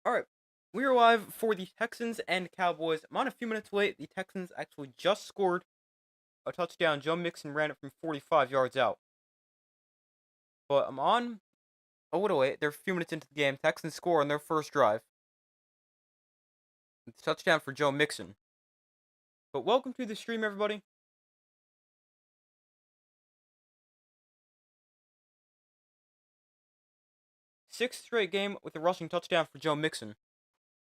Alright, we are live for the Texans and Cowboys. I'm on a few minutes late. The Texans actually just scored a touchdown. Joe Mixon ran it from 45 yards out. But I'm on a little late. They're a few minutes into the game. Texans score on their first drive. It's a touchdown for Joe Mixon. But welcome to the stream, everybody. Sixth straight game with a rushing touchdown for Joe Mixon.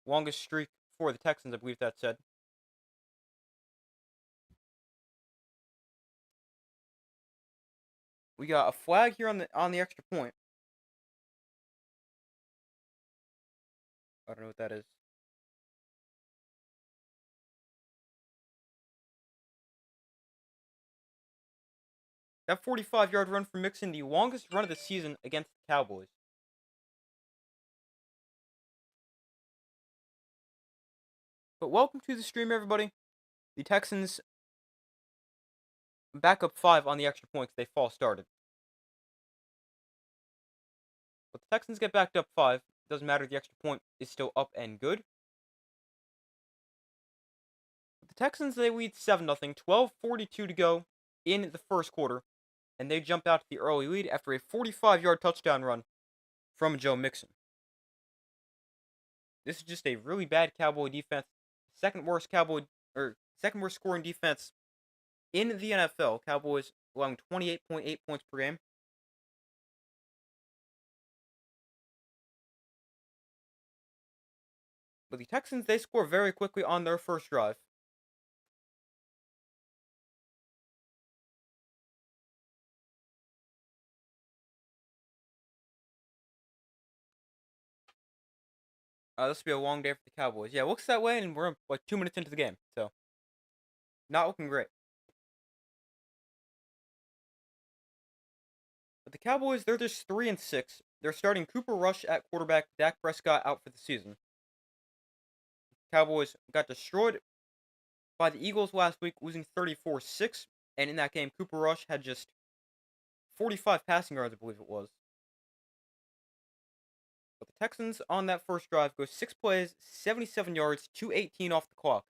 Longest streak for the Texans, I believe that said. We got a flag here on the extra point. I don't know what that is. That 45-yard run for Mixon, the longest run of the season against the Cowboys. But welcome to the stream, everybody. The Texans back up 5 on the extra points they false started. But the Texans get backed up 5. Doesn't matter, the extra point is still up and good. But the Texans, they lead 7-0, 12:42 to go in the first quarter. And they jump out to the early lead after a 45-yard touchdown run from Joe Mixon. This is just a really bad Cowboy defense. Second worst scoring defense in the NFL. Cowboys allowing 28.8 points per game. But the Texans, they score very quickly on their first drive. This will be a long day for the Cowboys. Yeah, it looks that way, and we're like 2 minutes into the game, so not looking great. But the Cowboys, they're just 3-6. They're starting Cooper Rush at quarterback, Dak Prescott out for the season. Cowboys got destroyed by the Eagles last week, losing 34-6, and in that game, Cooper Rush had just 45 passing yards, I believe it was. But the Texans on that first drive go 6 plays, 77 yards, 2:18 off the clock,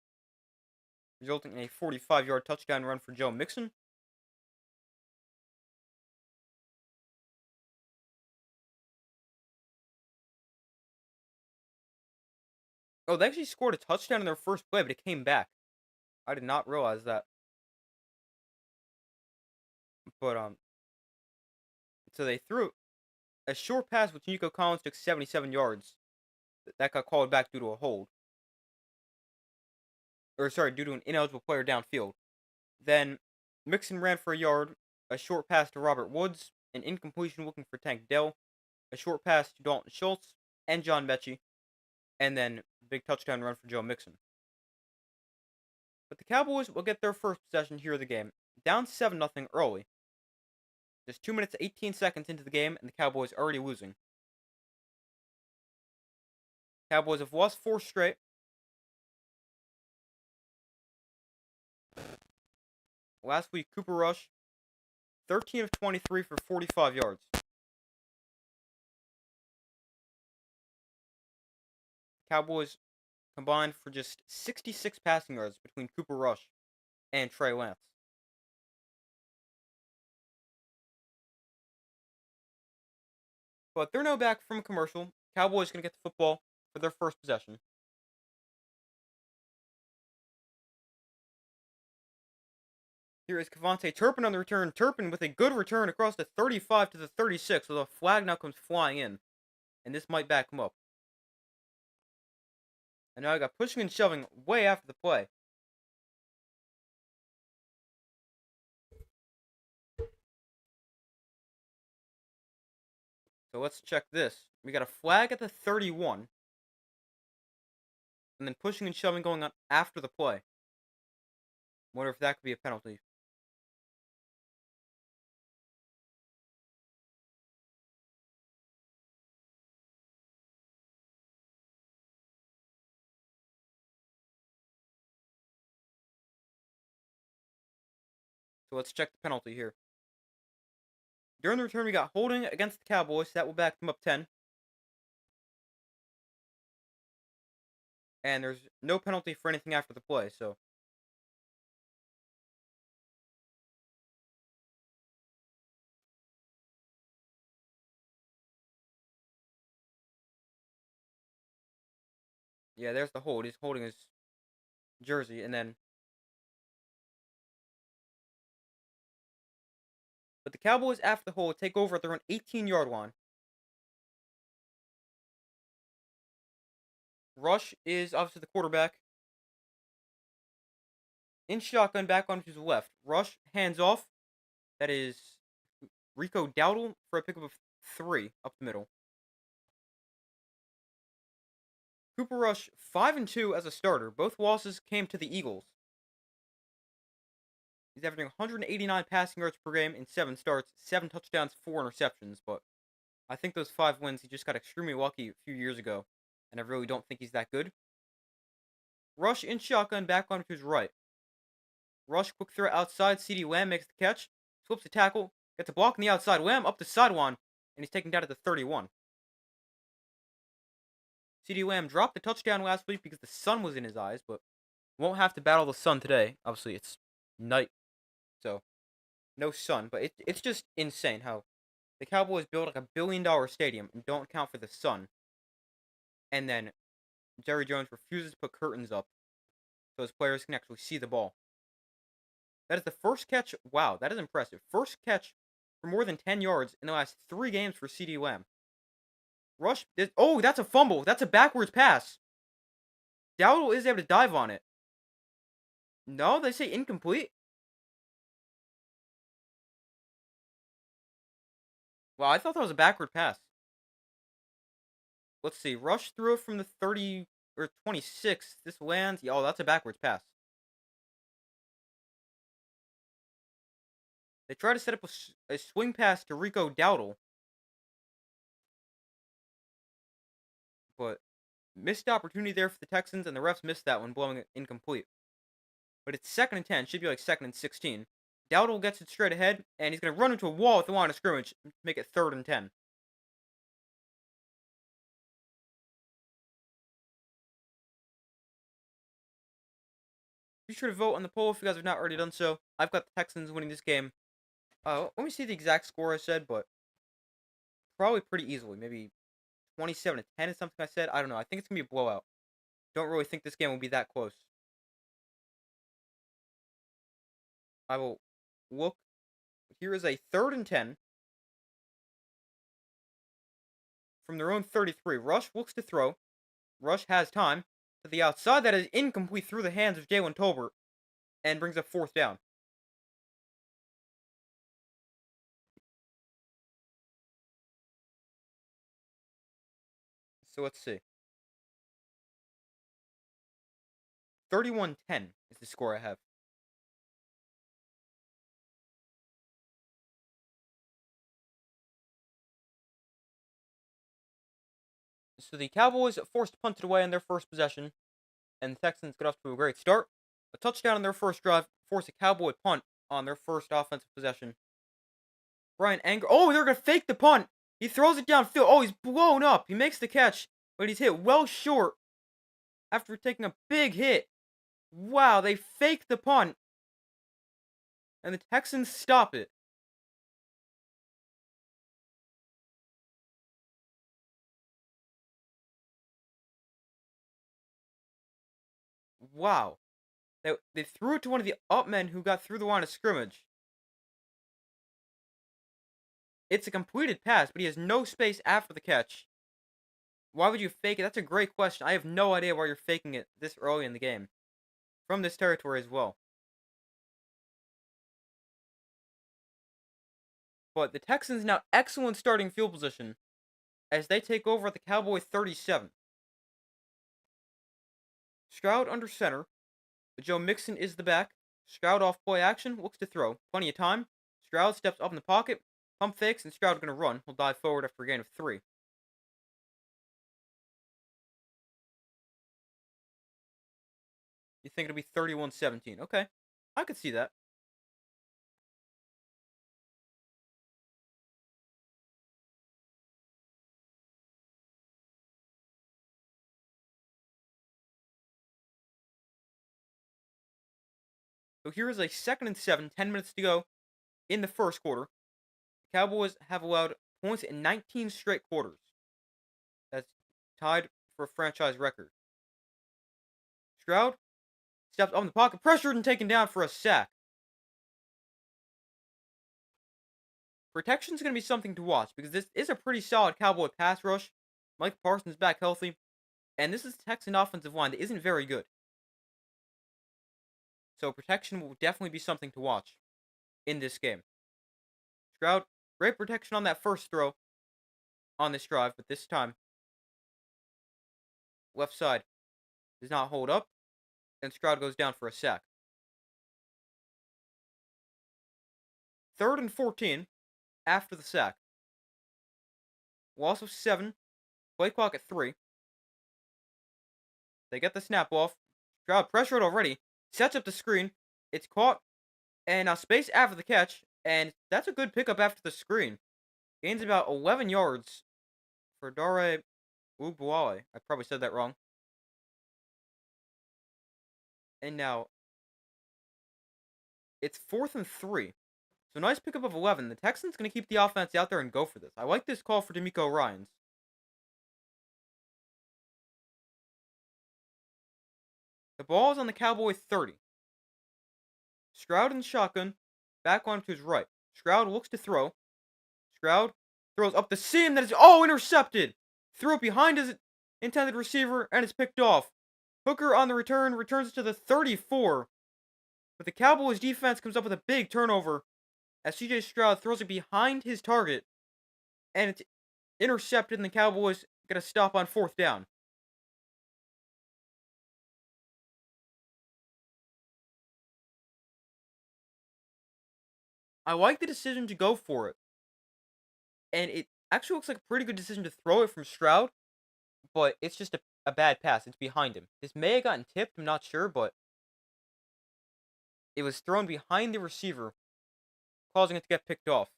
resulting in a 45-yard touchdown run for Joe Mixon. Oh, they actually scored a touchdown in their first play, but it came back. I did not realize that. But so they threw a short pass which Nico Collins took 77 yards. That got called back due to a hold. Or sorry, due to an ineligible player downfield. Then Mixon ran for a yard, a short pass to Robert Woods, an incompletion looking for Tank Dell, a short pass to Dalton Schultz and John Mechie, and then big touchdown run for Joe Mixon. But the Cowboys will get their first possession here of the game, down 7-0 early. Just 2 minutes 18 seconds into the game, and the Cowboys already losing. Cowboys have lost 4 straight. Last week, Cooper Rush, 13 of 23 for 45 yards. Cowboys combined for just 66 passing yards between Cooper Rush and Trey Lance. But they're now back from a commercial. Cowboys going to get the football for their first possession. Here is Cavante Turpin on the return. Turpin with a good return across the 35 to the 36, so the flag now comes flying in. And this might back him up. And now I got pushing and shoving way after the play. So let's check this. We got a flag at the 31. And then pushing and shoving going on after the play. Wonder if that could be a penalty. So let's check the penalty here. During the return, we got holding against the Cowboys. So that will back them up 10. and there's no penalty for anything after the play. So yeah, there's the hold. He's holding his jersey, and then but the Cowboys after the hold take over at their own 18-yard line. Rush is obviously the quarterback. In shotgun, back on to his left. Rush hands off. That is Rico Dowdle for a pickup of 3 up the middle. Cooper Rush 5-2 as a starter. Both losses came to the Eagles. He's averaging 189 passing yards per game in 7 starts, 7 touchdowns, 4 interceptions. But I think those 5 wins, he just got extremely lucky a few years ago, and I really don't think he's that good. Rush in shotgun, back on to his right. Rush, quick throw outside. CeeDee Lamb makes the catch, flips the tackle, gets a block on the outside. Lamb up the sideline, and he's taken down at the 31. CeeDee Lamb dropped the touchdown last week because the sun was in his eyes, but won't have to battle the sun today. Obviously, it's night, so no sun. But it's just insane how the Cowboys build like $1 billion stadium and don't account for the sun. And then Jerry Jones refuses to put curtains up so his players can actually see the ball. That is the first catch. Wow, that is impressive. First catch for more than 10 yards in the last 3 games for CeeDee Lamb. Rush. Oh, that's a fumble. That's a backwards pass. Dowdle is able to dive on it. No, they say incomplete. Well, I thought that was a backward pass. Let's see. Rush threw it from the 30 or 26. This lands. Oh, that's a backwards pass. They try to set up a swing pass to Rico Dowdle, but missed opportunity there for the Texans, and the refs missed that one, blowing it incomplete. But it's 2nd and 10. Should be like 2nd and 16. Dowdle gets it straight ahead, and he's going to run into a wall at the line of scrimmage, make it 3rd and 10. Be sure to vote on the poll if you guys have not already done so. I've got the Texans winning this game. Let me see the exact score I said, but probably pretty easily. Maybe 27 to 10 is something I said. I don't know. I think it's going to be a blowout. Don't really think this game will be that close. I will look. Here is a 3rd and 10 from their own 33. Rush looks to throw. Rush has time. To the outside, that is incomplete through the hands of Jalen Tolbert and brings up 4th down. So let's see. 31-10 is the score I have. So the Cowboys forced to punt it away on their first possession, and the Texans get off to a great start. A touchdown on their first drive forced a Cowboy punt on their first offensive possession. Brian Anger. Oh, they're going to fake the punt. He throws it downfield. Oh, he's blown up. He makes the catch, but he's hit well short after taking a big hit. Wow, they fake the punt, and the Texans stop it. Wow. They threw it to one of the up men who got through the line of scrimmage. It's a completed pass, but he has no space after the catch. Why would you fake it? That's a great question. I have no idea why you're faking it this early in the game. From this territory as well. But the Texans now excellent starting field position as they take over at the Cowboy 37. Stroud under center. Joe Mixon is the back. Stroud off play action, looks to throw. Plenty of time. Stroud steps up in the pocket. Pump fakes, and Stroud going to run. He'll dive forward after a gain of 3. You think it'll be 31-17. Okay. I could see that. So here is a 2nd and 7, 10 minutes to go in the first quarter. The Cowboys have allowed points in 19 straight quarters. That's tied for a franchise record. Stroud steps up in the pocket, pressured and taken down for a sack. Protection is going to be something to watch because this is a pretty solid Cowboy pass rush. Mike Parsons back healthy, and this is the Texan offensive line that isn't very good. So protection will definitely be something to watch in this game. Stroud, great protection on that first throw on this drive, but this time, left side does not hold up, and Stroud goes down for a sack. 3rd and 14 after the sack. Loss of 7. Play clock at 3. They get the snap off. Stroud pressured already. Sets up the screen. It's caught. And now space after the catch. And that's a good pickup after the screen. Gains about 11 yards for Dare Ugbuale. I probably said that wrong. And now it's 4th and 3. So nice pickup of 11. The Texans going to keep the offense out there and go for this. I like this call for D'Amico Ryans. The ball is on the Cowboy 30. Stroud in shotgun. Back on to his right. Stroud looks to throw. Stroud throws up the seam. That is intercepted. Threw it behind his intended receiver and it's picked off. Hooker on the return returns it to the 34. But the Cowboys defense comes up with a big turnover as CJ Stroud throws it behind his target. And it's intercepted and the Cowboys get a stop on 4th down. I like the decision to go for it. And it actually looks like a pretty good decision to throw it from Stroud. But it's just a bad pass. It's behind him. This may have gotten tipped, I'm not sure, but it was thrown behind the receiver, causing it to get picked off.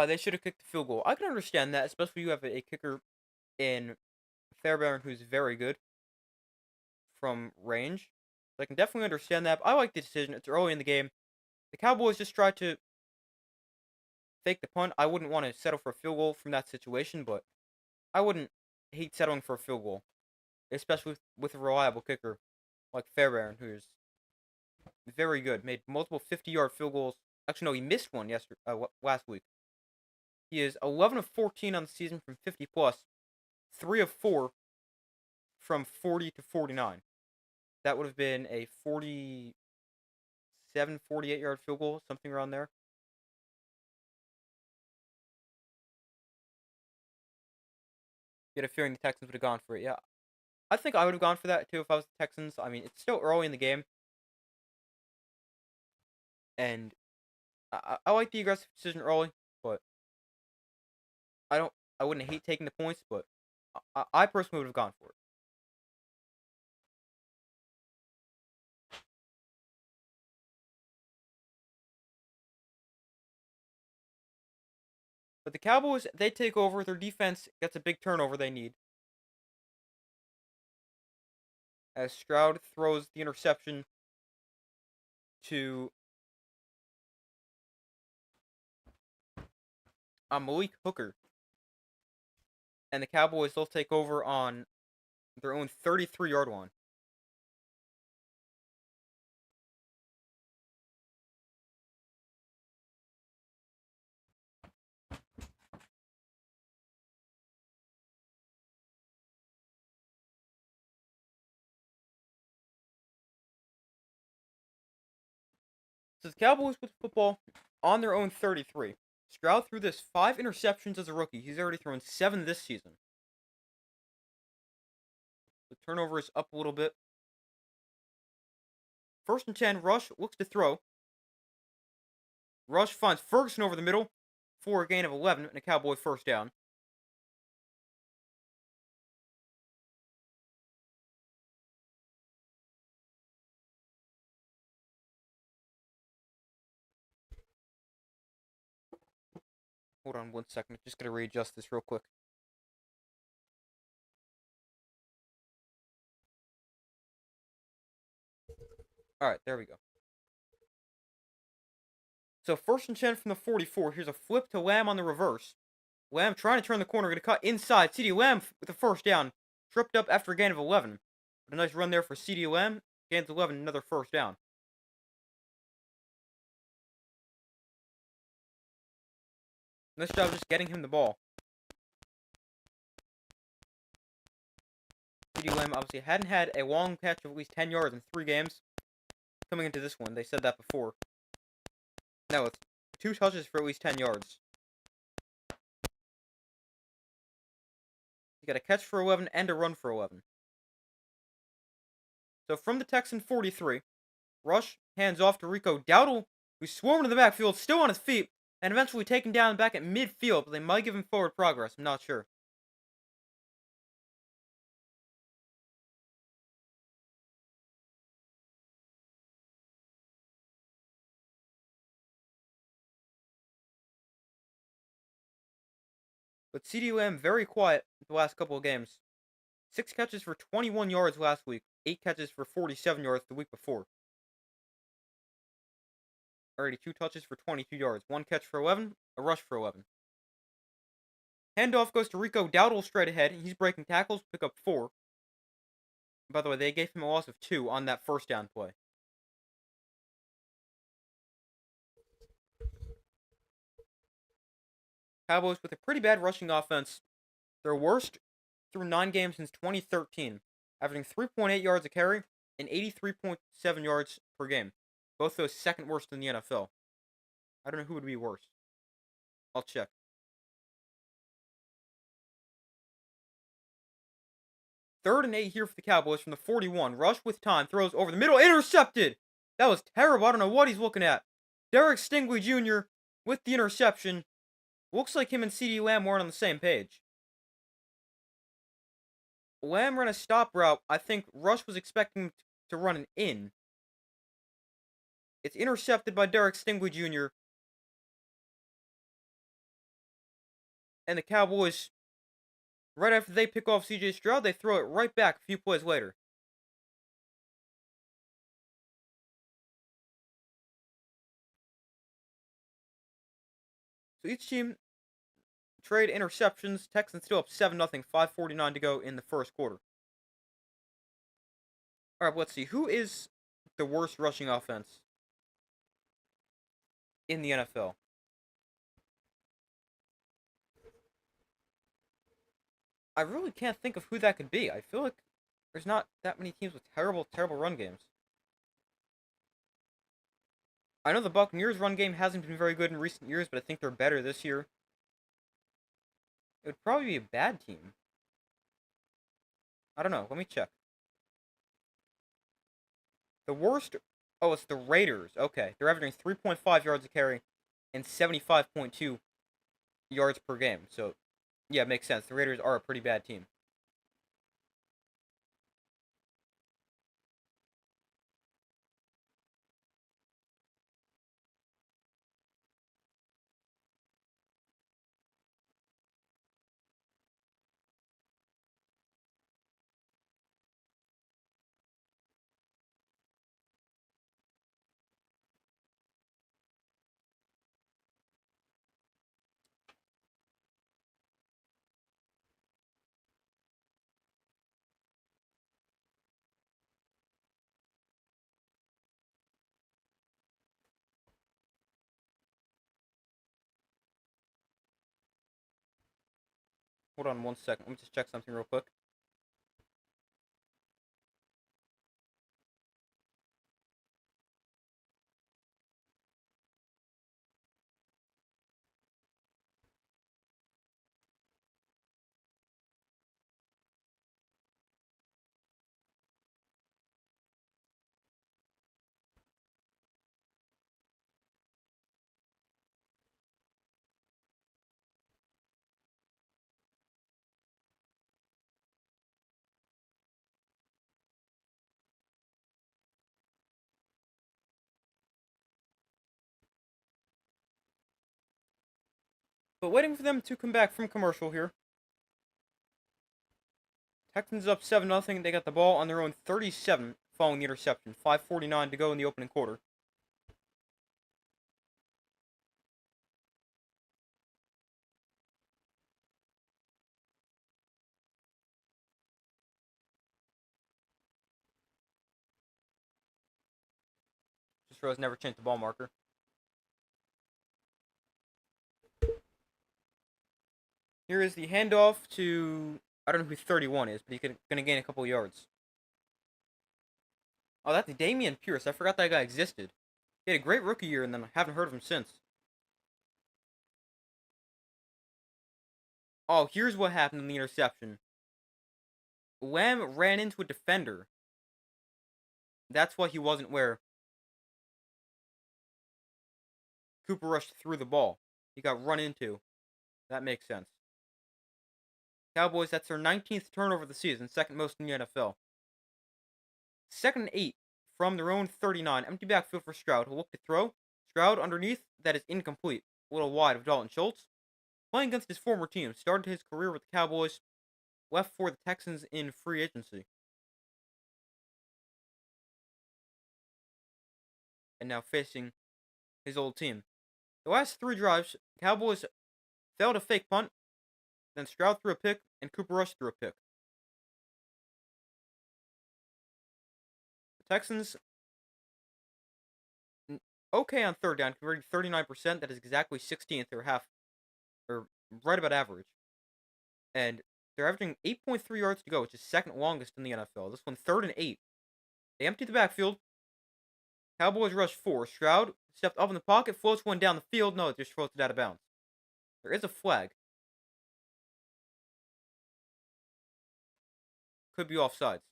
They should have kicked the field goal. I can understand that, especially when you have a kicker in Fairbairn who's very good from range. So I can definitely understand that. But I like the decision. It's early in the game. The Cowboys just tried to fake the punt. I wouldn't want to settle for a field goal from that situation, but I wouldn't hate settling for a field goal, especially with a reliable kicker like Fairbairn, who's very good. Made multiple 50-yard field goals. Actually, no, he missed one last week. He is 11 of 14 on the season from 50 plus, 3 of 4 from 40 to 49. That would have been a 47, 48-yard field goal, something around there. Get a feeling the Texans would have gone for it. Yeah, I think I would have gone for that too if I was the Texans. I mean, it's still early in the game, and I like the aggressive decision early, but I wouldn't hate taking the points, but I personally would have gone for it. But the Cowboys, they take over. Their defense gets a big turnover they need. As Stroud throws the interception to Malik Hooker. And the Cowboys, they'll take over on their own 33-yard line. So the Cowboys with football on their own 33. Stroud threw this 5 interceptions as a rookie. He's already thrown 7 this season. The turnover is up a little bit. 1st and 10, Rush looks to throw. Rush finds Ferguson over the middle for a gain of 11 and a Cowboy 1st down. Hold on 1 second. Just gotta readjust this real quick. Alright, there we go. So 1st and 10 from the 44. Here's a flip to Lamb on the reverse. Lamb trying to turn the corner. Gonna cut inside. CeeDee Lamb with the 1st down. Tripped up after a gain of 11. But a nice run there for CeeDee Lamb. Gains 11, another 1st down. Nice job just getting him the ball. CeeDee Lamb obviously hadn't had a long catch of at least 10 yards in 3 games. Coming into this one, they said that before. No, it's 2 touches for at least 10 yards. He got a catch for 11 and a run for 11. So from the Texan 43, Rush hands off to Rico Dowdle, who's swarming to the backfield, still on his feet, and eventually taken down back at midfield, but they might give him forward progress. I'm not sure. But CeeDee Lamb very quiet the last couple of games. 6 catches for 21 yards last week, 8 catches for 47 yards the week before. Already 2 touches for 22 yards, 1 catch for 11, a rush for 11. Handoff goes to Rico Dowdle straight ahead. He's breaking tackles, pick up 4. By the way, they gave him a loss of 2 on that 1st down play. Cowboys with a pretty bad rushing offense. Their worst through 9 games since 2013, averaging 3.8 yards a carry and 83.7 yards per game. Both those 2nd worst in the NFL. I don't know who would be worse. I'll check. 3rd and 8 here for the Cowboys from the 41. Rush with time, throws over the middle, intercepted! That was terrible. I don't know what he's looking at. Derek Stingley Jr. with the interception. Looks like him and CeeDee Lamb weren't on the same page. Lamb ran a stop route. I think Rush was expecting to run an in. It's intercepted by Derek Stingley Jr. And the Cowboys, right after they pick off CJ Stroud, they throw it right back a few plays later. So each team trade interceptions. Texans still up 7-0, 5:49 to go in the 1st quarter. Alright, let's see. Who is the worst rushing offense in the NFL? I really can't think of who that could be. I feel like there's not that many teams with terrible, terrible run games. I know the Buccaneers' run game hasn't been very good in recent years, but I think they're better this year. It would probably be a bad team. I don't know. Let me check. The worst... Oh, it's the Raiders. Okay. They're averaging 3.5 yards a carry and 75.2 yards per game. So, yeah, it makes sense. The Raiders are a pretty bad team. Hold on 1 second. Let me just check something real quick. But waiting for them to come back from commercial here. Texans up 7-0. They got the ball on their own 37 following the interception. 5:49 to go in the opening quarter. Just realized never changed the ball marker. Here is the handoff to, I don't know who 31 is, but he's going to gain a couple yards. Oh, that's Damian Pierce. I forgot that guy existed. He had a great rookie year, and then I haven't heard of him since. Oh, here's what happened in the interception. Lamb ran into a defender. That's why he wasn't where Cooper rushed through the ball. He got run into. That makes sense. Cowboys, that's their 19th turnover of the season, second most in the NFL. 2nd and 8 from their own 39. Empty backfield for Stroud. He'll look to throw. Stroud underneath. That is incomplete. A little wide of Dalton Schultz. Playing against his former team. Started his career with the Cowboys. Left for the Texans in free agency. And now facing his old team. The last 3 drives, Cowboys failed a fake punt. Then Stroud threw a pick, and Cooper Rush threw a pick. The Texans, okay on third down, converting 39%. That is exactly 16th, or right about average. And they're averaging 8.3 yards to go, which is second longest in the NFL. This one, 3rd and 8. They empty the backfield. Cowboys rush 4. Stroud stepped up in the pocket, floats one down the field. No, it just floats it out of bounds. There is a flag. Could be offsides.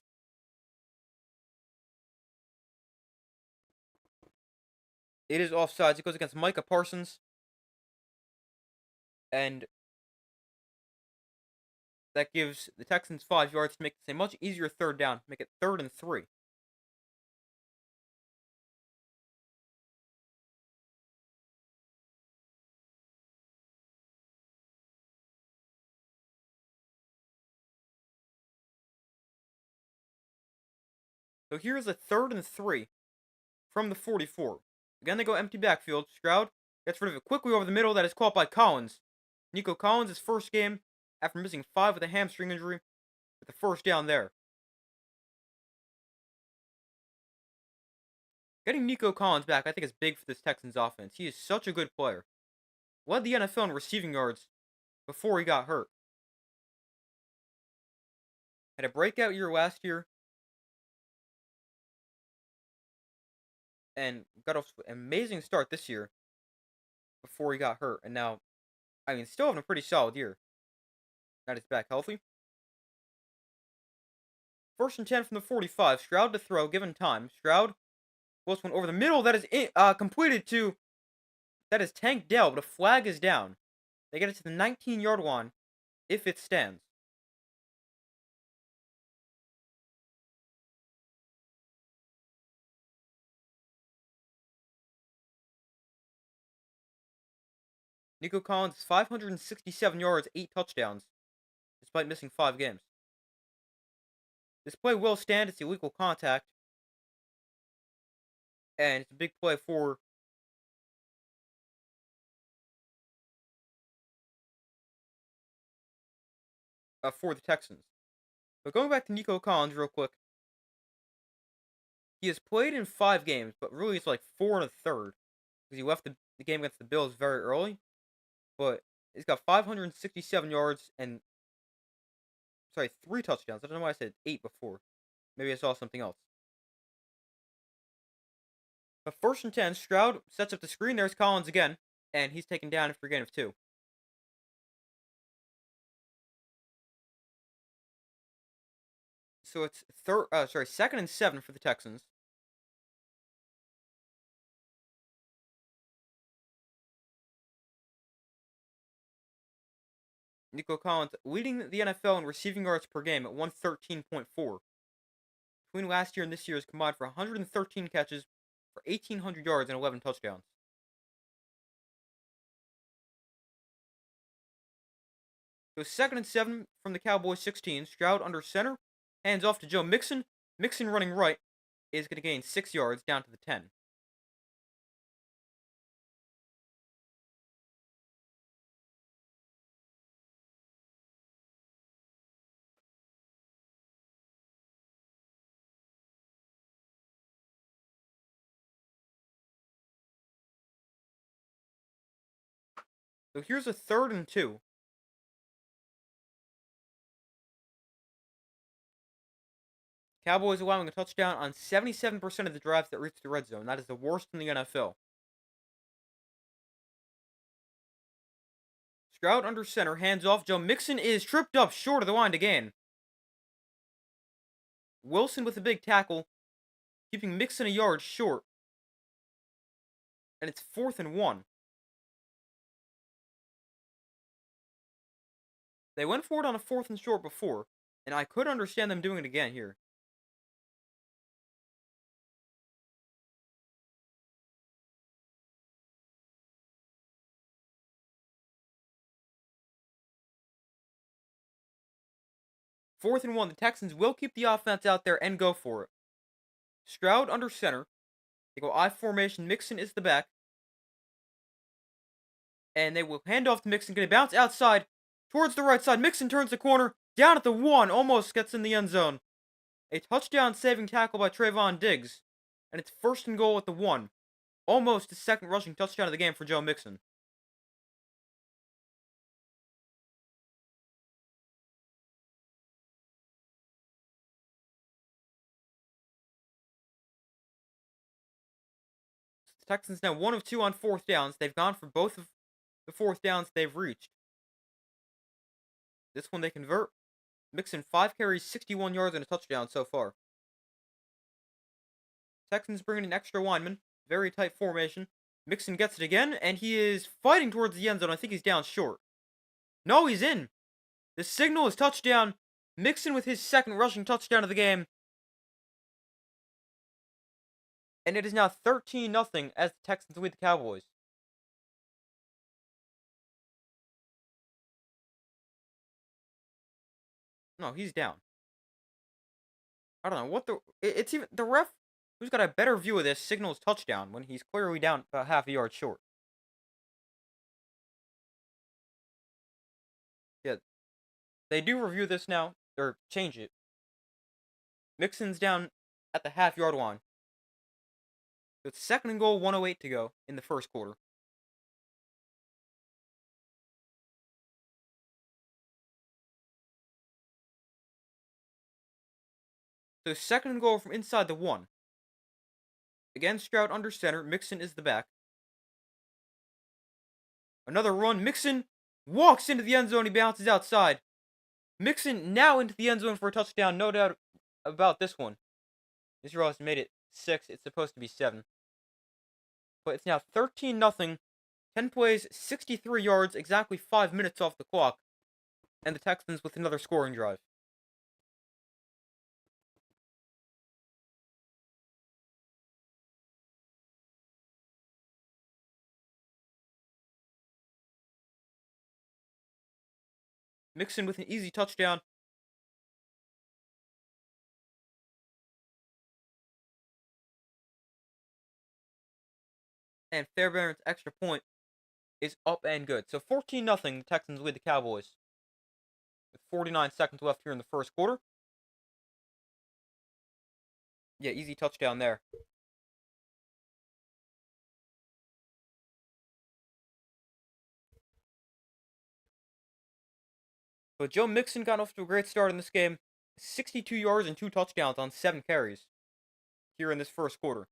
It is offsides. It goes against Micah Parsons. And that gives the Texans 5 yards to make this a much easier third down. Make it 3rd and 3. So here's a 3rd and 3 from the 44. Again, they go empty backfield. Stroud gets rid of it quickly over the middle. That is caught by Collins. Nico Collins, his first game after missing 5 with a hamstring injury, with the first down there. Getting Nico Collins back, I think, is big for this Texans offense. He is such a good player. Led the NFL in receiving yards before he got hurt. Had a breakout year last year. And got off to an amazing start this year before he got hurt. And now, still having a pretty solid year. Got his back healthy. 1st and 10 from the 45. Stroud to throw, given time. Stroud floats one over the middle. That is completed to, that is Tank Dell, but a flag is down. They get it to the 19-yard line if it stands. Nico Collins, 567 yards, 8 touchdowns, despite missing 5 games. This play will stand. It's illegal contact. And it's a big play for the Texans. But going back to Nico Collins real quick. He has played in 5 games, but really it's like 4 1/3. Because he left the game against the Bills very early. But he's got 567 yards and 3 touchdowns. I don't know why I said 8 before. Maybe I saw something else. But 1st and 10, Stroud sets up the screen. There's Collins again. And he's taken down after a gain of 2. So it's 2nd and 7 for the Texans. Nico Collins leading the NFL in receiving yards per game at 113.4. Between last year and this year is combined for 113 catches for 1,800 yards and 11 touchdowns. So 2nd and 7 from the Cowboys 16. Stroud under center. Hands off to Joe Mixon. Mixon running right is going to gain 6 yards down to the 10. So here's a 3rd and 2. Cowboys allowing a touchdown on 77% of the drives that reach the red zone. That is the worst in the NFL. Stroud under center, hands off. Joe Mixon is tripped up short of the line to gain. Wilson with a big tackle, keeping Mixon a yard short. And it's 4th and 1. They went for it on a 4th and short before, and I could understand them doing it again here. Fourth and 1, the Texans will keep the offense out there and go for it. Stroud under center. They go I formation. Mixon is the back. And they will hand off to Mixon. Going to bounce outside towards the right side. Mixon turns the corner. Down at the 1. Almost gets in the end zone. A touchdown saving tackle by Trayvon Diggs. And it's 1st and goal at the 1. Almost the second rushing touchdown of the game for Joe Mixon. The Texans now 1 of 2 on 4th downs. They've gone for both of the 4th downs they've reached. This one they convert. Mixon 5 carries, 61 yards, and a touchdown so far. Texans bringing in extra lineman. Very tight formation. Mixon gets it again, and he is fighting towards the end zone. I think he's down short. No, he's in. The signal is touchdown. Mixon with his second rushing touchdown of the game. And it is now 13-0 as the Texans lead the Cowboys. No, he's down. I don't know what it's even the ref who's got a better view of this signals touchdown when he's clearly down about half a yard short. Yeah, they do review this now or change it. Mixon's down at the half-yard line. So it's 2nd and goal, 1:08 to go in the first quarter. So 2nd and goal from inside the 1. Again, Stroud under center. Mixon is the back. Another run. Mixon walks into the end zone. He bounces outside. Mixon now into the end zone for a touchdown. No doubt about this one. Israel has made it 6. It's supposed to be 7. But it's now 13-0. 10 plays, 63 yards, exactly 5 minutes off the clock. And the Texans with another scoring drive. Mixon with an easy touchdown. And Fairbairn's extra point is up and good. So 14-0, the Texans lead the Cowboys. With 49 seconds left here in the first quarter. Yeah, easy touchdown there. But Joe Mixon got off to a great start in this game. 62 yards and 2 touchdowns on 7 carries here in this first quarter.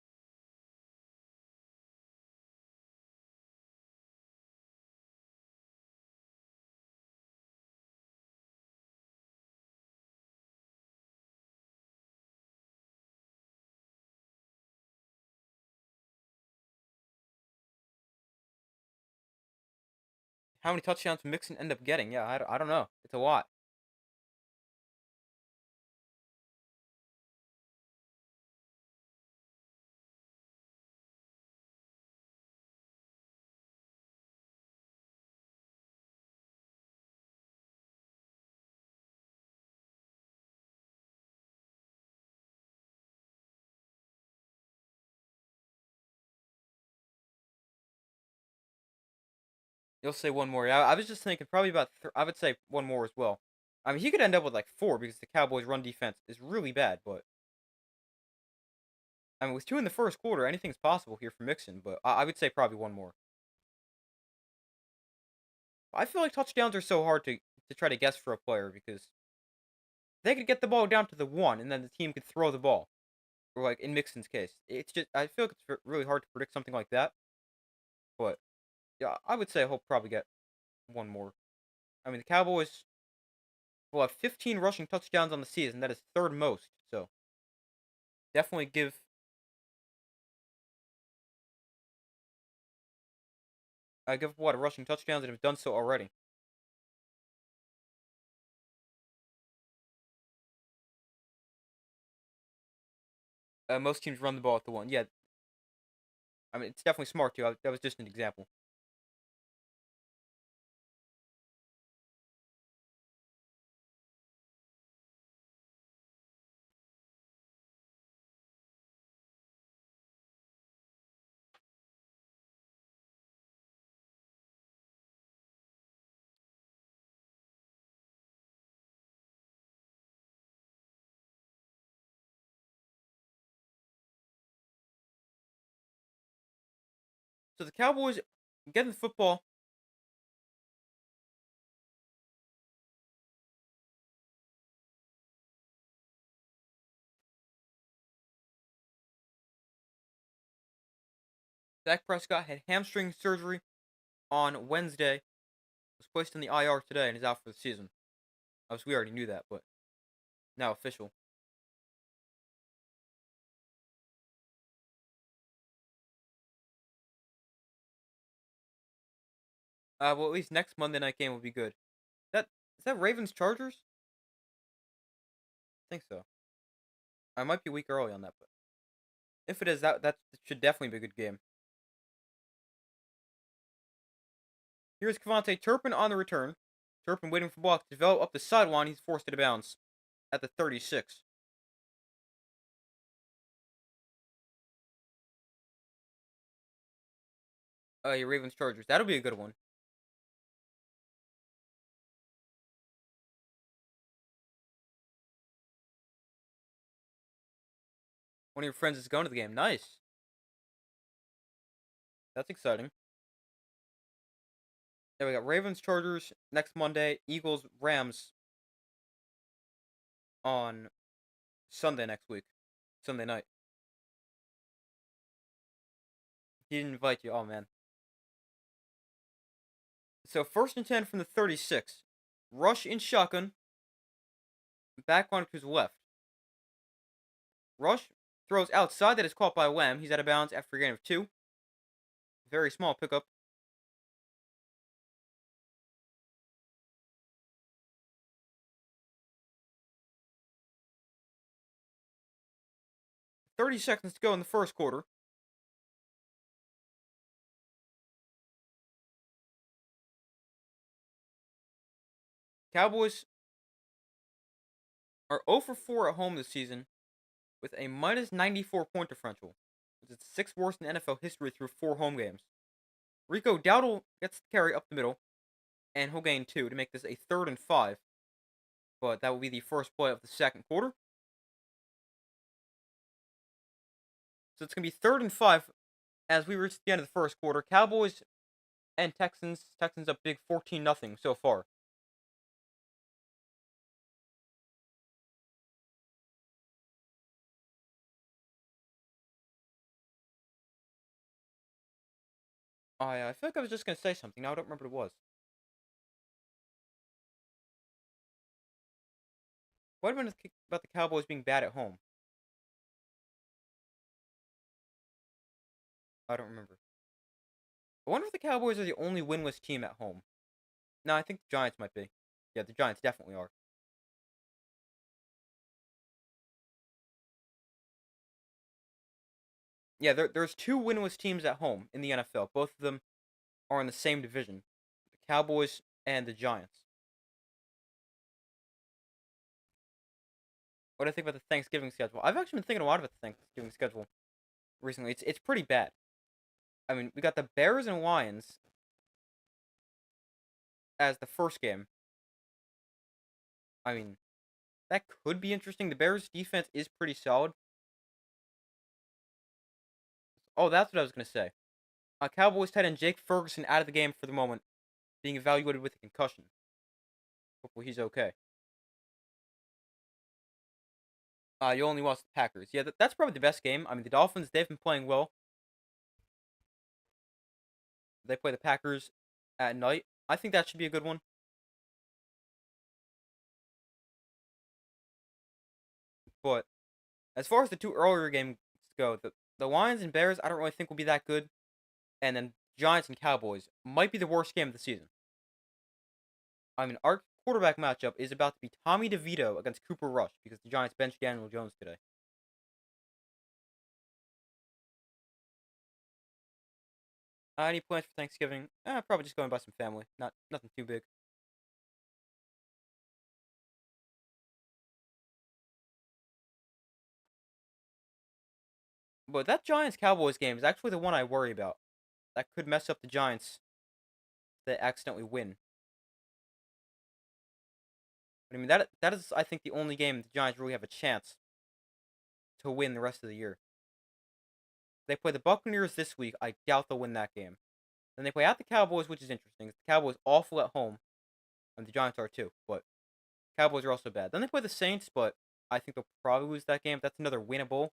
How many touchdowns did Mixon end up getting? Yeah, I don't know. It's a lot. You'll say one more. Yeah, I was just thinking probably about. I would say one more as well. I mean, he could end up with like four because the Cowboys' run defense is really bad. But I mean, with two in the first quarter, anything's possible here for Mixon. But I would say probably one more. I feel like touchdowns are so hard to try to guess for a player because they could get the ball down to the one and then the team could throw the ball. Or like in Mixon's case, it's just I feel like it's really hard to predict something like that. But yeah, I would say he'll probably get one more. I mean, the Cowboys will have 15 rushing touchdowns on the season. That is third most. So definitely give up a lot of rushing touchdowns and have done so already. Most teams run the ball at the one. Yeah, I mean it's definitely smart too. That was just an example. So the Cowboys getting the football. Dak Prescott had hamstring surgery on Wednesday. Was placed in the IR today and is out for the season. Obviously, we already knew that, but now official. Well, at least next Monday night game will be good. That is that Ravens Chargers? I think so. I might be a week early on that, but if it is, that should definitely be a good game. Here's Cavante Turpin on the return. Turpin waiting for block to develop up the sideline. He's forced it to bounce at the 36. Your Ravens Chargers. That'll be a good one. One of your friends is going to the game. Nice. That's exciting. Yeah, we got Ravens Chargers next Monday. Eagles Rams on Sunday next week. Sunday night. He didn't invite you. Oh man. So first and 10 from the 36. Rush in shotgun. Back on to his left. Rush throws outside. That is caught by Lamb. He's out of bounds after a gain of 2. Very small pickup. 30 seconds to go in the first quarter. Cowboys are 0 for 4 at home this season with a minus 94 point differential. It's the 6th worst in NFL history through 4 home games. Rico Dowdle gets the carry up the middle, and he'll gain 2 to make this a 3rd and 5. But that will be the first play of the second quarter. So it's going to be 3rd and 5 as we reach the end of the first quarter. Cowboys and Texans. Texans up big 14-0 so far. I feel like I was just going to say something. Now I don't remember what it was. What about the Cowboys being bad at home? I don't remember. I wonder if the Cowboys are the only winless team at home. No, I think the Giants might be. Yeah, the Giants definitely are. Yeah, there's two winless teams at home in the NFL. Both of them are in the same division. The Cowboys and the Giants. What do I think about the Thanksgiving schedule? I've actually been thinking a lot about the Thanksgiving schedule recently. It's pretty bad. I mean, we got the Bears and Lions as the first game. I mean, that could be interesting. The Bears' defense is pretty solid. Oh, that's what I was gonna say. Cowboys tight end Jake Ferguson out of the game for the moment, being evaluated with a concussion. Hopefully he's okay. You only lost the Packers. Yeah, that's probably the best game. I mean, the Dolphins, they've been playing well. They play the Packers at night. I think that should be a good one. But as far as the two earlier games go, the Lions and Bears, I don't really think will be that good. And then Giants and Cowboys might be the worst game of the season. I mean, our quarterback matchup is about to be Tommy DeVito against Cooper Rush because the Giants benched Daniel Jones today. Any plans for Thanksgiving? Probably just going by some family. Nothing too big. But that Giants Cowboys game is actually the one I worry about. That could mess up the Giants if they accidentally win. But I mean that is I think the only game the Giants really have a chance to win the rest of the year. They play the Buccaneers this week. I doubt they'll win that game. Then they play out the Cowboys, which is interesting. The Cowboys awful at home, and the Giants are too. But Cowboys are also bad. Then they play the Saints, but I think they'll probably lose that game. That's another winnable.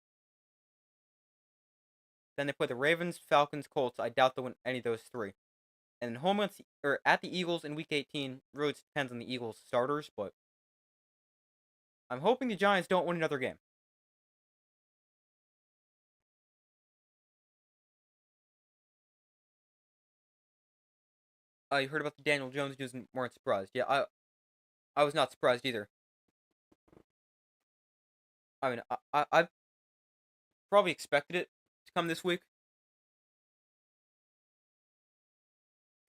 Then they play the Ravens, Falcons, Colts. I doubt they'll win any of those three. And home against or at the Eagles in Week 18 really depends on the Eagles starters, but I'm hoping the Giants don't win another game. You heard about the Daniel Jones news and weren't surprised. Yeah, I was not surprised either. I mean, I probably expected it to come this week.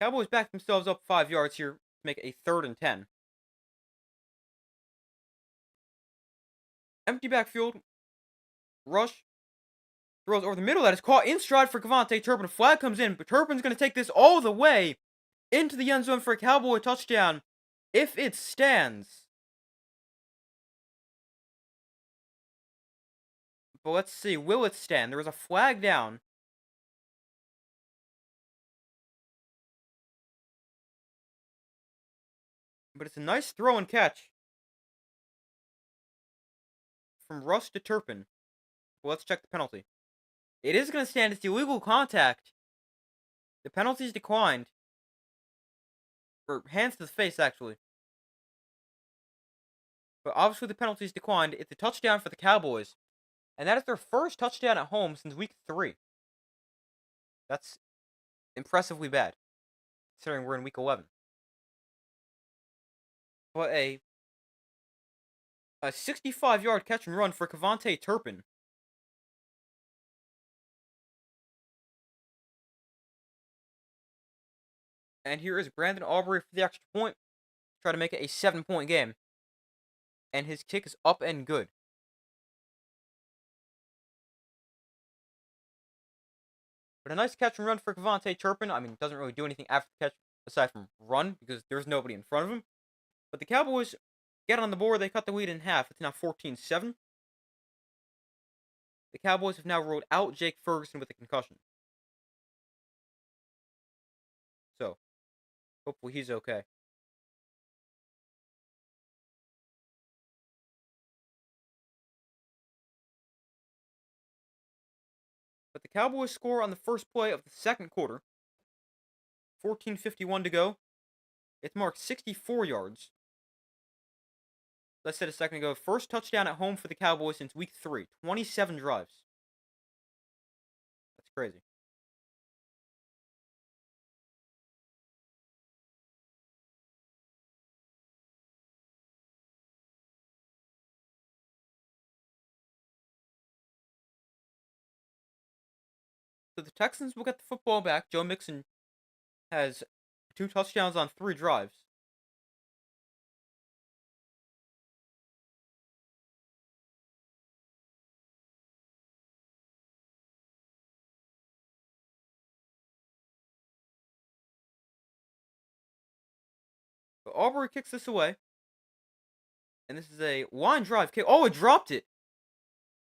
Cowboys backed themselves up 5 yards here to make a 3rd and 10. Empty backfield. Rush throws over the middle. That is caught in stride for Cavante Turpin. A flag comes in, but Turpin's going to take this all the way into the end zone for a Cowboy touchdown if it stands. But let's see. Will it stand? There was a flag down. But it's a nice throw and catch from Rush to Turpin. Well, let's check the penalty. It is going to stand. It's illegal contact. The penalty is declined. Or hands to the face, actually. But obviously the penalty is declined. It's a touchdown for the Cowboys. And that is their first touchdown at home since week 3. That's impressively bad, considering we're in week 11. But a 65-yard catch and run for Cavante Turpin. And here is Brandon Aubrey for the extra point. Try to make it a 7-point game. And his kick is up and good. But a nice catch and run for Cavante Turpin. I mean, doesn't really do anything after the catch aside from run because there's nobody in front of him. But the Cowboys get on the board. They cut the lead in half. It's now 14-7. The Cowboys have now ruled out Jake Ferguson with a concussion. So, hopefully he's okay. But the Cowboys score on the first play of the second quarter. 14:51 to go. It's marked 64 yards. Let's said a second ago. First touchdown at home for the Cowboys since week 3. 27 drives. That's crazy. So the Texans will get the football back. Joe Mixon has 2 touchdowns on 3 drives. But Aubrey kicks this away. And this is a line drive kick. Oh, it dropped it.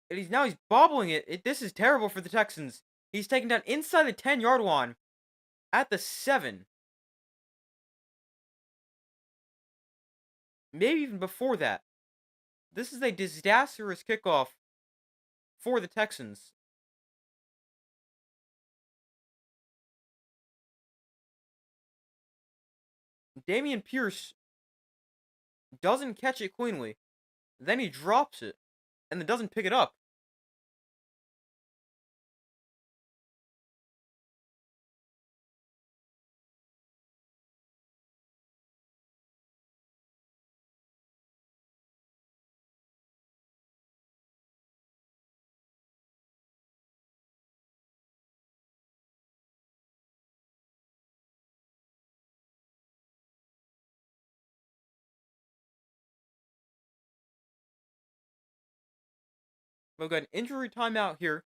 And he's bobbling it. This is terrible for the Texans. He's taken down inside the 10-yard line at the 7. Maybe even before that. This is a disastrous kickoff for the Texans. Dameon Pierce doesn't catch it cleanly. Then he drops it. And then doesn't pick it up. We've got an injury timeout here.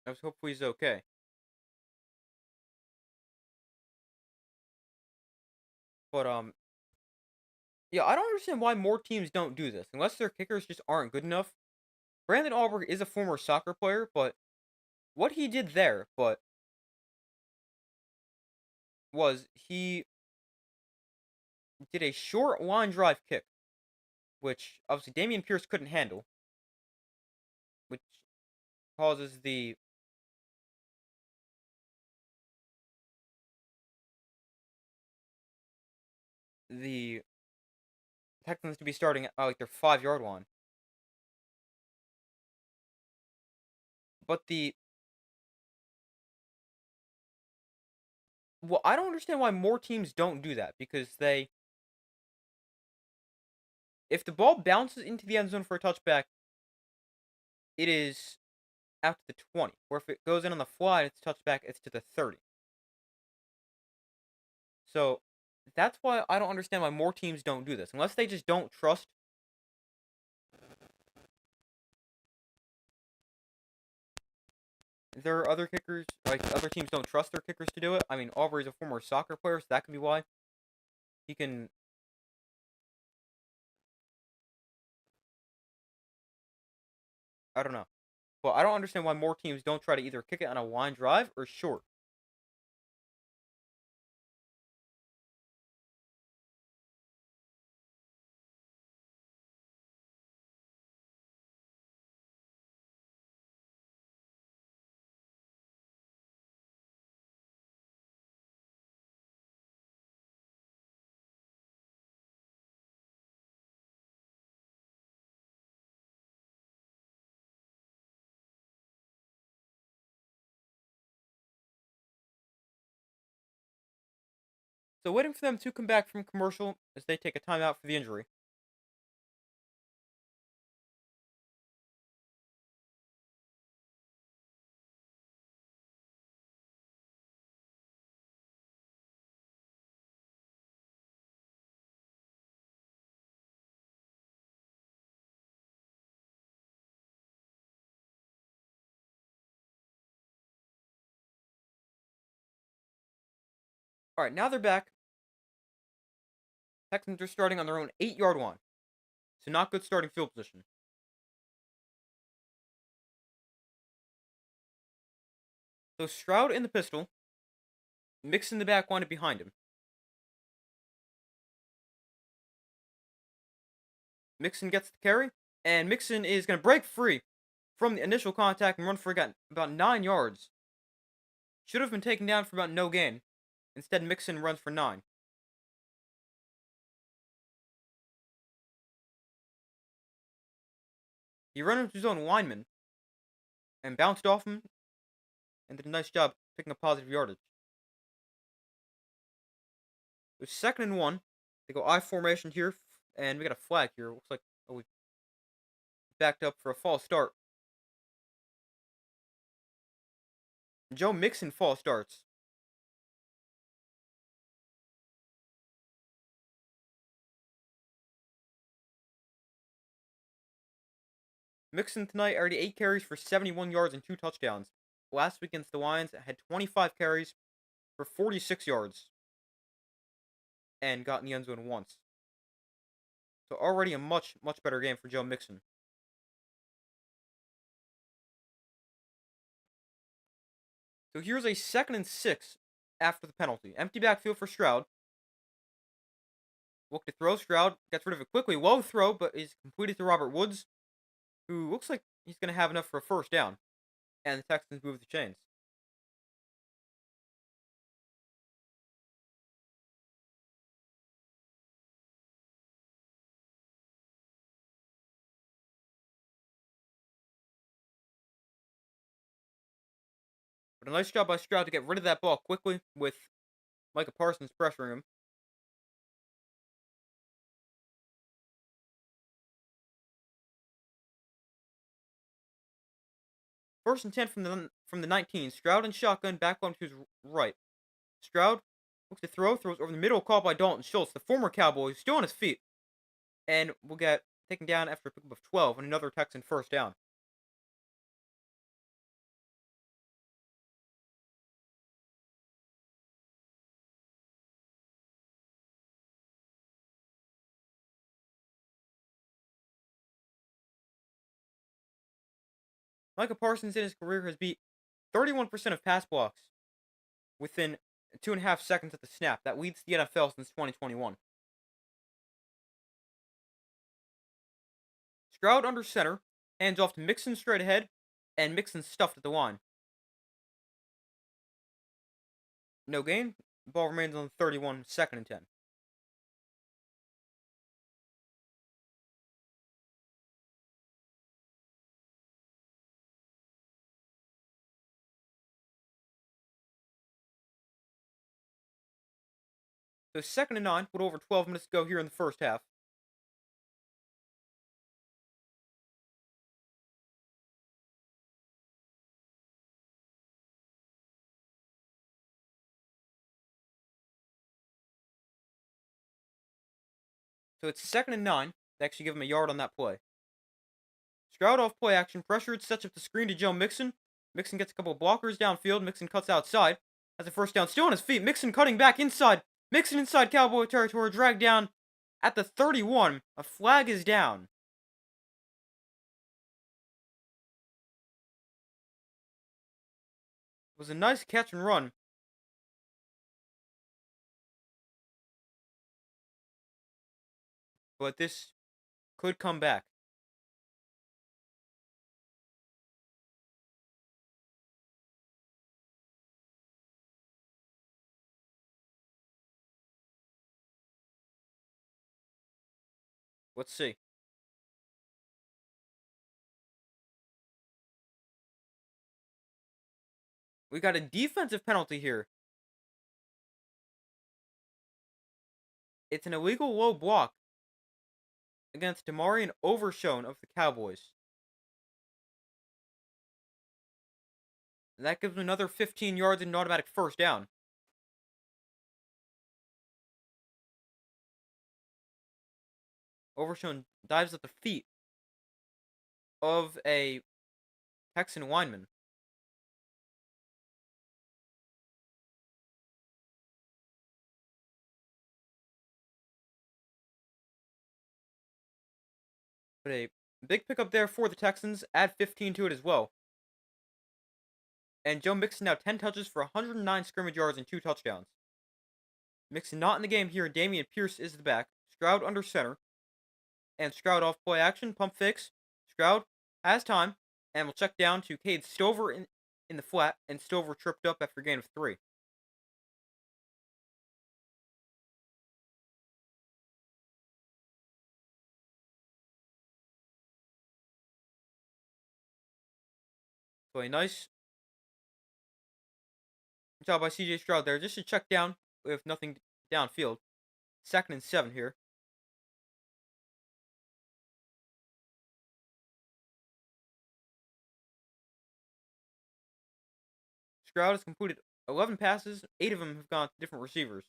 Hopefully he's okay. But, yeah, I don't understand why more teams don't do this. Unless their kickers just aren't good enough. Brandon Aubrey is a former soccer player, but what he did there, was he did a short line drive kick, which obviously Dameon Pierce couldn't handle, which causes the Texans to be starting at like their 5-yard line. But I don't understand why more teams don't do that, because if the ball bounces into the end zone for a touchback, it is out to the 20. Or if it goes in on the fly and it's a touchback, it's to the 30. So that's why I don't understand why more teams don't do this. Unless they just don't trust their other kickers, like other teams don't trust their kickers to do it. I mean, Aubrey's a former soccer player, so that could be why. He can. I don't know. But I don't understand why more teams don't try to either kick it on a line drive or short. So waiting for them to come back from commercial as they take a timeout for the injury. Alright, now they're back. Texans are starting on their own 8-yard line. So not good starting field position. So Stroud in the pistol. Mixon the back line behind him. Mixon gets the carry. And Mixon is going to break free from the initial contact and run for about 9 yards. Should have been taken down for about no gain. Instead, Mixon runs for 9. He ran into his own lineman and bounced off him and did a nice job picking up positive yardage. It was 2nd and 1. They go I formation here, and we got a flag here. Looks like we backed up for a false start. Joe Mixon false starts. Mixon tonight already 8 carries for 71 yards and 2 touchdowns. Last week against the Lions, had 25 carries for 46 yards and got in the end zone once. So already a much, much better game for Joe Mixon. So here's a 2nd and 6 after the penalty. Empty backfield for Stroud. Look to throw. Stroud gets rid of it quickly. Low throw, but is completed to Robert Woods, who looks like he's going to have enough for a first down. And the Texans move the chains. But a nice job by Stroud to get rid of that ball quickly with Micah Parsons pressuring him. First and 10 from the 19. Stroud and shotgun back on to his right. Stroud looks to throw, throws over the middle, called by Dalton Schultz, the former Cowboy, who's still on his feet, and will get taken down after a pickup of 12 on another Texan first down. Micah Parsons in his career has beat 31% of pass blocks within 2.5 seconds at the snap. That leads the NFL since 2021. Stroud under center, hands off to Mixon straight ahead, and Mixon stuffed at the line. No gain. Ball remains on 31, 2nd and 10. So 2nd and 9, with over 12 minutes to go here in the first half. So it's 2nd and 9. They actually give him a yard on that play. Stroud off play action, pressured, sets up the screen to Joe Mixon. Mixon gets a couple of blockers downfield. Mixon cuts outside. Has a first down, still on his feet. Mixon cutting back inside. Mixon inside Cowboy territory, dragged down at the 31. A flag is down. It was a nice catch and run. But this could come back. Let's see. We got a defensive penalty here. It's an illegal low block against Demarion Overshone of the Cowboys. That gives him another 15 yards and an automatic first down. Overshone dives at the feet of a Texan lineman. But a big pickup there for the Texans. Add 15 to it as well. And Joe Mixon now 10 touches for 109 scrimmage yards and 2 touchdowns. Mixon not in the game here. Damian Pierce is the back. Stroud under center. And Stroud off play action. Pump fakes. Stroud has time. And will check down to Cade Stover in the flat. And Stover tripped up after a gain of 3. So a nice job by CJ Stroud there. Just to check down with nothing downfield. 2nd and 7 here. Stroud has completed 11 passes. 8 of them have gone to different receivers.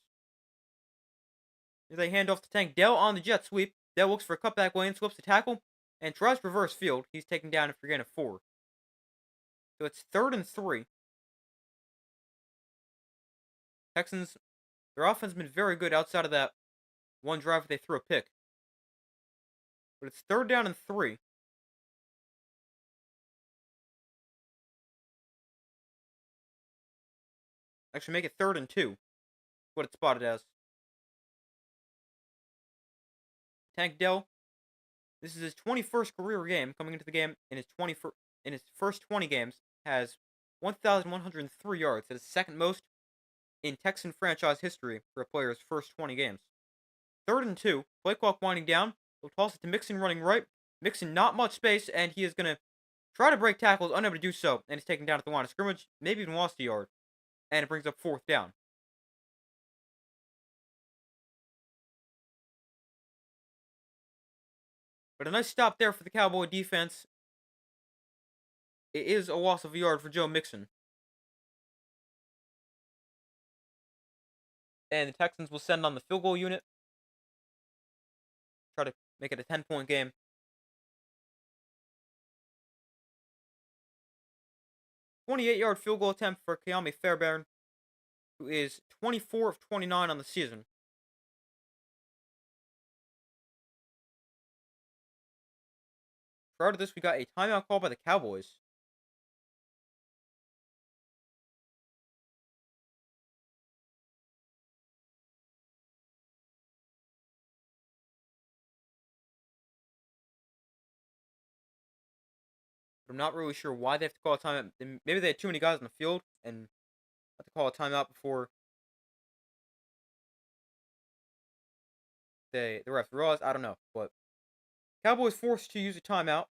Here's a handoff to Tank Dell on the jet sweep. Dell looks for a cutback lane, slips the tackle, and tries to reverse field. He's taken down after a gain of 4. So it's 3rd and 3. Texans, their offense has been very good outside of that one drive where they threw a pick. But it's 3rd down and 3. Actually, make it 3rd and 2. What it's spotted as. Tank Dell. This is his 21st career game. Coming into the game in his first 20 games, has 1,103 yards. That is second most in Texan franchise history for a player's first 20 games. 3rd and 2. Play clock winding down. He'll toss it to Mixon running right. Mixon not much space, and he is going to try to break tackles, unable to do so, and he's taken down at the line of scrimmage, maybe even lost a yard. And it brings up 4th down. But a nice stop there for the Cowboy defense. It is a loss of a yard for Joe Mixon. And the Texans will send on the field goal unit. Try to make it a 10-point game. 28-yard field goal attempt for Keami Fairbairn, who is 24 of 29 on the season. Prior to this, we got a timeout call by the Cowboys. But I'm not really sure why they have to call a timeout. Maybe they had too many guys on the field and have to call a timeout before the refs realize. I don't know. But Cowboys forced to use a timeout.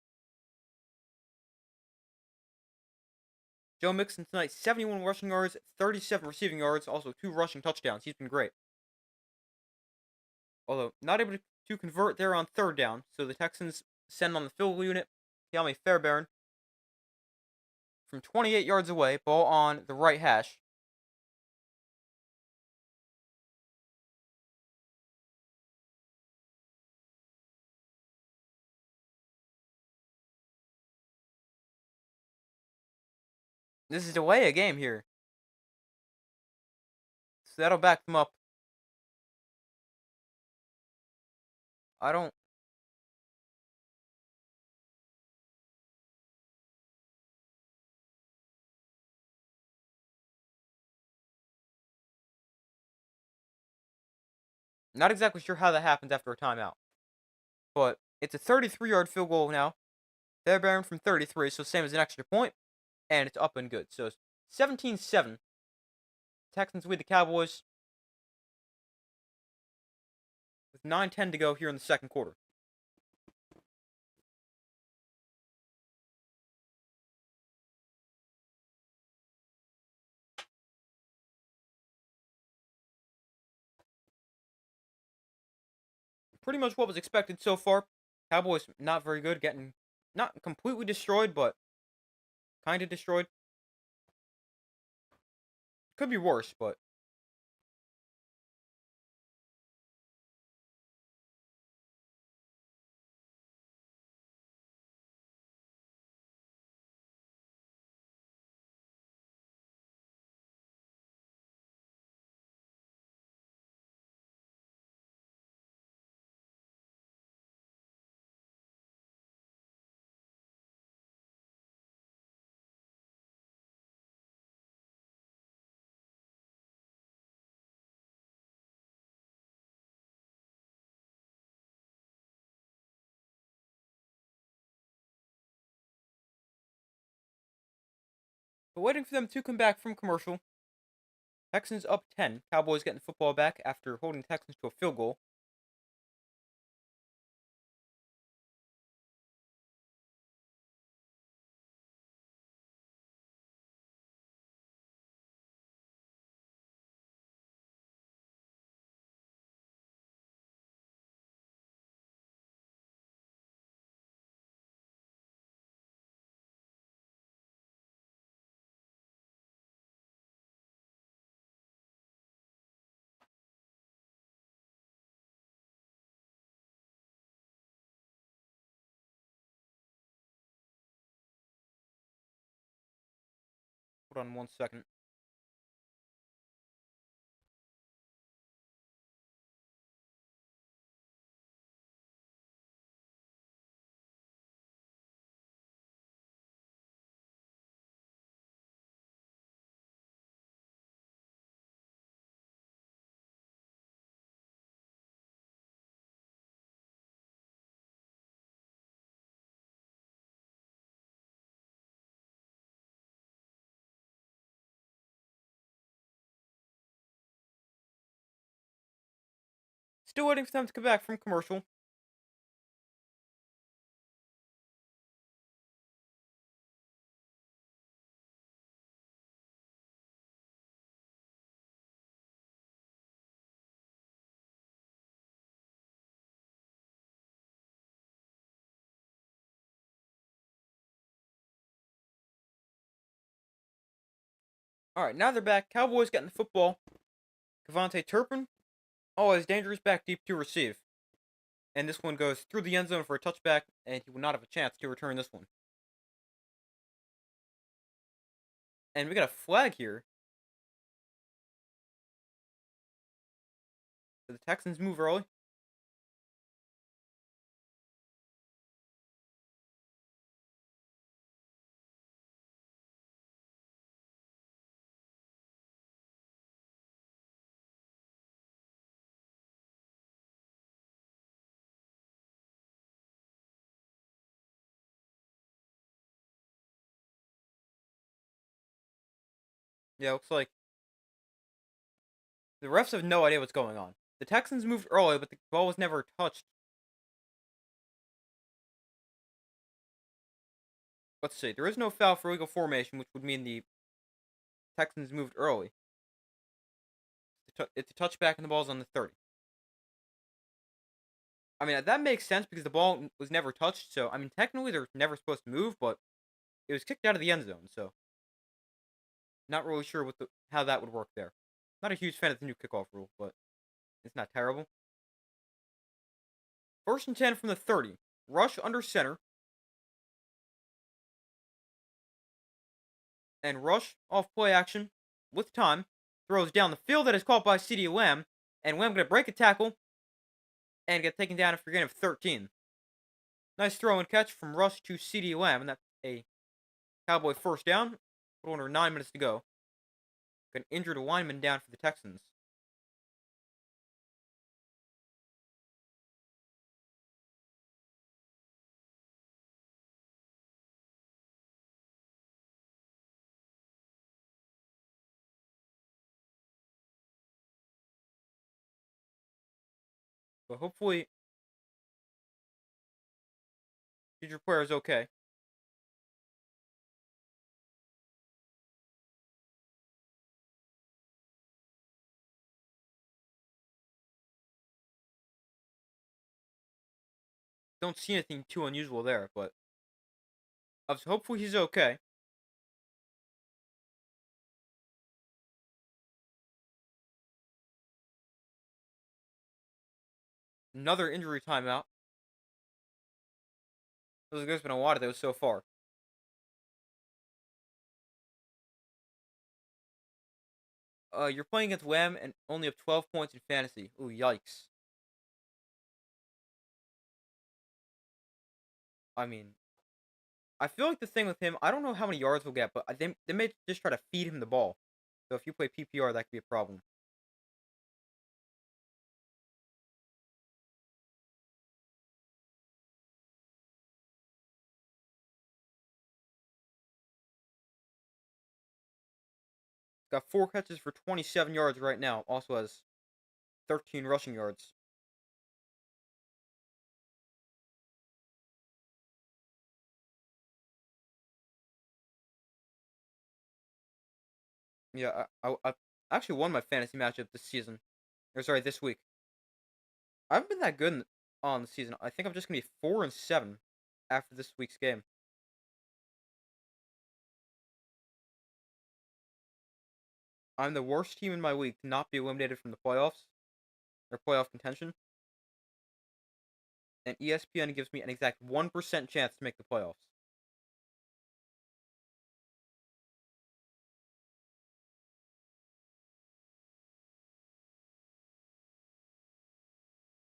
Joe Mixon tonight, 71 rushing yards, 37 receiving yards, also 2 rushing touchdowns. He's been great. Although, not able to convert there on 3rd down, so the Texans send on the field goal unit, Keami Fairbairn, from 28 yards away, ball on the right hash. This is delay a game here. So that'll back them up. I don't. Not exactly sure how that happens after a timeout. But it's a 33-yard field goal now. Fairbairn from 33, so same as an extra point. And it's up and good. So 17-7. Texans lead the Cowboys with 9:10 to go here in the second quarter. Pretty much what was expected so far. Cowboys not very good, getting not completely destroyed, but kind of destroyed. Could be worse, but waiting for them to come back from commercial. Texans up 10. Cowboys getting the football back after holding the Texans to a field goal. Hold on 1 second. Still waiting for them to come back from commercial. Alright, now they're back. Cowboys getting the football. Cavante Turpin. Always dangerous back deep to receive. And this one goes through the end zone for a touchback, and he will not have a chance to return this one. And we got a flag here. So the Texans move early. Yeah, looks like the refs have no idea what's going on. The Texans moved early, but the ball was never touched. Let's see. There is no foul for legal formation, which would mean the Texans moved early. It's a touchback and the ball's on the 30. I mean, that makes sense because the ball was never touched. So, I mean, technically they're never supposed to move, but it was kicked out of the end zone. So, not really sure how that would work there. Not a huge fan of the new kickoff rule, but it's not terrible. 1st and 10 from the 30. Rush under center. And Rush off play action with time. Throws down the field that is caught by CeeDee Lamb. And Lamb going to break a tackle and get taken down for a gain of 13. Nice throw and catch from Rush to CeeDee Lamb. And that's a Cowboy first down. A little under 9 minutes to go. An injured lineman down for the Texans. But hopefully, future player is okay. Don't see anything too unusual there, but hopefully he's okay. Another injury timeout. There's been a lot of those so far. You're playing against Lamb and only have 12 points in fantasy. Ooh, yikes. I mean, I feel like the thing with him, I don't know how many yards he'll get, but they may just try to feed him the ball. So if you play PPR, that could be a problem. Got 4 catches for 27 yards right now. Also has 13 rushing yards. Yeah, I actually won my fantasy matchup this season. Or sorry, this week. I haven't been that good on the season. I think I'm just gonna be 4-7 after this week's game. I'm the worst team in my league to not be eliminated from the playoffs or playoff contention. And ESPN gives me an exact 1% chance to make the playoffs.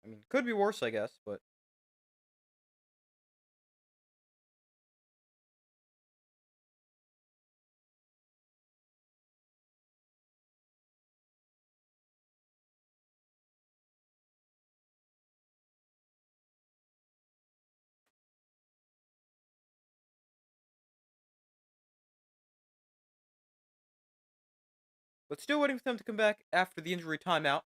I mean, could be worse, I guess, but still waiting for them to come back after the injury timeout.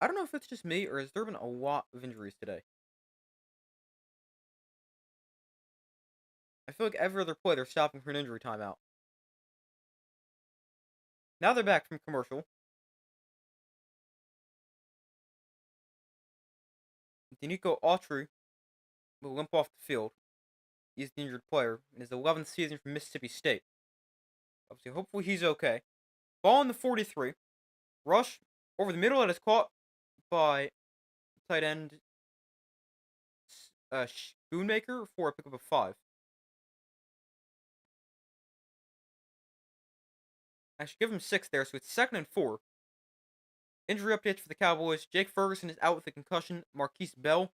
I don't know if it's just me or has there been a lot of injuries today. I feel like every other play they're stopping for an injury timeout. Now they're back from commercial. Danico Autry will limp off the field. He's the injured player in his 11th season from Mississippi State. Obviously, hopefully he's okay. Ball in the 43. Rush over the middle that is caught by tight end Schoonmaker for a pickup of 5. I should give him 6 there, so it's 2nd and 4. Injury updates for the Cowboys. Jake Ferguson is out with a concussion. Marquise Bell,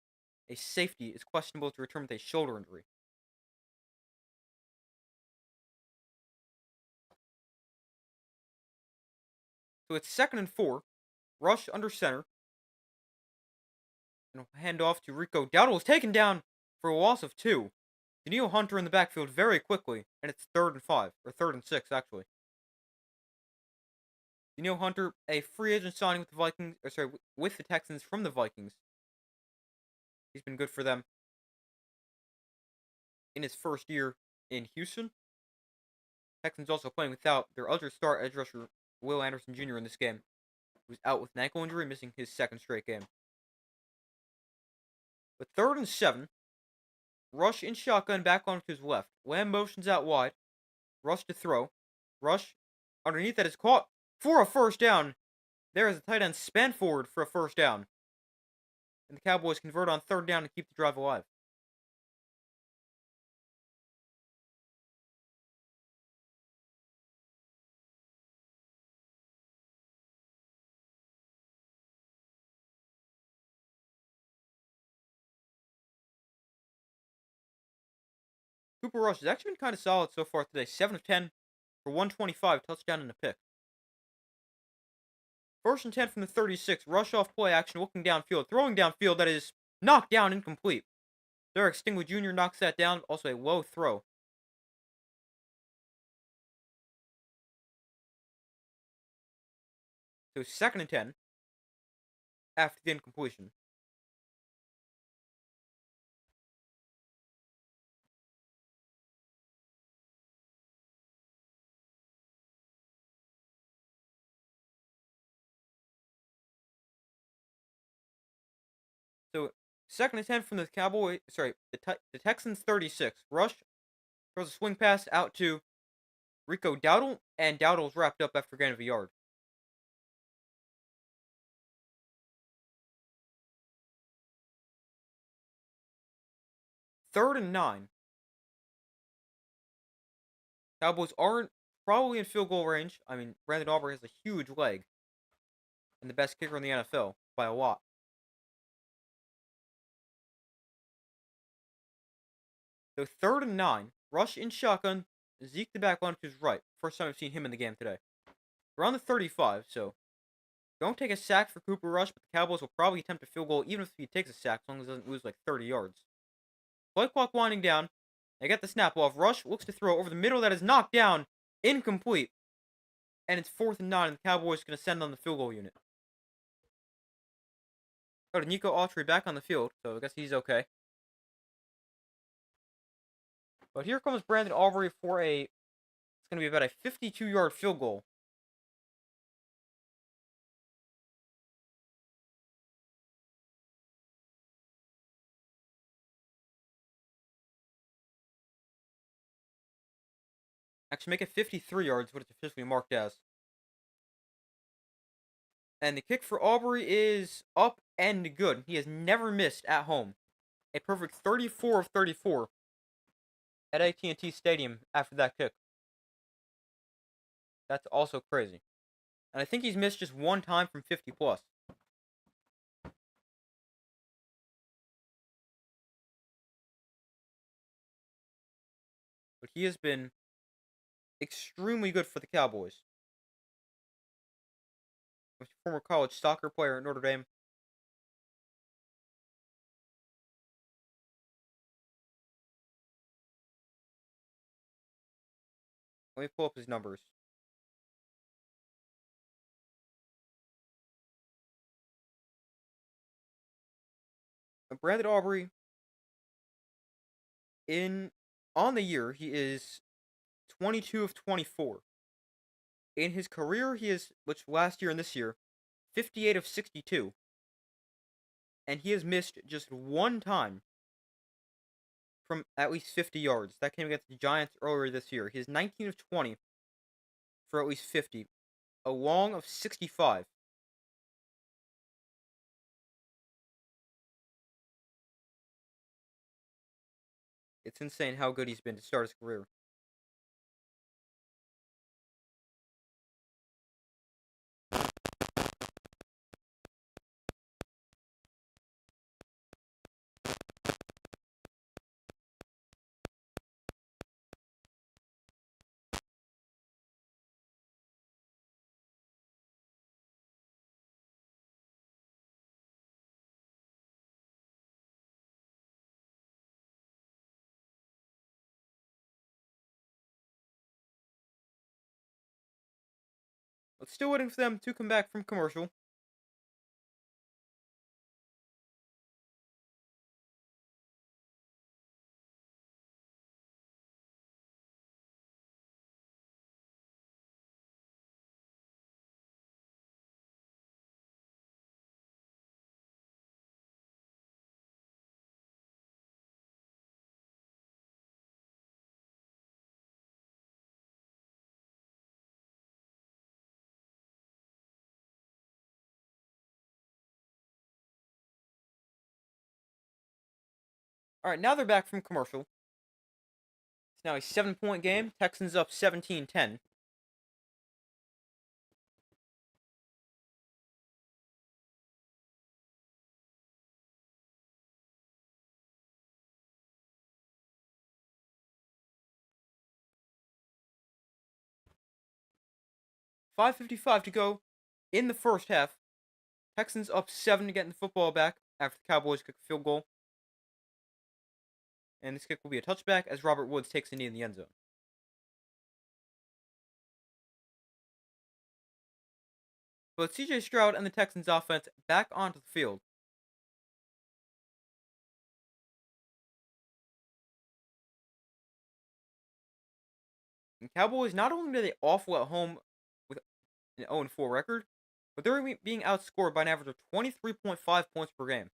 a safety, is questionable to return with a shoulder injury. So it's 2nd and 4. Rush under center. And hand off to Rico. Dowdle is taken down for a loss of 2. Daniil Hunter in the backfield very quickly, and it's 3rd and 5, or 3rd and 6 actually. Daniil Hunter, a free agent signing with the Vikings, with the Texans from the Vikings. He's been good for them in his first year in Houston. Texans also playing without their other star edge rusher, Will Anderson Jr. in this game, who's out with an ankle injury, missing his 2nd straight game. But 3rd and 7, Rush in shotgun back onto his left. Lamb motions out wide. Rush to throw. Rush underneath that is caught for a first down. There is a tight end span forward for a first down. And the Cowboys convert on 3rd down to keep the drive alive. Cooper Rush has actually been kind of solid so far today. 7 of 10 for 125, touchdown and a pick. 1st and 10 from the 36. Rush off play action, looking downfield, throwing downfield that is knocked down, incomplete. Derek Stingley Jr. knocks that down. Also a low throw. So 2nd and 10 after the incompletion. So 2nd and 10 from the the Texans 36. Rush throws a swing pass out to Rico Dowdle, and Dowdle's wrapped up after a gain of a yard. 3rd and 9. Cowboys aren't probably in field goal range. I mean, Brandon Aubrey has a huge leg and the best kicker in the NFL by a lot. So 3rd and 9. Rush in shotgun. Zeke the back line to his right. First time I've seen him in the game today. We're on the 35, so don't take a sack for Cooper Rush, but the Cowboys will probably attempt a field goal even if he takes a sack, as long as he doesn't lose like 30 yards. Play clock winding down. They get the snap off. Rush looks to throw over the middle. That is knocked down. Incomplete. And it's 4th and 9, and the Cowboys going to send on the field goal unit. Oh, to Nico Autry back on the field, so I guess he's okay. But here comes Brandon Aubrey for it's going to be about a 52-yard field goal. Actually, make it 53 yards, what it's officially marked as. And the kick for Aubrey is up and good. He has never missed at home. A perfect 34 of 34 at AT&T Stadium after that kick. That's also crazy. And I think he's missed just one time from 50 plus. But he has been extremely good for the Cowboys. He was a former college soccer player at Notre Dame. Let me pull up his numbers. Brandon Aubrey, in on the year, he is 22 of 24. In his career, he is, which last year and this year, 58 of 62. And he has missed just one time from at least 50 yards. That came against the Giants earlier this year. He is 19 of 20 for at least 50. A long of 65. It's insane how good he's been to start his career. But still waiting for them to come back from commercial. Alright, now they're back from commercial. It's now a 7-point game. Texans up 17-10. 5:55 to go in the first half. Texans up 7 to get the football back after the Cowboys kick a field goal. And this kick will be a touchback as Robert Woods takes a knee in the end zone. But CJ Stroud and the Texans offense back onto the field. And Cowboys, not only are they awful at home with an 0-4 record, but they're being outscored by an average of 23.5 points per game.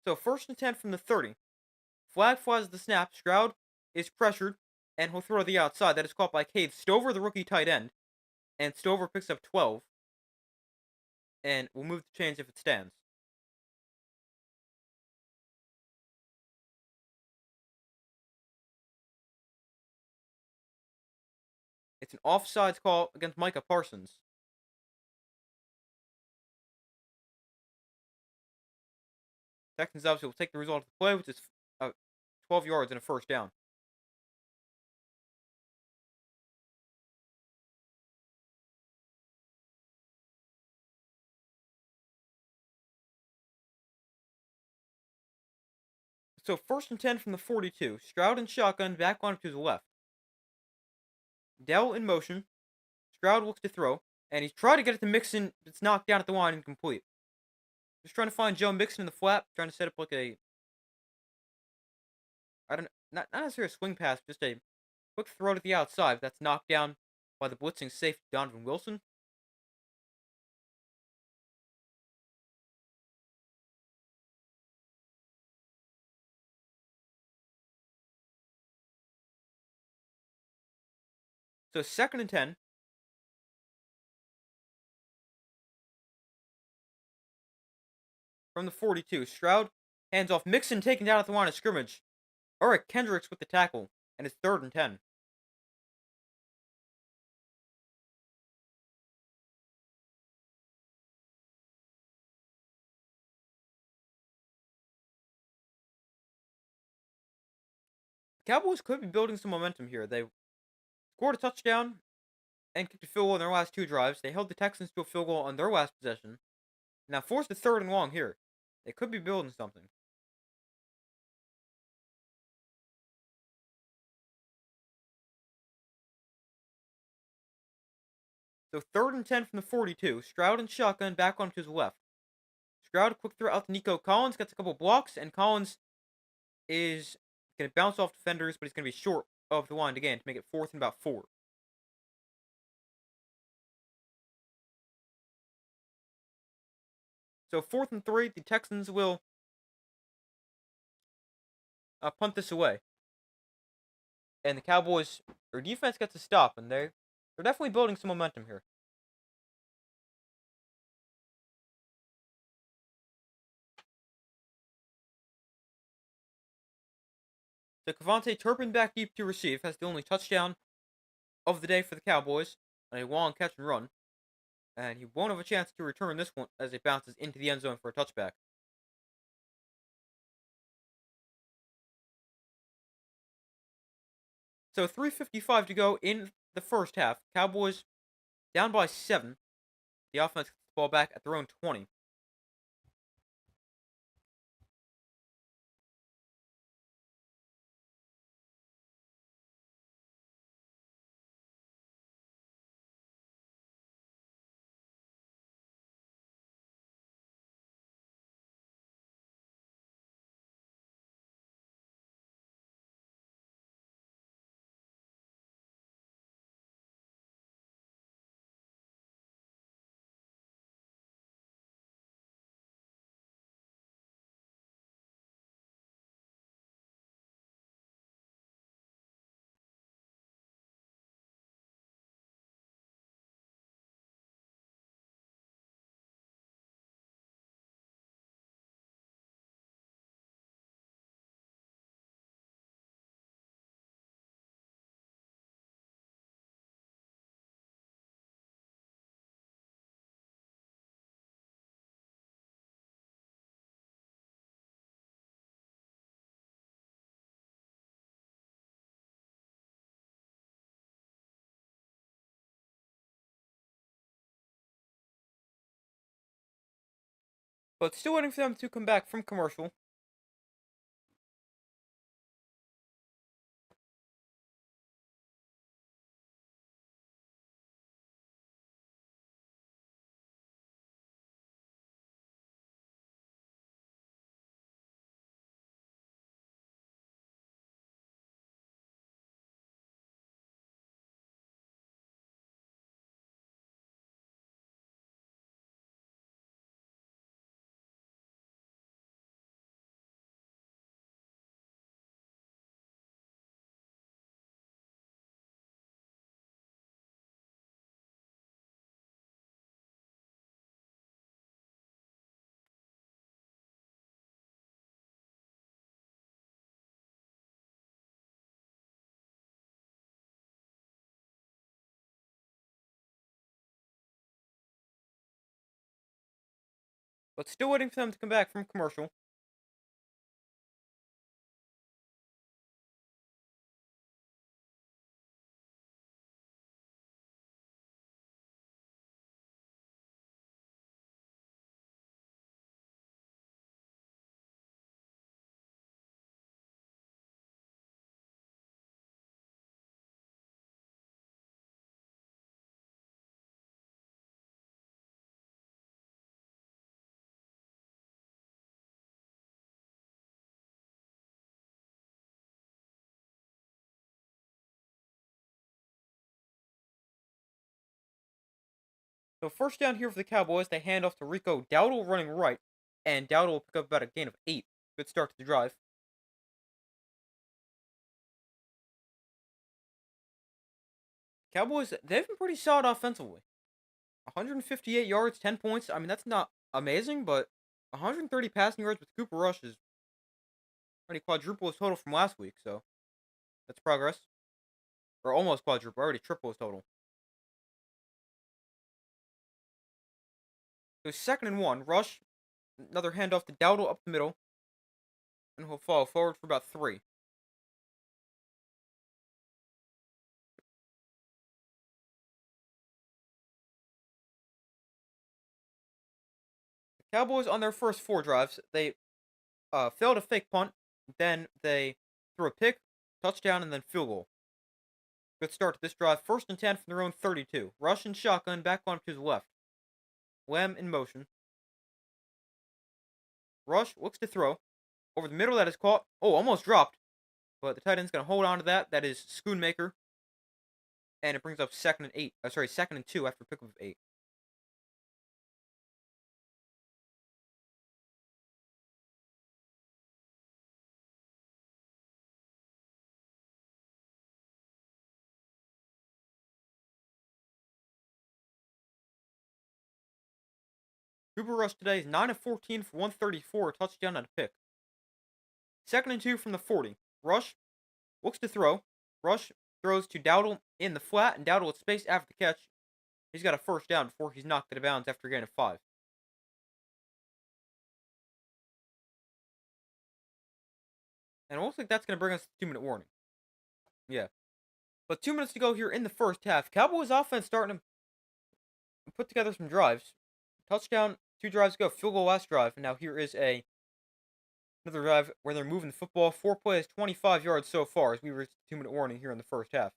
So 1st and 10 from the 30. Flag flies at the snap. Stroud is pressured, and he'll throw to the outside. That is caught by Cade Stover, the rookie tight end. And Stover picks up 12. And will move the chains if it stands. It's an offsides call against Micah Parsons. Texans obviously will take the result of the play, which is 12 yards and a first down. So 1st and 10 from the 42. Stroud and shotgun back on to his left. Dell in motion. Stroud looks to throw, and he's trying to get it to Mixon. It's knocked down at the line, incomplete. Just trying to find Joe Mixon in the flat, trying to set up like a, I don't know, not necessarily a swing pass, just a quick throw to the outside. That's knocked down by the blitzing safety Donovan Wilson. So 2nd and 10. From the 42. Stroud hands off. Mixon taken down at the line of scrimmage. Eric Kendricks with the tackle, and it's 3rd and 10. The Cowboys could be building some momentum here. They scored a touchdown and kicked a field goal in their last 2 drives. They held the Texans to a field goal on their last possession. Now forced a 3rd and long here. They could be building something. So 3rd and 10 from the 42. Stroud and shotgun back onto his left. Stroud quick throw out to Nico Collins, gets a couple blocks, and Collins is going to bounce off defenders, but he's going to be short of the line again to make it 4th and about 4. So 4th and 3, the Texans will punt this away, and the Cowboys, their defense gets a stop, and they're definitely building some momentum here. So Cavante Turpin back deep to receive, has the only touchdown of the day for the Cowboys on a long catch and run, and he won't have a chance to return this one as it bounces into the end zone for a touchback. So 3:55 to go in the first half. Cowboys down by 7. The offense gets the ball back at their own 20. But still waiting for them to come back from commercial. But still waiting for them to come back from commercial. So first down here for the Cowboys, they hand off to Rico Dowdle running right, and Dowdle will pick up about a gain of 8. Good start to the drive. Cowboys, they've been pretty solid offensively. 158 yards, 10 points. I mean, that's not amazing, but 130 passing yards with Cooper Rush is already quadruple his total from last week, so that's progress. Or almost quadruple, already triple his total. So 2nd and 1, Rush, another handoff to Dowdle up the middle, and he'll fall forward for about 3. The Cowboys on their first 4 drives, they failed a fake punt, then they threw a pick, touchdown, and then field goal. Good start to this drive. 1st and 10 from their own 32. Rush and shotgun back on to the left. Lamb in motion. Rush looks to throw. Over the middle, that is caught. Oh, almost dropped. But the tight end's going to hold on to that. That is Schoonmaker. And it brings up 2nd and 8. 2nd and 2 after pickup of 8. Cooper Rush today is 9 of 14 for 134, touchdown and a pick. 2nd and 2 from the 40. Rush looks to throw. Rush throws to Dowdle in the flat, and Dowdle with space after the catch. He's got a 1st down before he's knocked out of bounds after getting a 5. And it looks like that's going to bring us to 2-minute warning. Yeah. But 2 minutes to go here in the first half. Cowboys offense starting to put together some drives. Touchdown, 2 drives to go. Field goal last drive. And now here is another drive where they're moving the football. 4 plays, 25 yards so far as we reach the 2-minute warning here in the first half.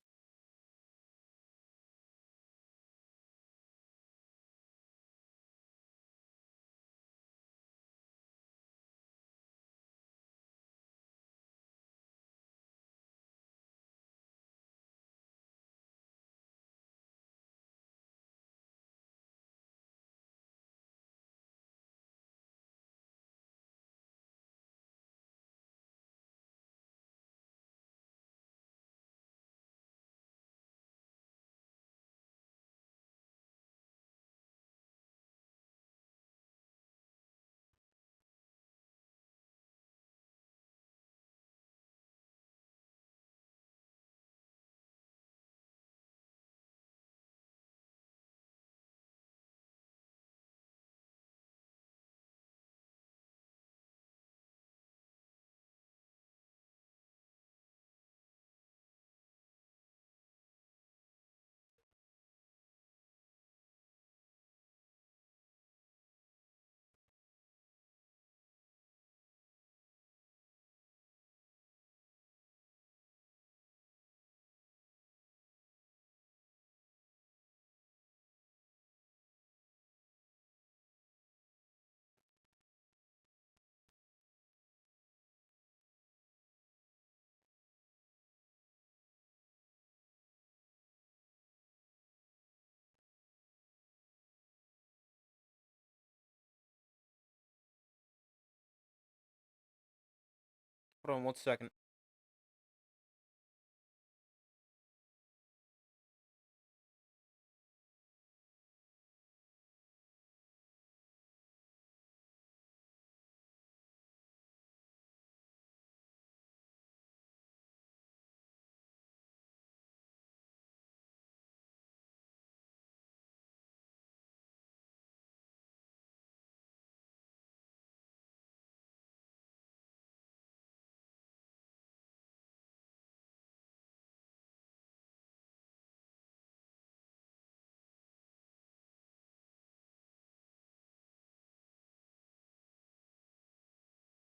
Hold on 1 second.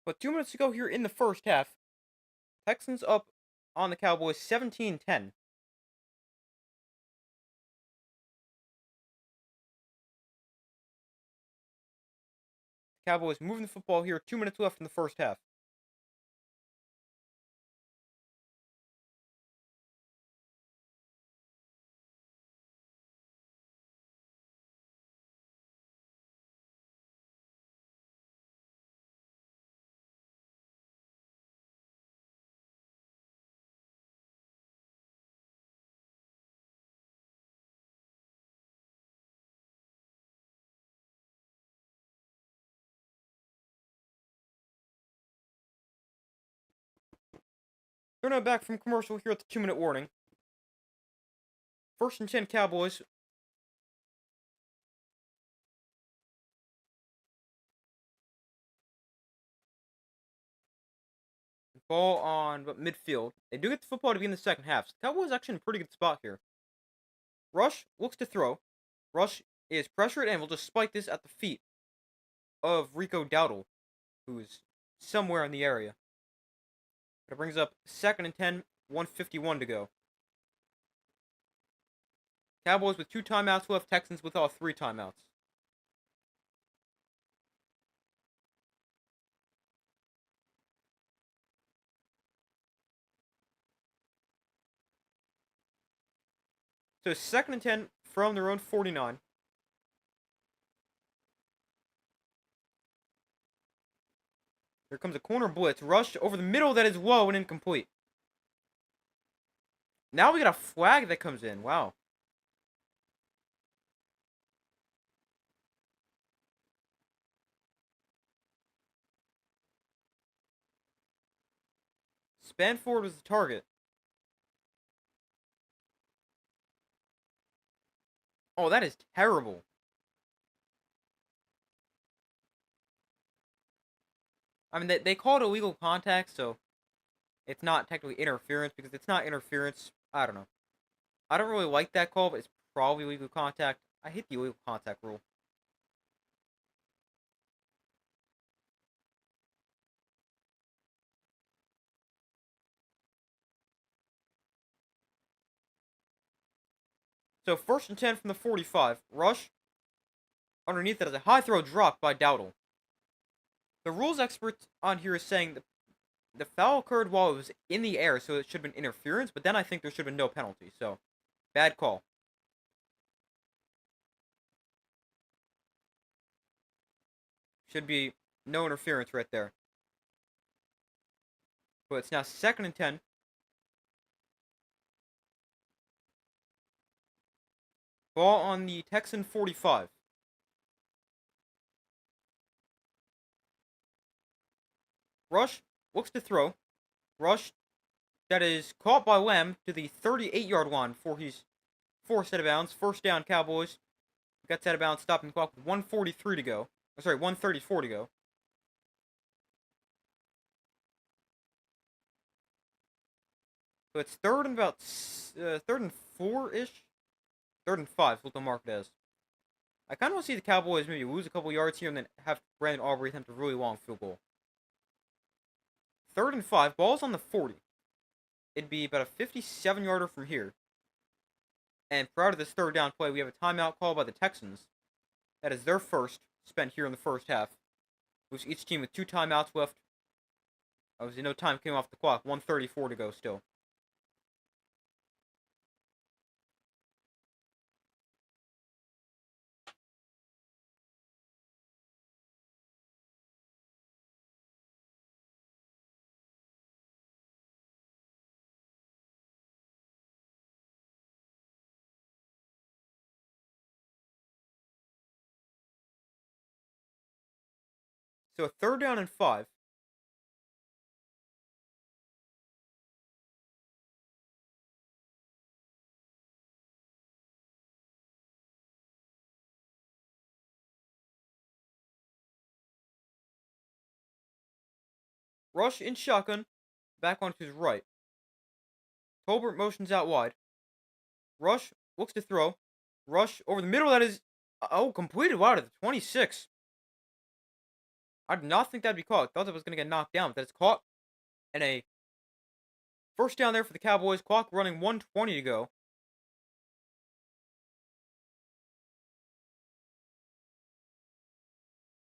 But 2 minutes to go here in the first half. Texans up on the Cowboys 17-10. Cowboys moving the football here. 2 minutes left in the first half. They're now back from commercial here at the 2-minute warning. 1st and 10 Cowboys. Ball on midfield. They do get the football to be in the second half. So Cowboys actually in a pretty good spot here. Rush looks to throw. Rush is pressured and will just spike this at the feet of Rico Dowdle, who's somewhere in the area. But it brings up 2nd and 10, 151 to go. Cowboys with 2 timeouts left. Texans with all 3 timeouts. So 2nd and 10 from their own 49. Here comes a corner blitz. Rush over the middle that is low and incomplete. Now we got a flag that comes in. Wow. Spanford was the target. Oh, that is terrible. I mean, they call it illegal contact, so it's not technically interference because it's not interference. I don't know. I don't really like that call, but it's probably illegal contact. I hate the illegal contact rule. So 1st and 10 from the 45. Rush. Underneath that is a high throw dropped by Dowdle. The rules expert on here is saying that the foul occurred while it was in the air, so it should have been interference, but then I think there should have been no penalty, so bad call. Should be no interference right there. But it's now 2nd and 10. Ball on the Texan 45. Rush looks to throw. Rush that is caught by Lamb to the 38-yard line before he's forced out of bounds. 1st down, Cowboys. Gets out of bounds, stopping the clock with 1:43 to go. Oh, sorry, 1:34 to go. So it's 3rd and about 3rd and 4-ish. 3rd and 5 is what they'll mark it as. I kind of want to see the Cowboys maybe lose a couple yards here and then have Brandon Aubrey attempt a really long field goal. 3rd and 5, ball's on the 40. It'd be about a 57-yarder from here. And prior to this 3rd down play, we have a timeout call by the Texans. That is their first, spent here in the 1st half. Leaves each team with 2 timeouts left. Obviously, no time came off the clock. 1:34 to go still. So 3rd down and 5. Rush in shotgun. Back onto his right. Tolbert motions out wide. Rush looks to throw. Rush over the middle. That is, completed wide at the 26. I did not think that'd be caught. I thought it was going to get knocked down, but that's caught. And a 1st down there for the Cowboys. Clock running 1:20 to go.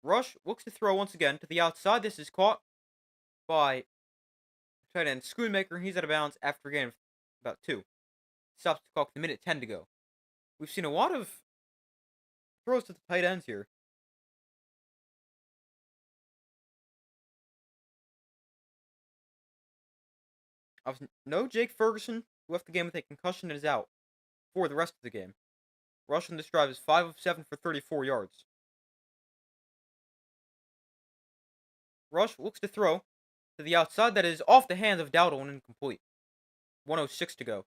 Rush looks to throw once again to the outside. This is caught by tight end Schoonmaker. He's out of bounds after a gain of about 2. Stops the clock with 1:10 to go. We've seen a lot of throws to the tight ends here. No Jake Ferguson, who left the game with a concussion and is out for the rest of the game. Rush on this drive is 5 of 7 for 34 yards. Rush looks to throw to the outside. That is off the hands of Dowdle and incomplete. 1:06 to go.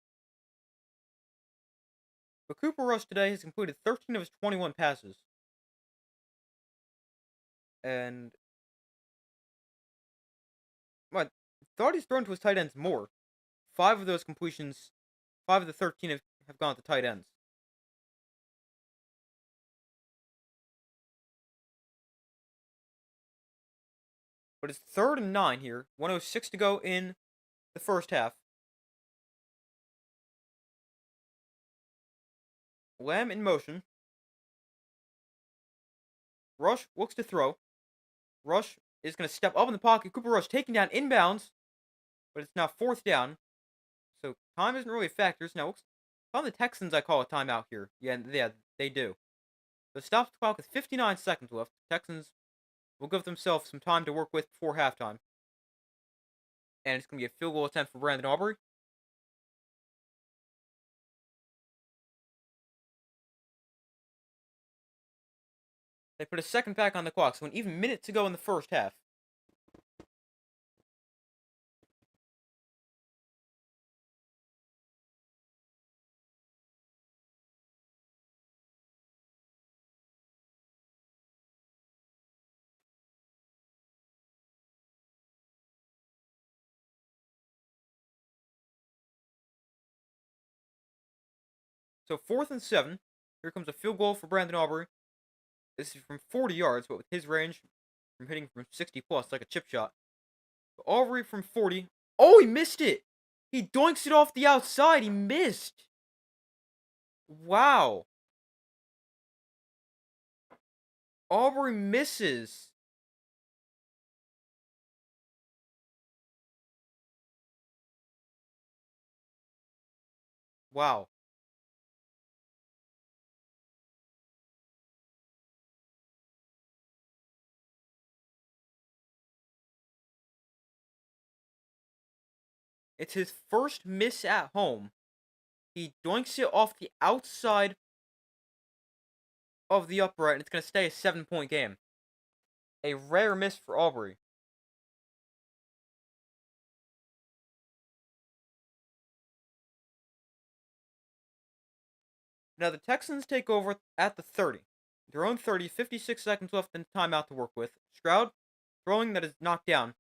But Cooper Rush today has completed 13 of his 21 passes. And I thought he's thrown to his tight ends more. 5 of those completions, 5 of the 13 have gone to tight ends. But it's 3rd and 9 here. 1:06 to go in the 1st half. Lamb in motion. Rush looks to throw. Rush is going to step up in the pocket. Cooper Rush taking down inbounds, but it's now fourth down. So time isn't really a factor. So now, if I'm the Texans, I call a timeout here. Yeah, they do. So stop the clock with 59 seconds left. Texans will give themselves some time to work with before halftime. And it's going to be a field goal attempt for Brandon Aubrey. They put a second back on the clock, so an even minute to go in the first half. So 4th and 7. Here comes a field goal for Brandon Aubrey. This is from 40 yards, but with his range from hitting from 60 plus, like a chip shot. But Aubrey from 40. Oh, he missed it! He doinks it off the outside. He missed. Wow. Aubrey misses. Wow. It's his first miss at home. He doinks it off the outside of the upright, and it's going to stay a 7-point game. A rare miss for Aubrey. Now the Texans take over at the 30. Their own 30, 56 seconds left in timeout to work with. Stroud throwing that is knocked down.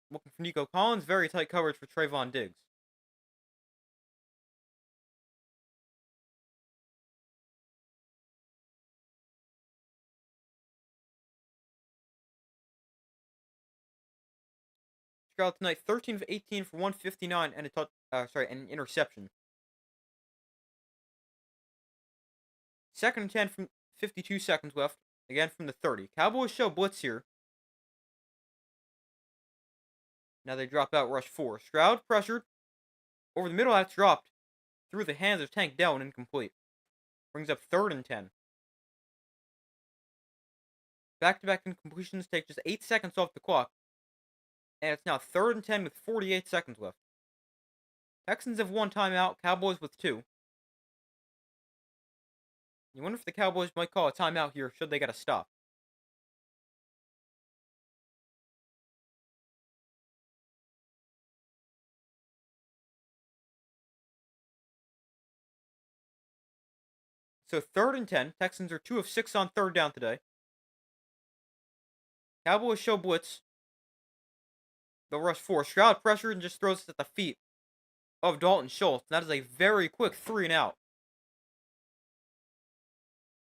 Looking for Nico Collins, very tight coverage for Trayvon Diggs. Stroud tonight 13 of 18 for 159 and an interception. Second and 10 from 52 seconds left. Again from the 30. Cowboys show blitz here. Now they drop out rush 4. Stroud pressured. Over the middle, that's dropped through the hands of Tank Dell and incomplete. Brings up 3rd and 10. Back-to-back incompletions take just 8 seconds off the clock. And it's now 3rd and 10 with 48 seconds left. Texans have 1 timeout, Cowboys with 2. You wonder if the Cowboys might call a timeout here should they get a stop. So 3rd and 10. Texans are 2 of 6 on 3rd down today. Cowboys show blitz. They'll rush 4. Stroud pressure and just throws it at the feet of Dalton Schultz. That is a very quick 3 and out.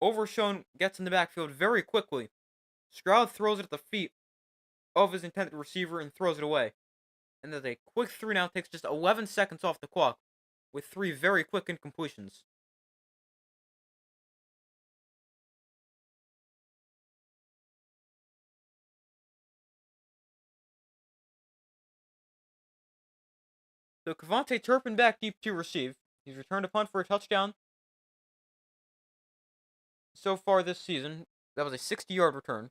Overshown gets in the backfield very quickly. Stroud throws it at the feet of his intended receiver and throws it away. And there's a quick 3 and out, takes just 11 seconds off the clock with 3 very quick incompletions. So Cavante Turpin back deep to receive. He's returned a punt for a touchdown so far this season. That was a 60-yard return.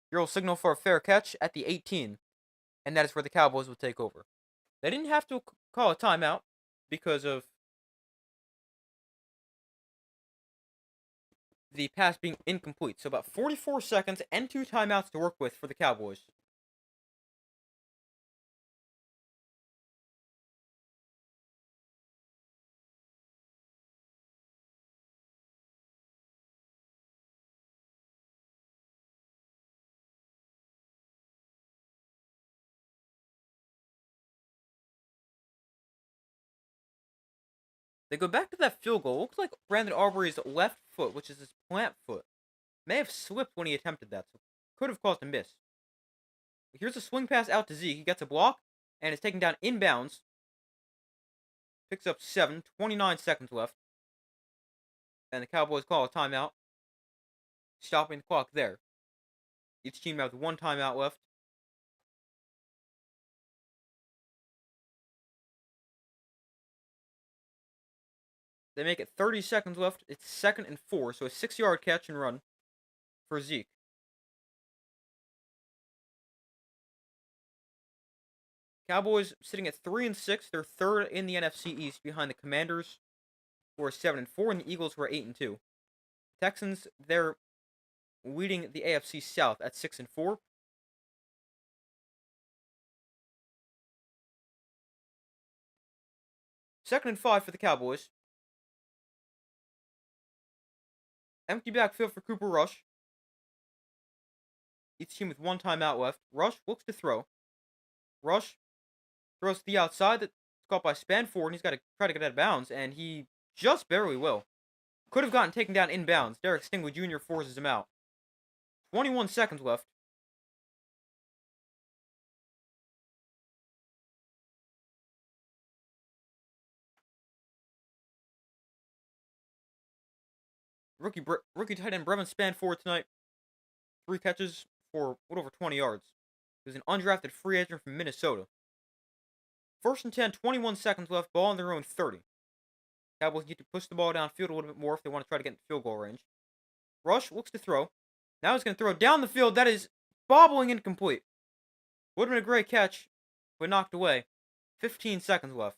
Here will signal for a fair catch at the 18. And that is where the Cowboys will take over. They didn't have to call a timeout because of the pass being incomplete. So about 44 seconds and 2 timeouts to work with for the Cowboys. They go back to that field goal. Looks like Brandon Aubrey's left foot, which is his plant foot, may have slipped when he attempted that, so could have caused a miss. But here's a swing pass out to Zeke. He gets a block and is taken down inbounds. Picks up 7, 29 seconds left. And the Cowboys call a timeout, stopping the clock there. Each team has one timeout left. They make it 30 seconds left. It's 2nd and 4, so a 6-yard catch and run for Zeke. Cowboys sitting at 3 and 6. They're third in the NFC East behind the Commanders, who are 7 and 4, and the Eagles, who are 8 and 2. Texans, they're leading the AFC South at 6 and 4. Second and 5 for the Cowboys. Empty backfield for Cooper Rush. Each team with one timeout left. Rush looks to throw. Rush throws to the outside. That's caught by Spanford, and he's got to try to get out of bounds, and he just barely will. Could have gotten taken down inbounds. Derek Stingley Jr. forces him out. 21 seconds left. Rookie tight end Brevin Spanford tonight. 3 catches for a little over 20 yards. He was an undrafted free agent from Minnesota. 1st and 10, 21 seconds left. Ball on their own 30. Cowboys need to push the ball downfield a little bit more if they want to try to get into field goal range. Rush looks to throw. Now he's going to throw down the field. That is bobbling incomplete. Would have been a great catch, but knocked away. 15 seconds left.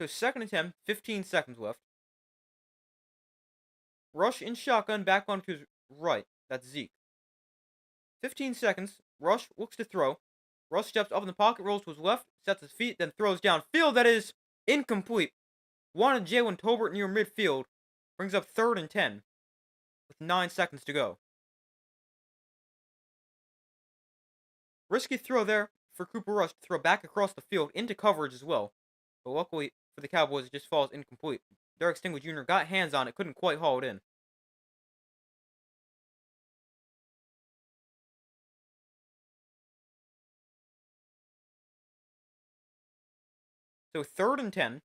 So 2nd and 10, 15 seconds left. Rush in shotgun, back on to his right. That's Zeke. 15 seconds. Rush looks to throw. Rush steps up in the pocket, rolls to his left, sets his feet, then throws downfield. That is incomplete. Wanted Jalen Tolbert near midfield. Brings up 3rd and 10 with 9 seconds to go. Risky throw there for Cooper Rush to throw back across the field into coverage as well. But luckily for the Cowboys, it just falls incomplete. Derek Stingley Jr. got hands on it, couldn't quite haul it in. So 3rd and 10.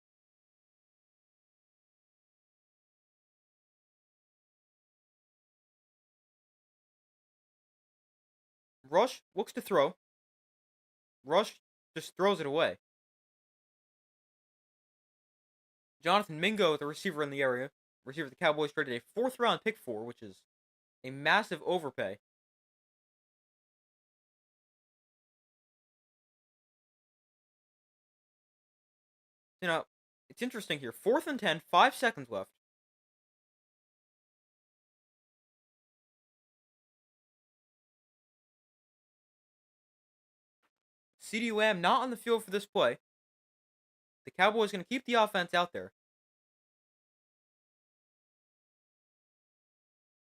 Rush looks to throw. Rush just throws it away. Jonathan Mingo, the receiver in the area, receiver the Cowboys traded a 4th round pick for, which is a massive overpay. You know, it's interesting here. 4th and 10, 5 seconds left. CeeDee Lamb not on the field for this play. The Cowboys going to keep the offense out there.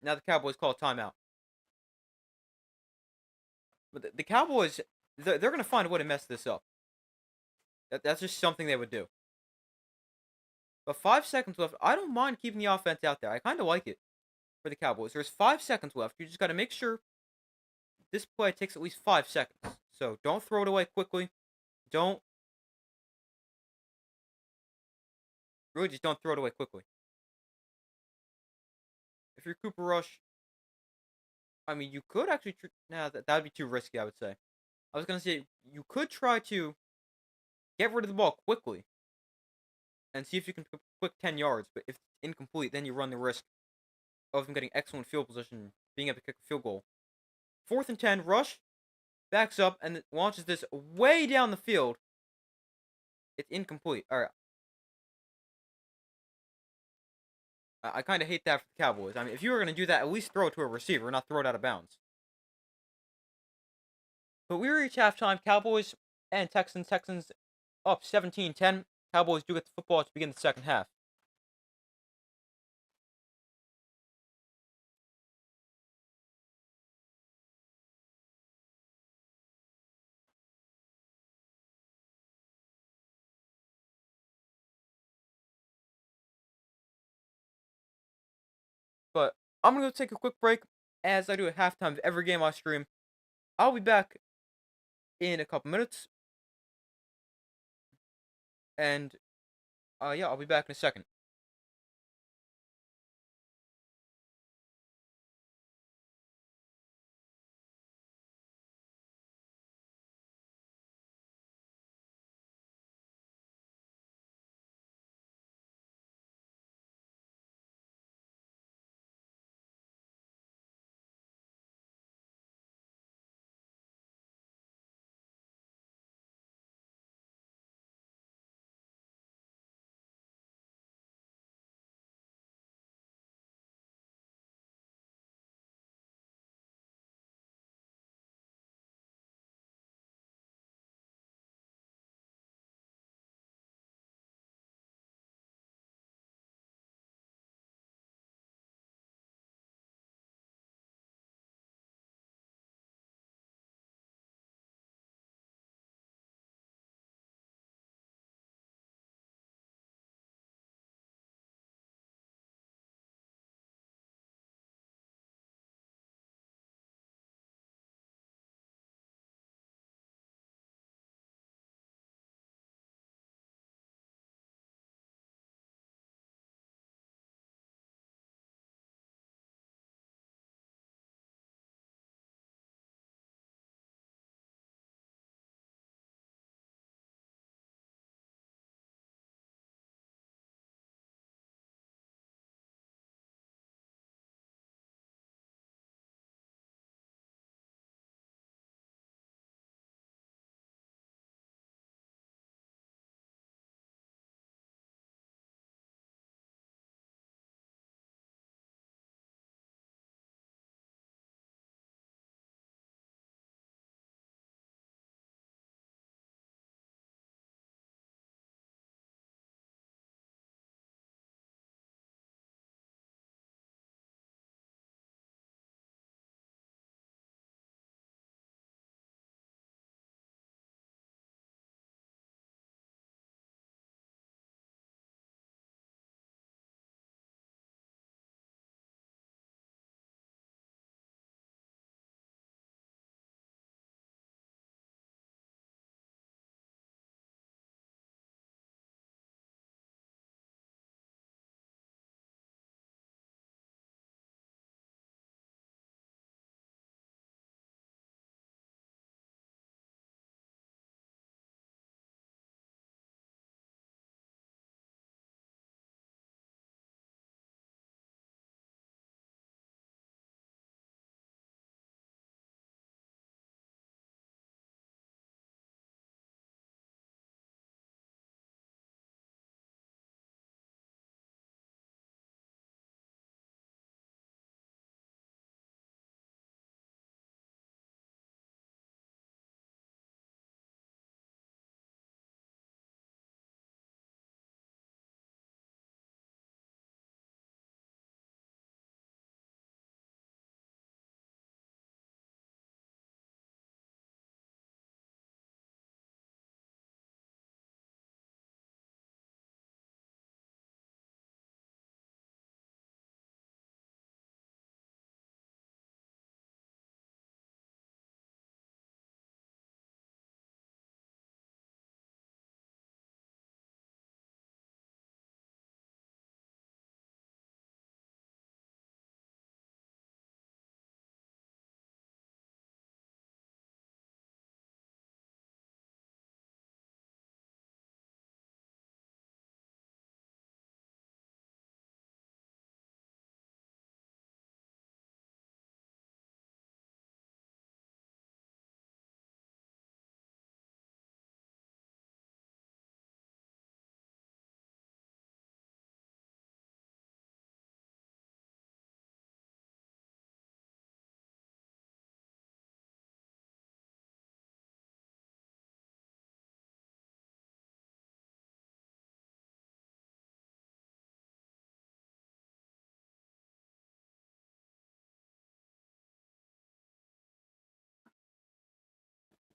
Now the Cowboys call a timeout. But the Cowboys, they're going to find a way to mess this up. That's just something they would do. But 5 seconds left. I don't mind keeping the offense out there. I kind of like it for the Cowboys. There's 5 seconds left. You just got to make sure this play takes at least 5 seconds. So don't throw it away quickly. Really just don't throw it away quickly. If you're Cooper Rush, I mean, you could actually. That would be too risky, I would say. I was going to say, you could try to get rid of the ball quickly and see if you can pick a quick 10 yards. But if it's incomplete, then you run the risk of them getting excellent field position, being able to kick a field goal. 4th and 10, Rush backs up and launches this way down the field. It's incomplete. All right. I kind of hate that for the Cowboys. I mean, if you were going to do that, at least throw it to a receiver, not throw it out of bounds. But we reach halftime. Cowboys and Texans. Texans up 17-10. Cowboys do get the football to begin the second half. But I'm gonna go take a quick break, as I do at halftime of every game I stream. I'll be back in a couple minutes, and yeah, I'll be back in a second.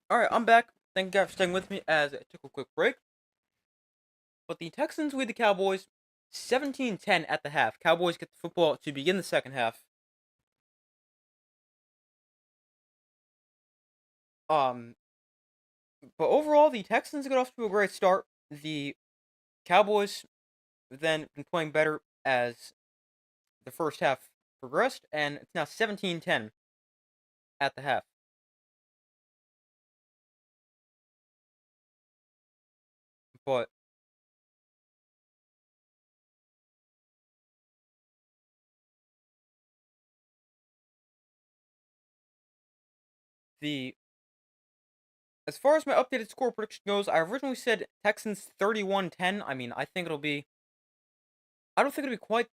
All right, I'm back. Thank you guys for staying with me as I took a quick break. But the Texans lead the Cowboys 17-10 at the half. Cowboys get the football to begin the second half. Um, but overall, the Texans got off to a great start. The Cowboys then been playing better as the first half progressed, and it's now 17-10 at the half. But the as far as my updated score prediction goes, I originally said Texans 31-10. I mean, I don't think it'll be quite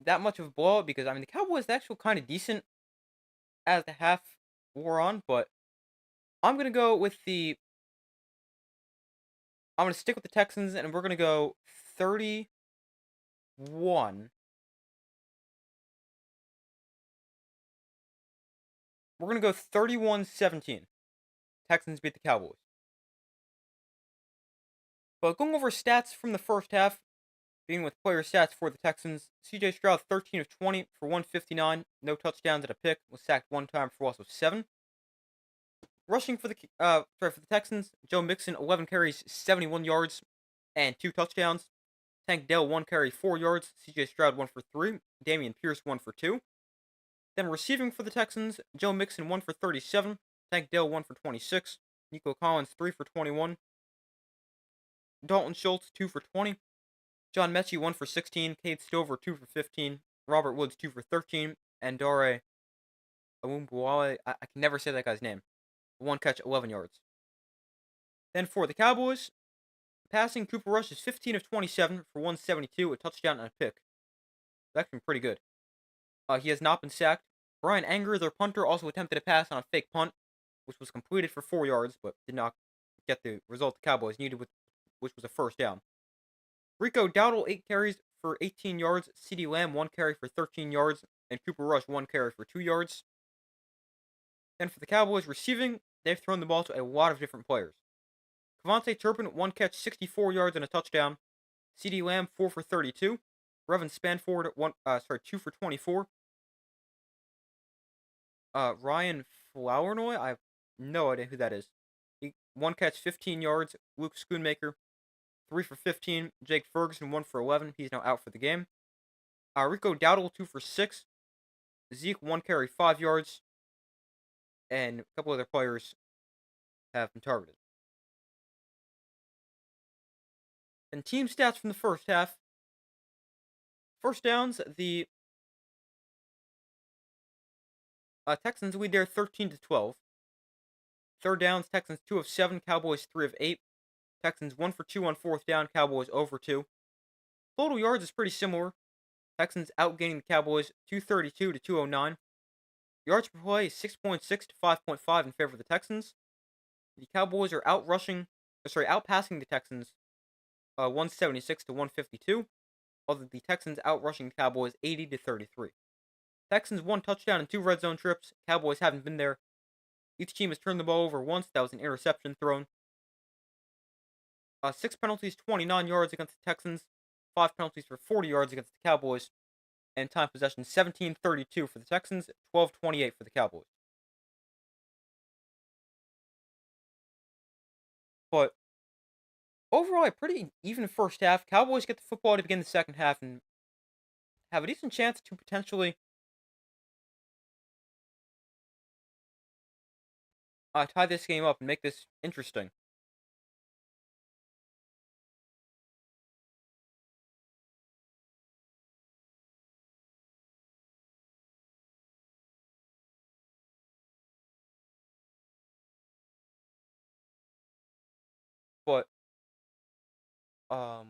that much of a blowout because I mean the Cowboys are actually kind of decent as the half wore on, but I'm gonna go with the I'm gonna stick with the Texans and we're gonna go 31. We're gonna go 31-17. Texans beat the Cowboys. But going over stats from the first half, beginning with player stats for the Texans, CJ Stroud 13 of 20 for 159, no touchdowns and a pick, was sacked one time for loss of 7. Rushing for the Texans, Joe Mixon 11 carries, 71 yards and 2 touchdowns. Tank Dell 1 carry, 4 yards. CJ Stroud 1 for 3. Damian Pierce 1 for 2. Then receiving for the Texans, Joe Mixon 1 for 37. Tank Dell 1 for 26. Nico Collins 3 for 21. Dalton Schultz 2 for 20. John Mechie 1 for 16. Cade Stover 2 for 15. Robert Woods 2 for 13. And Dare Awumbuwale, I can never say that guy's name. 1 catch, 11 yards. Then for the Cowboys, passing, Cooper Rush is 15 of 27 for 172, a touchdown and a pick. That's been pretty good. He has not been sacked. Brian Anger, their punter, also attempted a pass on a fake punt, which was completed for 4 yards, but did not get the result the Cowboys needed, which was a first down. Rico Dowdle, 8 carries for 18 yards. CeeDee Lamb, 1 carry for 13 yards. And Cooper Rush, 1 carry for 2 yards. And for the Cowboys receiving, they've thrown the ball to a lot of different players. Kevontae Turpin, 1 catch, 64 yards and a touchdown. CeeDee Lamb, 4 for 32. Brevin Spanford, 2 for 24. Ryan Flournoy, I have no idea who that is. 1 catch, 15 yards. Luke Schoonmaker, 3 for 15. Jake Ferguson, 1 for 11. He's now out for the game. Rico Dowdle, 2 for 6. Zeke, 1 carry, 5 yards. And a couple other players have been targeted. And team stats from the first half. First downs, the Texans lead there 13-12. Third downs, Texans 2 of 7, Cowboys 3 of 8. Texans 1 for 2 on fourth down, Cowboys 0 for 2. Total yards is pretty similar. Texans outgaining the Cowboys 232 to 209. Yards per play is 6.6 to 5.5 in favor of the Texans. The Cowboys are outpassing the Texans 176 to 152, although the Texans outrushing the Cowboys 80 to 33. Texans 1 touchdown and 2 red zone trips. Cowboys haven't been there. Each team has turned the ball over once. That was an interception thrown. 6 penalties, 29 yards against the Texans. 5 penalties for 40 yards against the Cowboys. And time possession 17-32 for the Texans, 12-28 for the Cowboys. But overall, a pretty even first half. Cowboys get the football to begin the second half and have a decent chance to potentially tie this game up and make this interesting. But all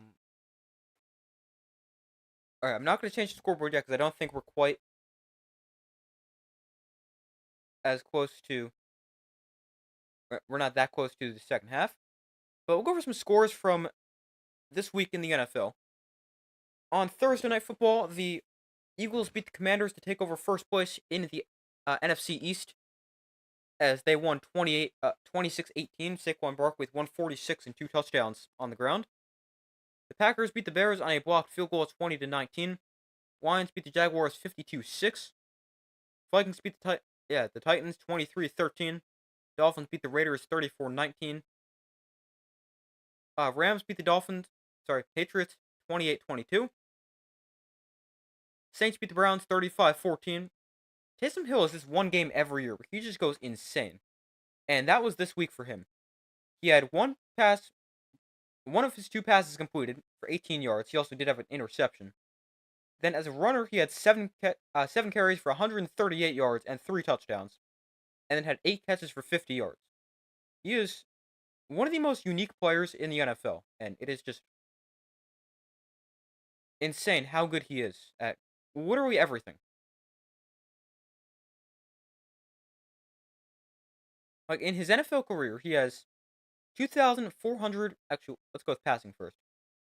right, I'm not going to change the scoreboard yet because I don't think we're quite as close to. We're not that close to the second half. But we'll go over some scores from this week in the NFL. On Thursday Night Football, the Eagles beat the Commanders to take over first place in the NFC East as they won 26-18. Saquon Barkley with 146 and 2 touchdowns on the ground. The Packers beat the Bears on a blocked field goal 20-19. Lions beat the Jaguars 52-6. Vikings beat the Titans 23-13. Dolphins beat the Raiders 34-19. Rams beat the Patriots 28-22. Saints beat the Browns 35-14. Taysom Hill is this one game every year where he just goes insane. And that was this week for him. He had one of his two passes completed for 18 yards. He also did have an interception. Then as a runner, he had seven carries for 138 yards and 3 touchdowns. And then had 8 catches for 50 yards. He is one of the most unique players in the NFL. And it is just insane how good he is at literally everything. Like, in his NFL career, he has 2,400. Actually, let's go with passing first.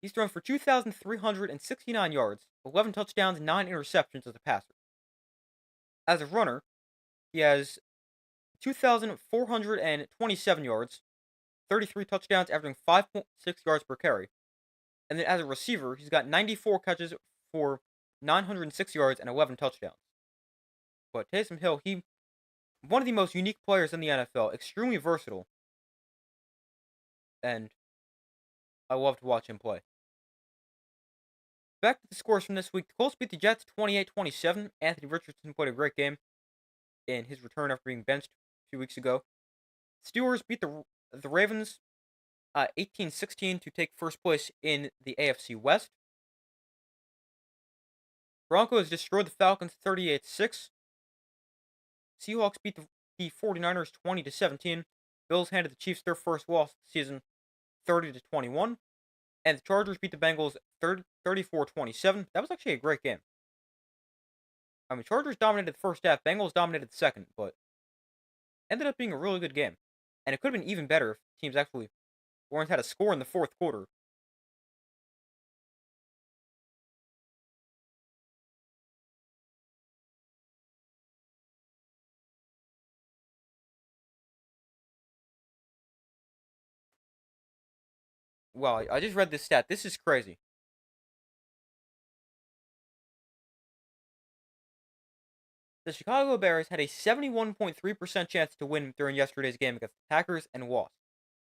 He's thrown for 2,369 yards, 11 touchdowns, 9 interceptions as a passer. As a runner, he has 2,427 yards, 33 touchdowns, averaging 5.6 yards per carry. And then as a receiver, he's got 94 catches for 906 yards and 11 touchdowns. But Taysom Hill, one of the most unique players in the NFL, extremely versatile. And I love to watch him play. Back to the scores from this week. The Colts beat the Jets 28-27. Anthony Richardson played a great game in his return after being benched 2 weeks ago. Steelers beat the Ravens 18-16 to take first place in the AFC West. Broncos destroyed the Falcons 38-6. Seahawks beat the 49ers 20-17. Bills handed the Chiefs their first loss of the season 30-21. And the Chargers beat the Bengals 34-27. That was actually a great game. I mean, Chargers dominated the first half, Bengals dominated the second, but ended up being a really good game. And it could have been even better if teams actually learned how to score in the fourth quarter. Wow, I just read this stat. This is crazy. The Chicago Bears had a 71.3% chance to win during yesterday's game against the Packers and lost.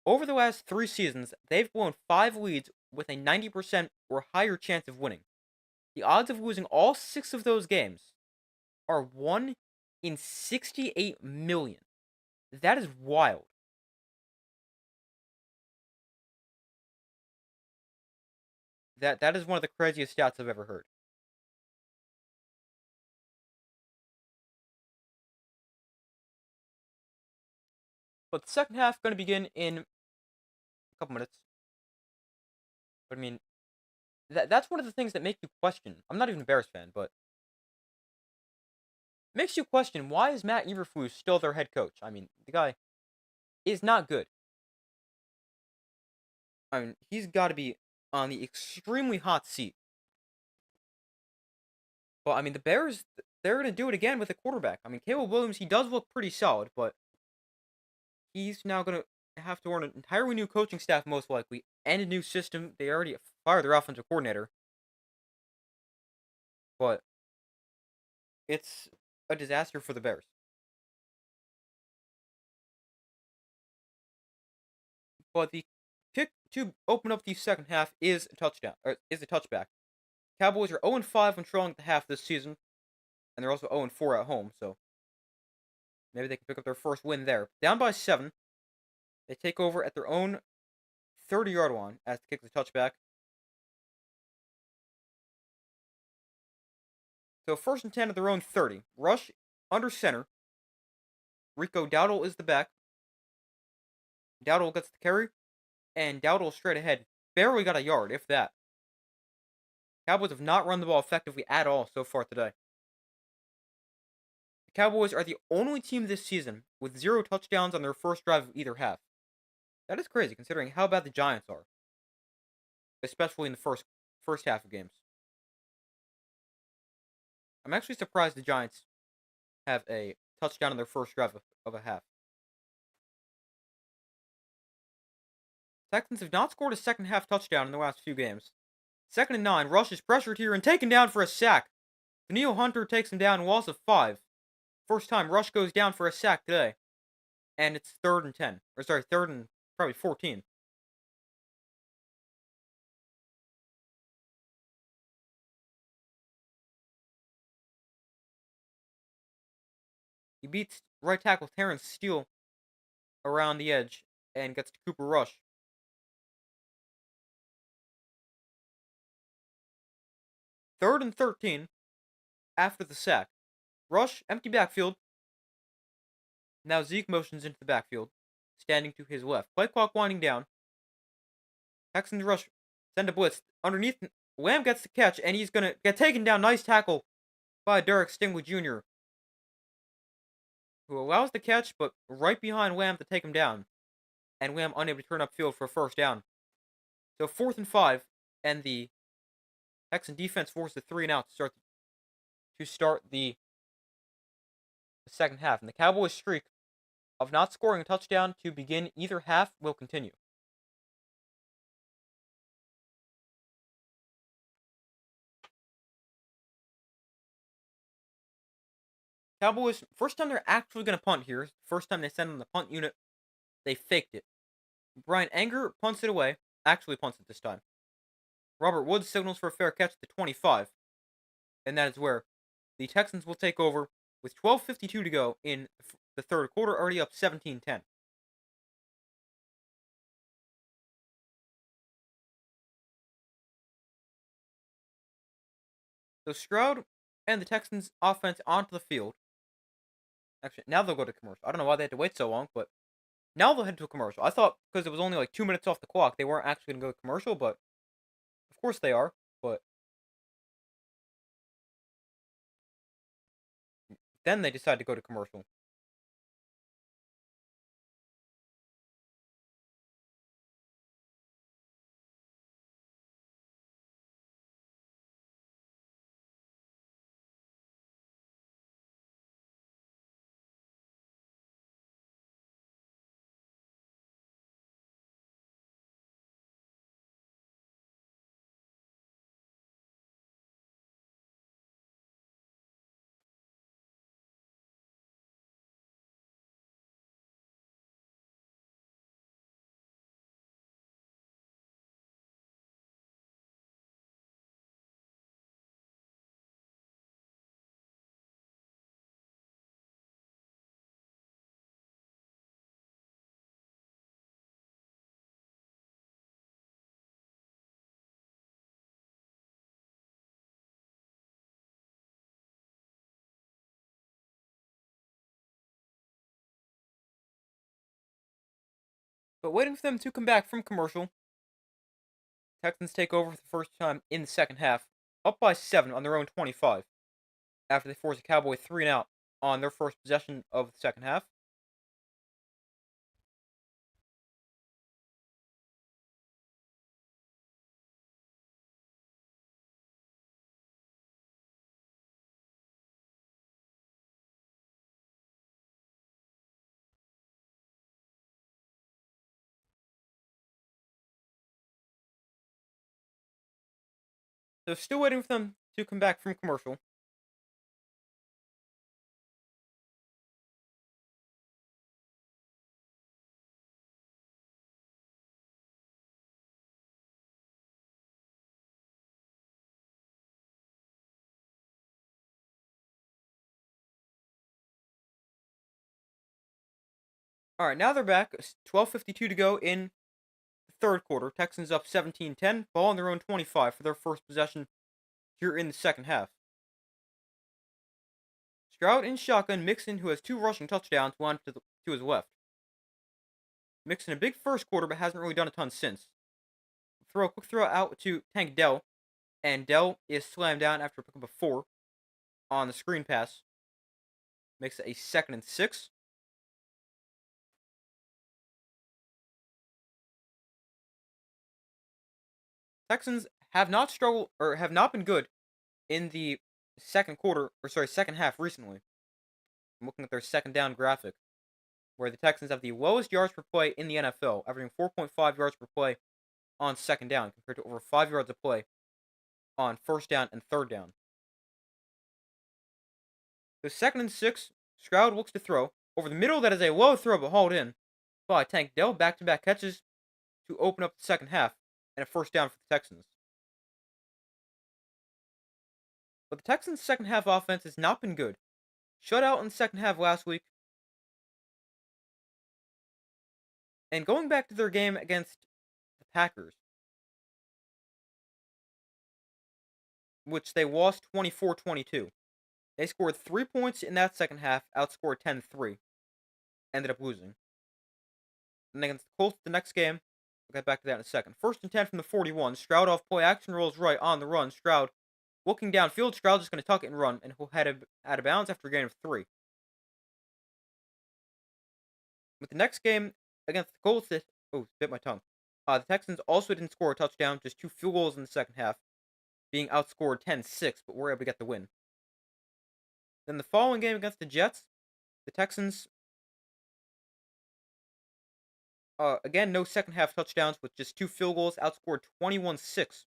Over the last 3 seasons, they've blown 5 leads with a 90% or higher chance of winning. The odds of losing all 6 of those games are 1 in 68 million. That is wild. That is one of the craziest stats I've ever heard. But the second half going to begin in a couple minutes. But I mean, that's one of the things that make you question. I'm not even a Bears fan, but makes you question, why is Matt Eberflus still their head coach? I mean, the guy is not good. I mean, he's got to be on the extremely hot seat. But I mean, the Bears, they're going to do it again with a quarterback. I mean, Caleb Williams, he does look pretty solid, but he's now going to have to learn an entirely new coaching staff, most likely, and a new system. They already fired their offensive coordinator. But it's a disaster for the Bears. But the kick to open up the second half is a touchback. Cowboys are 0-5 when trailing at the half this season, and they're also 0-4 at home, so maybe they can pick up their first win there. Down by 7, they take over at their own 30-yard line as the kick is a touchback. So 1st and 10 at their own 30. Rush under center. Rico Dowdle is the back. Dowdle gets the carry, and Dowdle straight ahead. Barely got a yard, if that. Cowboys have not run the ball effectively at all so far today. The Cowboys are the only team this season with 0 touchdowns on their first drive of either half. That is crazy, considering how bad the Giants are, especially in the first half of games. I'm actually surprised the Giants have a touchdown on their first drive of a half. Texans have not scored a second half touchdown in the last few games. 2nd and 9. Rush is pressured here and taken down for a sack. Daniil Hunter takes him down, loss of 5. First time Rush goes down for a sack today. And it's 3rd and 10. Or sorry, 3rd and probably 14. He beats right tackle Terrence Steele around the edge and gets to Cooper Rush. 3rd and 13 after the sack. Rush, empty backfield. Now Zeke motions into the backfield, standing to his left. Play clock winding down. Texans rush, send a blitz. Underneath, Lamb gets the catch, and he's going to get taken down. Nice tackle by Derek Stingley Jr., who allows the catch, but right behind Lamb to take him down. And Lamb unable to turn upfield for a first down. So 4th and 5, and the Texan defense forced a 3-and-out to start the second half. And the Cowboys' streak of not scoring a touchdown to begin either half will continue. Cowboys, first time they're actually going to punt here. First time they send them the punt unit, they faked it. Brian Anger punts it away. Actually punts it this time. Robert Woods signals for a fair catch at the 25. And that is where the Texans will take over with 12:52 to go in the third quarter, already up 17-10. So Stroud and the Texans offense onto the field. Actually, now they'll go to commercial. I don't know why they had to wait so long, but now they'll head to a commercial. I thought because it was only like 2 minutes off the clock, they weren't actually going to go to commercial, but of course they are. But then they decide to go to commercial. But waiting for them to come back from commercial, Texans take over for the first time in the second half, up by 7 on their own 25, after they force a Cowboy 3-and-out on their first possession of the second half. So still waiting for them to come back from commercial. All right, now they're back. 12:52 to go in the third quarter. Texans up 17-10, ball on their own 25 for their first possession here in the second half. Stroud in shotgun, Mixon, who has 2 rushing touchdowns, one to his left. Mixon a big first quarter, but hasn't really done a ton since. Quick throw out to Tank Dell, and Dell is slammed down after picking up a 4 on the screen pass. Makes it a 2nd and 6. Texans have not struggled or have not been good in the second half recently. I'm looking at their second down graphic. where the Texans have the lowest yards per play in the NFL, averaging 4.5 yards per play on second down, compared to over 5 yards a play on first down and third down. So 2nd and 6, Stroud looks to throw. Over the middle, that is a low throw, but hauled in by Tank Dell. Back-to-back catches to open up the second half, and a first down for the Texans. But the Texans' second half offense has not been good. Shutout in the second half last week. And going back to their game against the Packers, which they lost 24-22. They scored 3 points in that second half, outscored 10-3. Ended up losing. And against the Colts, the next game, we'll get back to that in a second. 1st and 10 from the 41. Stroud off play action, rolls right on the run. Stroud looking downfield. Stroud just going to tuck it and run, and he'll head out of bounds after a gain of 3. With the next game against the Colts, bit my tongue. The Texans also didn't score a touchdown, just 2 field goals in the second half, being outscored 10-6, but were able to get the win. Then the following game against the Jets, the Texans, again, no second half touchdowns with just 2 field goals, outscored 21-6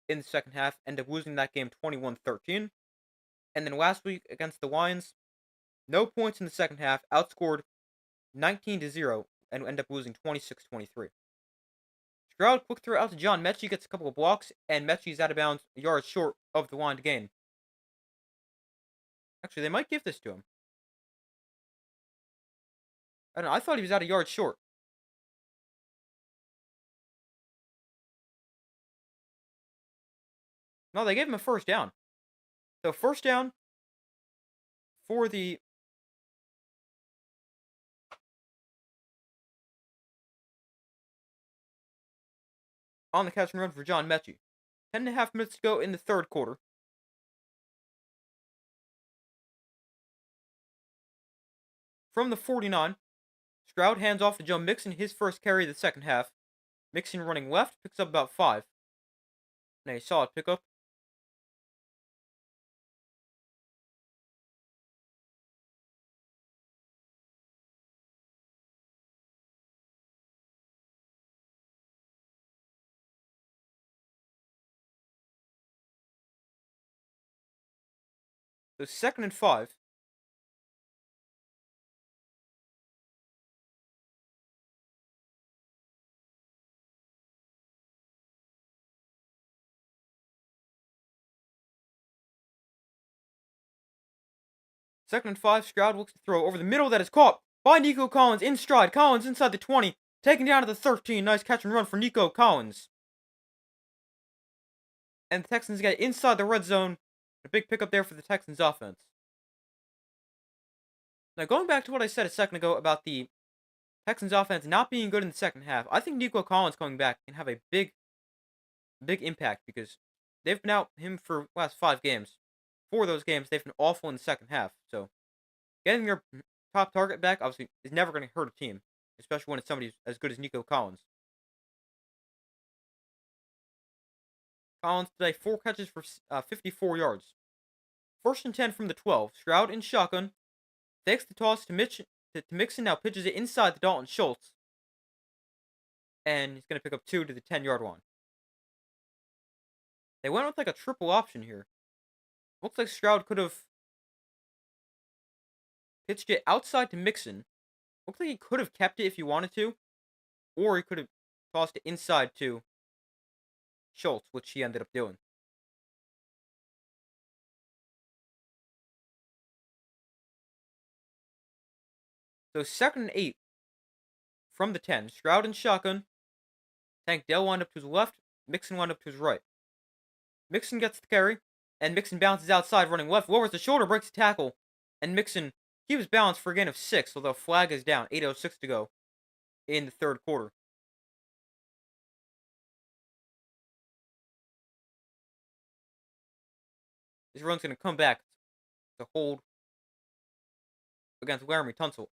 in the second half, ended up losing that game 21-13. And then last week against the Lions, no points in the second half, outscored 19-0, and end up losing 26-23. Stroud quick throw out to John Mechie, gets a couple of blocks, and Mechie's out of bounds, a yard short of the line to gain. Actually, they might give this to him. I don't know, I thought he was out a yard short. No, they gave him a first down. So first down for the on the catch and run for John Mechie. 10.5 minutes to go in the third quarter. From the 49, Stroud hands off to Joe Mixon, his first carry of the second half. Mixon running left, picks up about 5. And a solid pickup. So 2nd and 5. Second and 5, Stroud looks to throw over the middle, that is caught by Nico Collins in stride. Collins inside the 20, taken down to the 13. Nice catch and run for Nico Collins. And the Texans get inside the red zone. A big pickup there for the Texans offense. Now, going back to what I said a second ago about the Texans offense not being good in the second half, I think Nico Collins coming back can have a big impact, because they've been out him for the last 5 games. 4 of those games, they've been awful in the second half. So, getting your top target back, obviously, is never going to hurt a team, especially when it's somebody as good as Nico Collins. Collins today, 4 catches for 54 yards. 1st and 10 from the 12. Stroud in shotgun. Takes the toss to Mixon, now pitches it inside to Dalton Schultz. And he's going to pick up 2 to the 10-yard line. They went with like a triple option here. Looks like Stroud could have pitched it outside to Mixon. Looks like he could have kept it if he wanted to. Or he could have tossed it inside to Schultz, which he ended up doing. So 2nd and 8 from the 10. Stroud in shotgun. Tank Dell wound up to his left. Mixon wound up to his right. Mixon gets the carry, and Mixon bounces outside, running left, lowers the shoulder, breaks the tackle, and Mixon keeps balance for a gain of 6, although flag is down. 8:06 to go in the third quarter. This run's going to come back to hold against Laramie Tunsil.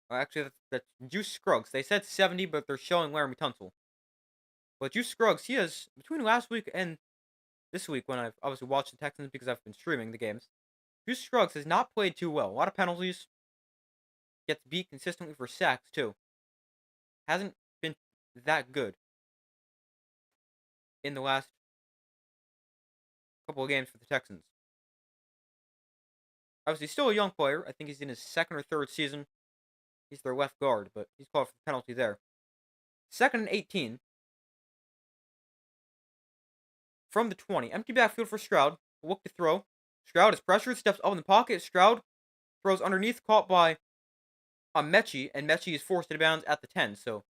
Actually, that's Juice Scruggs. They said 70, but they're showing Laramie Tunsil. But Juice Scruggs, he has, between last week and this week, when I've obviously watched the Texans because I've been streaming the games, Juice Scruggs has not played too well. A lot of penalties. gets beat consistently for sacks, too. Hasn't been that good in the last couple of games for the Texans. Obviously, still a young player. I think he's in his second or third season. He's their left guard, but he's called for the penalty there. 2nd and 18 from the 20. Empty backfield for Stroud. Look to throw. Stroud is pressured, steps up in the pocket. Stroud throws underneath, caught by Mechie, and Mechie is forced out of bounds at the 10. So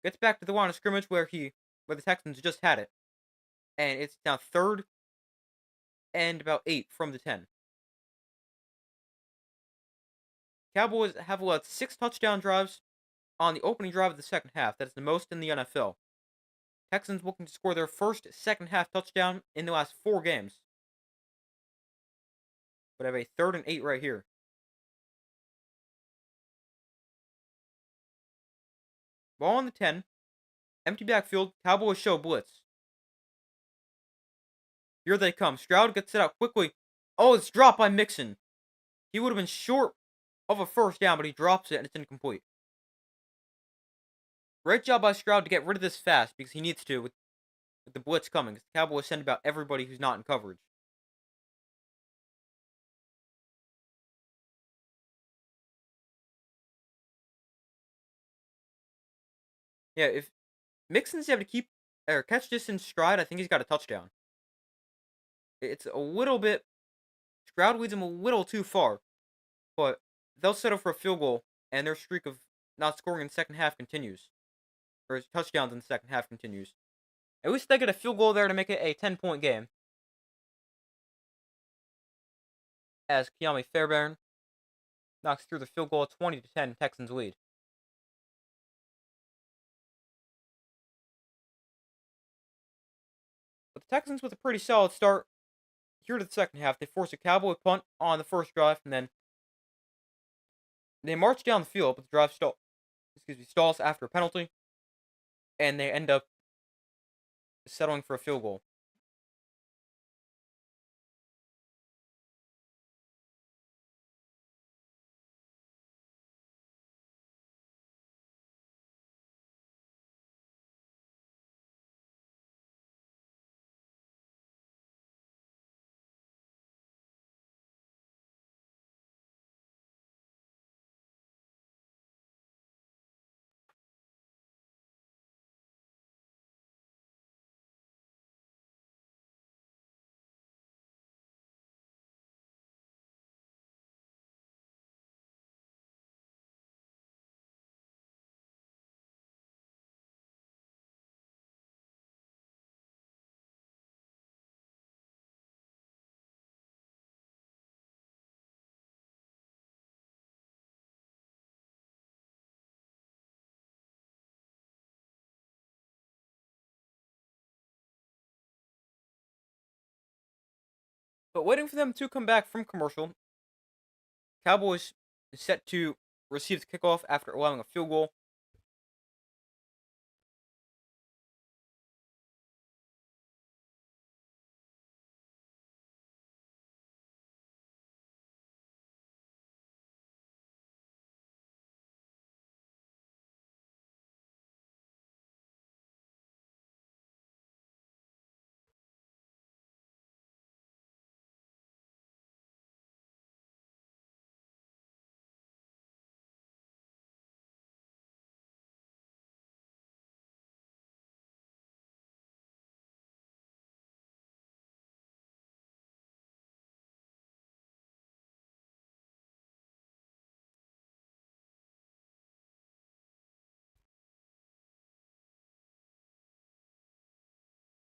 gets back to the line of scrimmage where the Texans just had it. And it's now 3rd and about 8 from the 10. Cowboys have allowed 6 touchdown drives on the opening drive of the second half. That is the most in the NFL. Texans looking to score their first second half touchdown in the last 4 games. But have a 3rd and 8 right here. Ball on the 10. Empty backfield. Cowboys show blitz. Here they come. Stroud gets it out quickly. Oh, it's dropped by Mixon. He would have been short of a first down, but he drops it and it's incomplete. Great job by Stroud to get rid of this fast because he needs to with the blitz coming. The Cowboys send about everybody who's not in coverage. Yeah, if Mixon's able to keep or catch this in stride, I think he's got a touchdown. It's a little bit. Stroud leads him a little too far, but they'll settle for a field goal, and their streak of not scoring in the second half continues, or touchdowns in the second half continues. At least they get a field goal there to make it a 10-point game. As Keami Fairbairn knocks through the field goal, 20-10, Texans lead. But the Texans with a pretty solid start here to the second half. They force a Cowboy punt on the first drive, and then they march down the field, but the drive stalls after a penalty, and they end up settling for a field goal. But waiting for them to come back from commercial, Cowboys is set to receive the kickoff after allowing a field goal.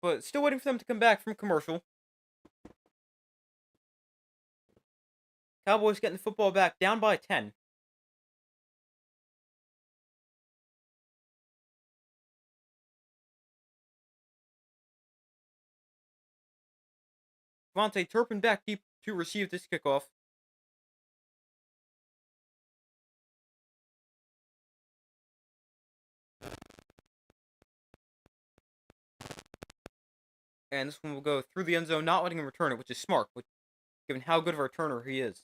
But still waiting for them to come back from commercial. Cowboys getting the football back down by 10. Devontae Turpin back deep to receive this kickoff. And this one will go through the end zone, not letting him return it, which is smart, given how good of a returner he is.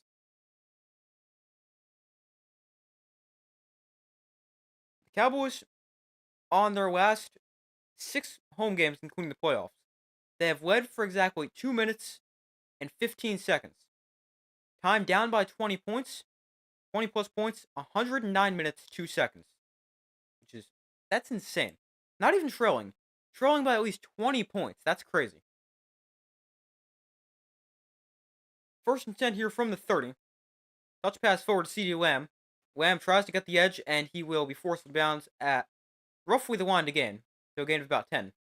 Cowboys, on their last 6 home games, including the playoffs, they have led for exactly 2 minutes and 15 seconds. Time down by 20 points, 20 plus points, 109 minutes, 2 seconds. Which is, that's insane. Not even trailing. Trailing by at least 20 points. That's crazy. 1st and 10 here from the 30. Touch pass forward to CeeDee Lamb. Lamb tries to get the edge, and he will be forced to bounds at roughly the line to gain. So a gain of about 10.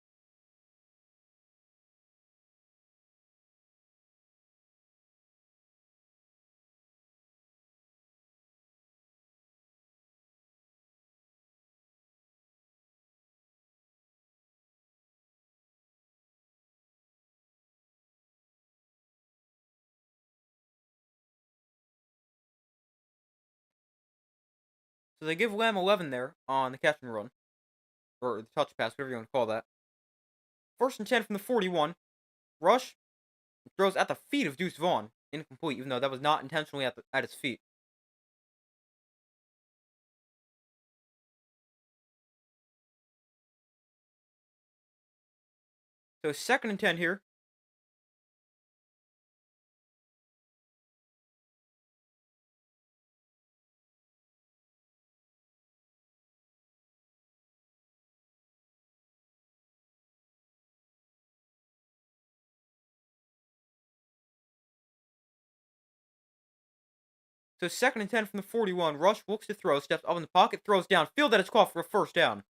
So they give Lamb 11 there on the catch and run. Or the touch pass, whatever you want to call that. 1st and 10 from the 41. Rush throws at the feet of Deuce Vaughn. Incomplete, even though that was not intentionally at his feet. So 2nd and 10 here. So 2nd and 10 from the 41. Rush looks to throw, steps up in the pocket, throws downfield. That is called for a first down.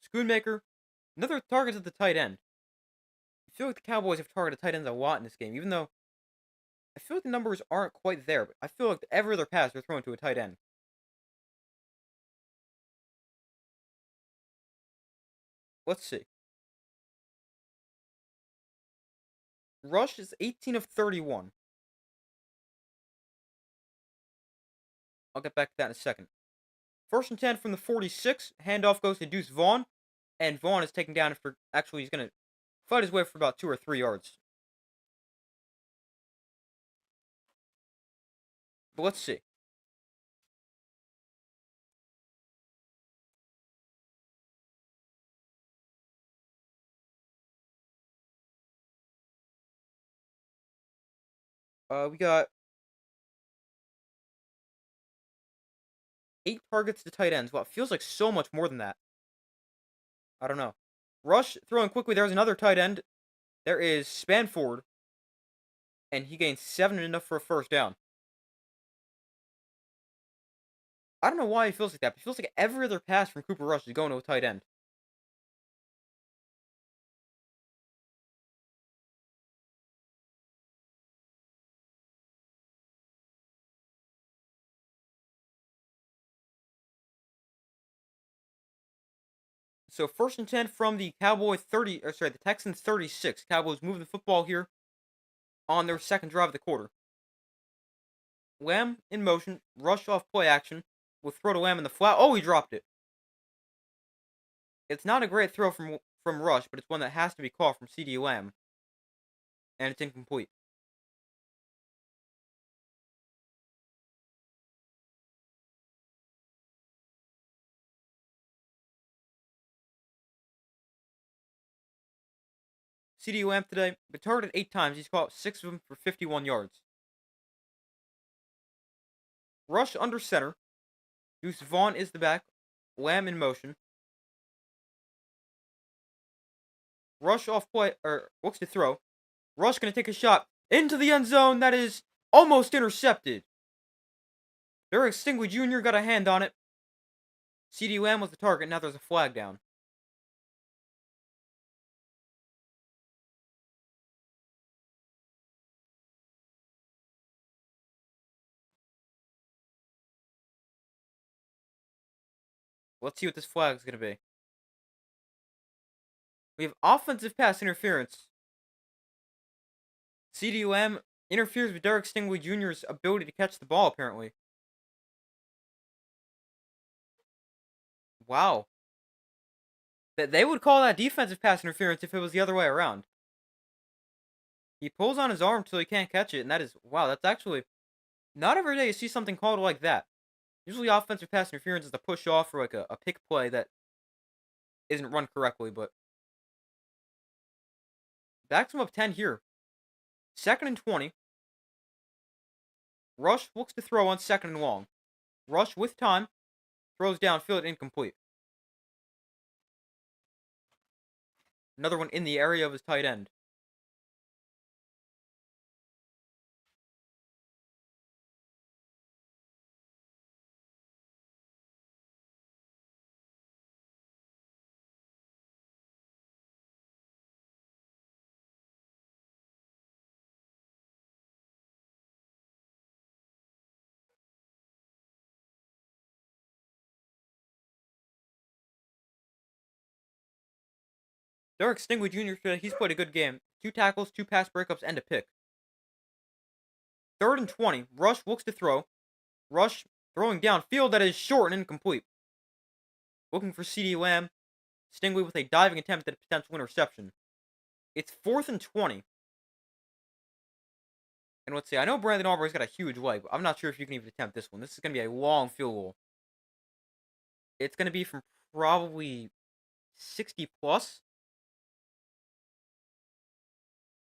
Schoonmaker, another target at the tight end. I feel like the Cowboys have targeted tight ends a lot in this game, even though I feel like the numbers aren't quite there. But I feel like every other pass they're throwing to a tight end. Let's see. Rush is 18 of 31. I'll get back to that in a second. 1st and 10 from the 46. Handoff goes to Deuce Vaughn. And Vaughn is taken down after, actually, he's going to fight his way for about 2 or 3 yards. But let's see. We got 8 targets to tight ends. Well, it feels like so much more than that. I don't know. Rush throwing quickly. There's another tight end. There is Spanford. And he gains 7 enough for a first down. I don't know why it feels like that, but it feels like every other pass from Cooper Rush is going to a tight end. So 1st and 10 from the the Texans 36. Cowboys move the football here on their second drive of the quarter. Lamb in motion, rush off play action, will throw to Lamb in the flat. Oh, he dropped it. It's not a great throw from Rush, but it's one that has to be caught from CeeDee Lamb, and it's incomplete. CeeDee Lamb today, but targeted 8 times. He's caught 6 of them for 51 yards. Rush under center. Deuce Vaughn is the back. Lamb in motion. Rush off play, or looks to throw. Rush going to take a shot into the end zone. That is almost intercepted. Derek Stingley Jr. got a hand on it. CeeDee Lamb was the target. Now there's a flag down. Let's see what this flag is going to be. We have offensive pass interference. CeeDee Lamb interferes with Derek Stingley Jr.'s ability to catch the ball, apparently. Wow. They would call that defensive pass interference if it was the other way around. He pulls on his arm till he can't catch it, and that is, wow, that's actually, not every day you see something called like that. Usually offensive pass interference is the push off or like a pick play that isn't run correctly, but backs him up 10 here. 2nd and 20. Rush looks to throw on 2nd and long. Rush with time. Throws downfield, incomplete. Another one in the area of his tight end. Derek Stingley Jr. He's played a good game. 2 tackles, 2 pass breakups, and a pick. 3rd and 20. Rush looks to throw. Rush throwing downfield that is short and incomplete. Looking for CeeDee Lamb. Stingley with a diving attempt at a potential interception. It's 4th and 20. And let's see, I know Brandon Aubrey's got a huge leg, but I'm not sure if you can even attempt this one. This is going to be a long field goal. It's going to be from probably 60 plus.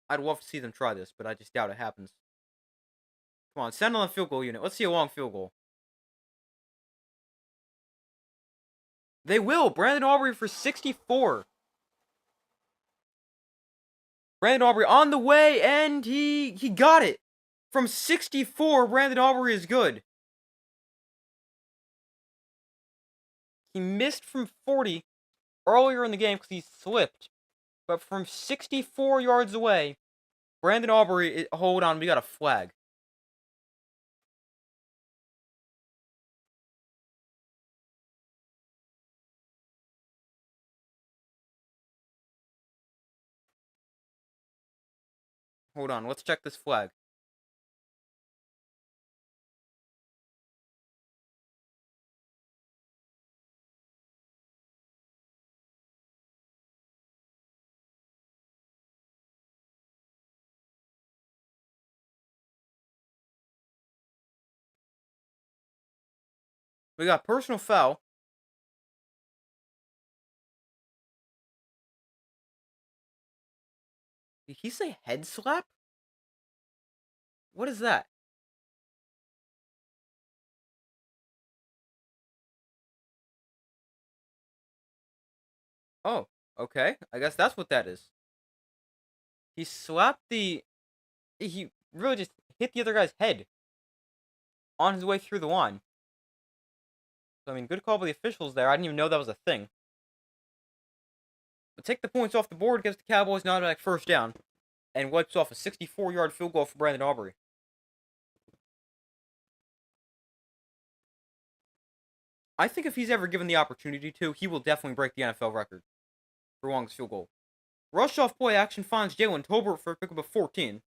I'd love to see them try this, but I just doubt it happens. Come on, send on the field goal unit. Let's see a long field goal. They will. Brandon Aubrey for 64. Brandon Aubrey on the way, and he got it. From 64, Brandon Aubrey is good. He missed from 40 earlier in the game because he slipped. But from 64 yards away, Brandon Aubrey, hold on, we got a flag. Hold on, let's check this flag. We got personal foul. Did he say head slap? What is that? Oh, okay. I guess that's what that is. He slapped the... He really just hit the other guy's head on his way through the line. So, I mean, good call by the officials there. I didn't even know that was a thing. But take the points off the board, gives the Cowboys an automatic first down, and wipes off a 64-yard field goal for Brandon Aubrey. I think if he's ever given the opportunity to, he will definitely break the NFL record for longest field goal. Rush off play action finds Jalen Tolbert for a pickup of 14.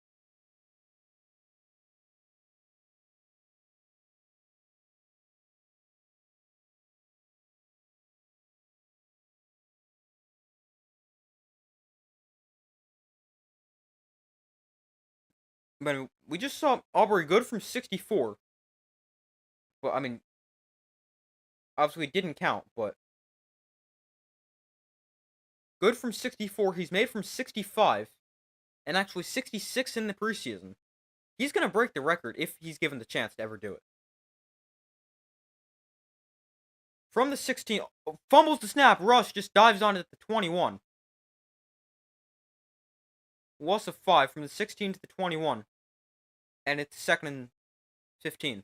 But we just saw Aubrey good from 64. But, I mean, obviously it didn't count, but good from 64. He's made from 65, and actually 66 in the preseason. He's going to break the record if he's given the chance to ever do it. From the 16, fumbles the snap, Rush just dives on it at the 21. Loss of 5 from the 16 to the 21. And it's 2nd and 15.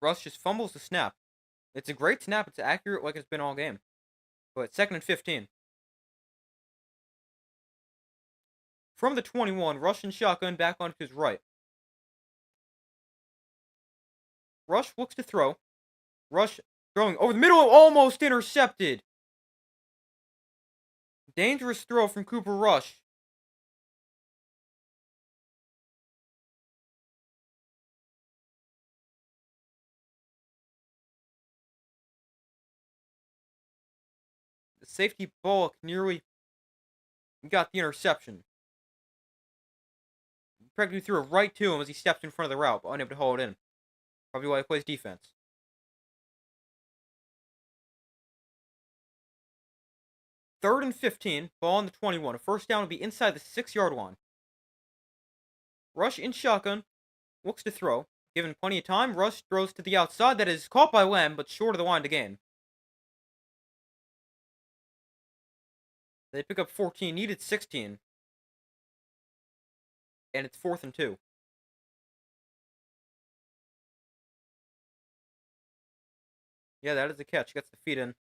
Rush just fumbles the snap. It's a great snap. It's accurate like it's been all game. But 2nd and 15. From the 21, Rush and shotgun back onto his right. Rush looks to throw. Rush throwing over the middle, almost intercepted. Dangerous throw from Cooper Rush. The safety Bullock nearly got the interception. Practically threw it right to him as he stepped in front of the route, but unable to hold it in. Probably why he plays defense. 3rd and 15, ball on the 21. A first down will be inside the 6-yard line. Rush in shotgun, looks to throw. Given plenty of time, Rush throws to the outside. That is caught by Lamb, but short of the line to gain. They pick up 14, needed 16. And it's 4th and 2. Yeah, that is a catch. Gets the feet in.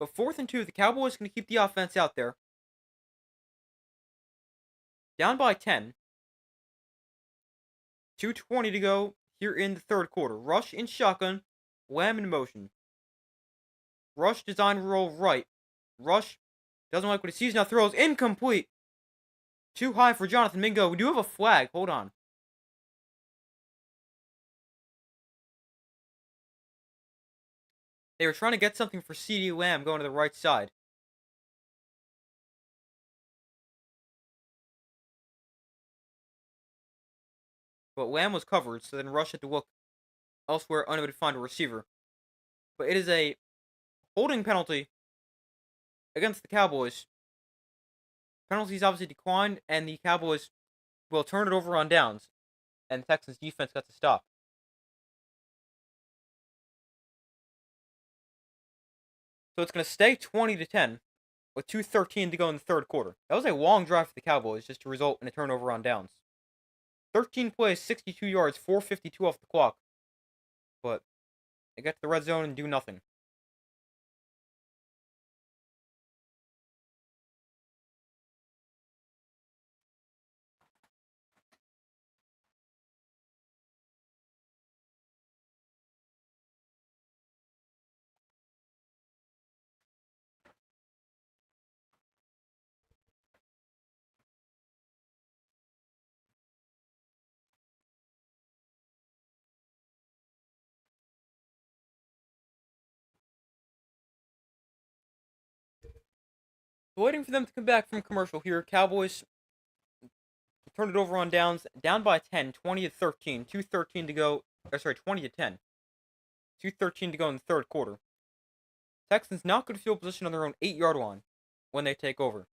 But 4th and 2, the Cowboys going to keep the offense out there. Down by 10. 2:20 to go here in the third quarter. Rush in shotgun. Lamb in motion. Rush design roll right. Rush doesn't like what he sees, now throws incomplete. Too high for Jonathan Mingo. We do have a flag. Hold on. They were trying to get something for CeeDee Lamb going to the right side. But Lamb was covered, so then Rush had to look elsewhere, unable to find a receiver. But it is a holding penalty against the Cowboys. Penalties obviously declined, and the Cowboys will turn it over on downs. And the Texans defense got to stop. So it's going to stay 20-10 with 2:13 to go in the third quarter. That was a long drive for the Cowboys just to result in a turnover on downs. 13 plays, 62 yards, 4:52 off the clock. But they get to the red zone and do nothing. Waiting for them to come back from commercial here. Cowboys turn it over on downs. Down by 10, 20-13. 2:13 to go. 20-10. 2:13 to go in the third quarter. Texans not good field position on their own 8-yard line when they take over.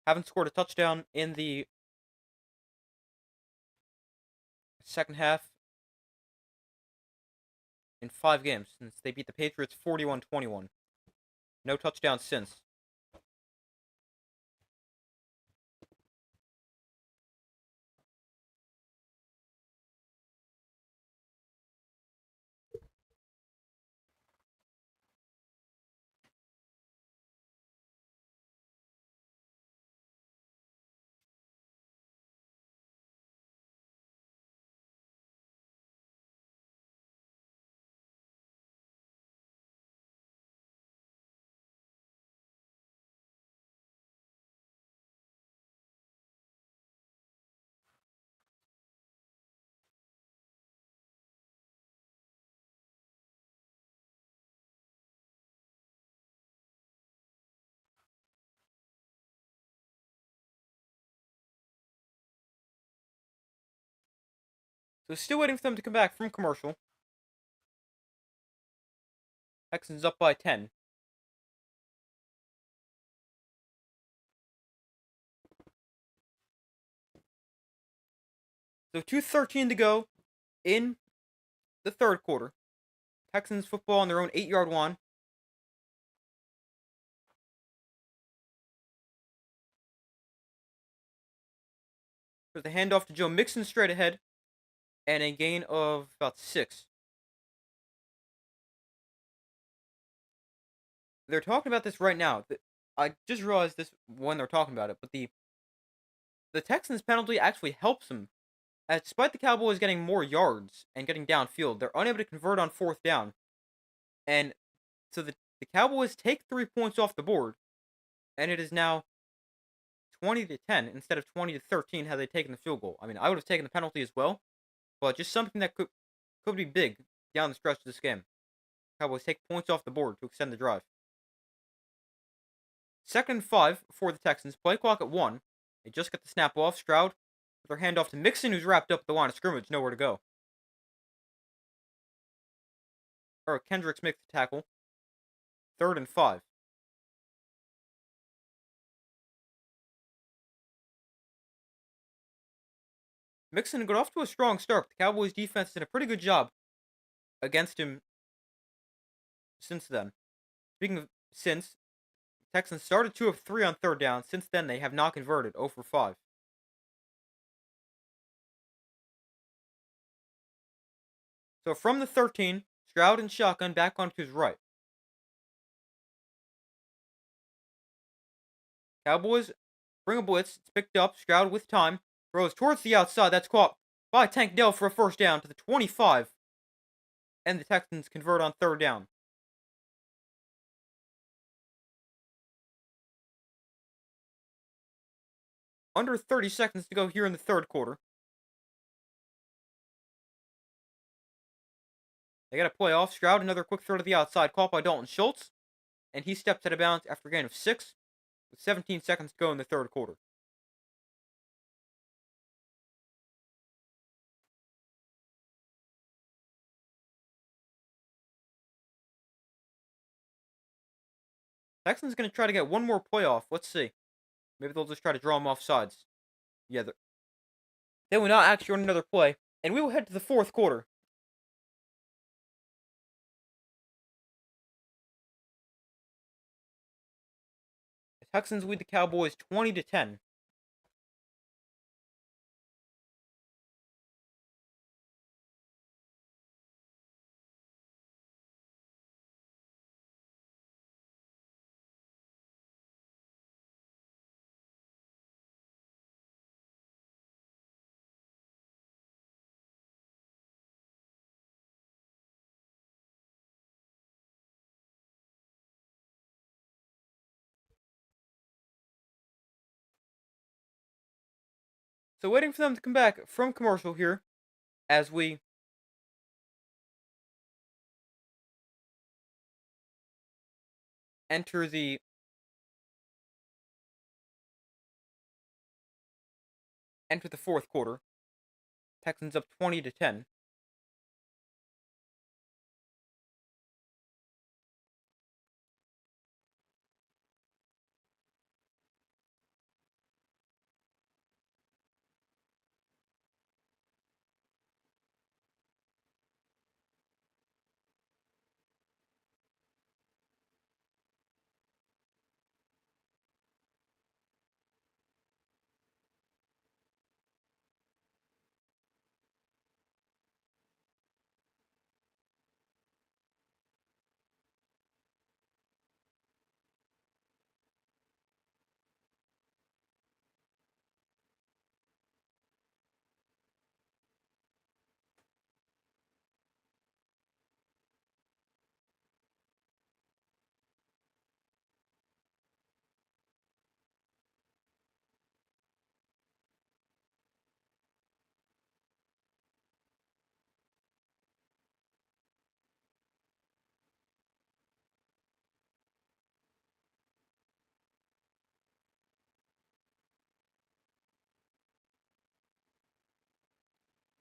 Haven't scored a touchdown in the second half in 5 games since they beat the Patriots 41-21. No touchdowns since. So still waiting for them to come back from commercial. Texans up by 10. So 2:13 to go in the third quarter. Texans football on their own 8-yard line. There's a handoff to Joe Mixon straight ahead. And a gain of about 6. They're talking about this right now. I just realized this when they're talking about it, but the Texans penalty actually helps them. As despite the Cowboys getting more yards and getting downfield, they're unable to convert on 4th down. And so the Cowboys take 3 points off the board, and it is now 20-10 instead of 20-13 had they taken the field goal. I mean, I would have taken the penalty as well, but just something that could be big down the stretch of this game. Cowboys take points off the board to extend the drive. 2nd and 5 for the Texans. Play clock at 1. They just get the snap off. Stroud with their handoff to Mixon, who's wrapped up at the line of scrimmage. Nowhere to go. Or Kendricks makes the tackle. 3rd and 5. Mixon got off to a strong start. The Cowboys defense did a pretty good job against him since then. Speaking of since, Texans started 2 of 3 on 3rd down. Since then, they have not converted 0 for 5. So from the 13, Stroud and shotgun back onto his right. Cowboys bring a blitz. It's picked up. Stroud with time. Throws towards the outside. That's caught by Tank Dell for a first down to the 25. And the Texans convert on 3rd down. Under 30 seconds to go here in the 3rd quarter. They got a play off. Stroud, another quick throw to the outside, caught by Dalton Schultz. And he steps out of bounds after a gain of 6, with 17 seconds to go in the 3rd quarter. Texans going to try to get one more play off. Let's see. Maybe they'll just try to draw him off sides. Yeah, they will not actually run another play. And we will head to the 4th quarter. The Texans lead the Cowboys 20-10. So waiting for them to come back from commercial here as we enter the enter the 4th quarter. Texans up 20-10.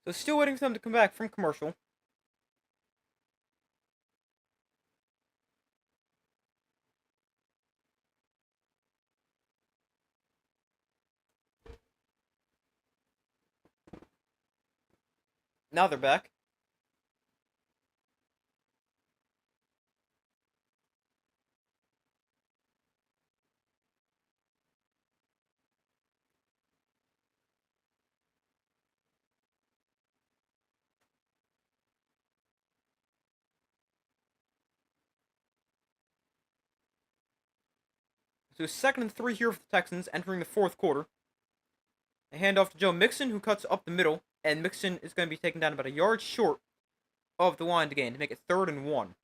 So still waiting for them to come back from commercial. Now they're back. So 2nd and 3 here for the Texans entering the 4th quarter. A handoff to Joe Mixon, who cuts up the middle, and Mixon is going to be taken down about a yard short of the line to gain to make it 3rd and 1.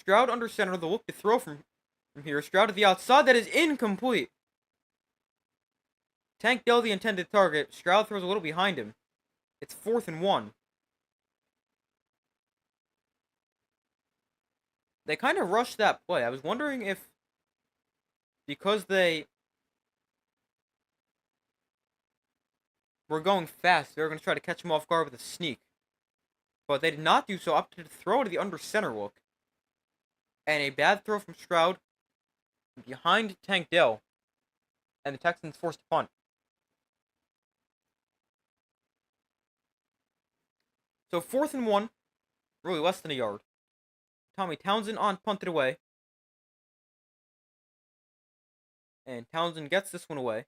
Stroud under center. The look to throw from here. Stroud to the outside. That is incomplete. Tank Dell the intended target. Stroud throws a little behind him. It's 4th and 1. They kind of rushed that play. I was wondering if, because they were going fast, they were going to try to catch him off guard with a sneak. But they did not do so. Opted to throw to the under center look. And a bad throw from Stroud behind Tank Dell. And the Texans forced to punt. So 4th and 1. Really less than a yard. Tommy Townsend on punted away. And Townsend gets this one away.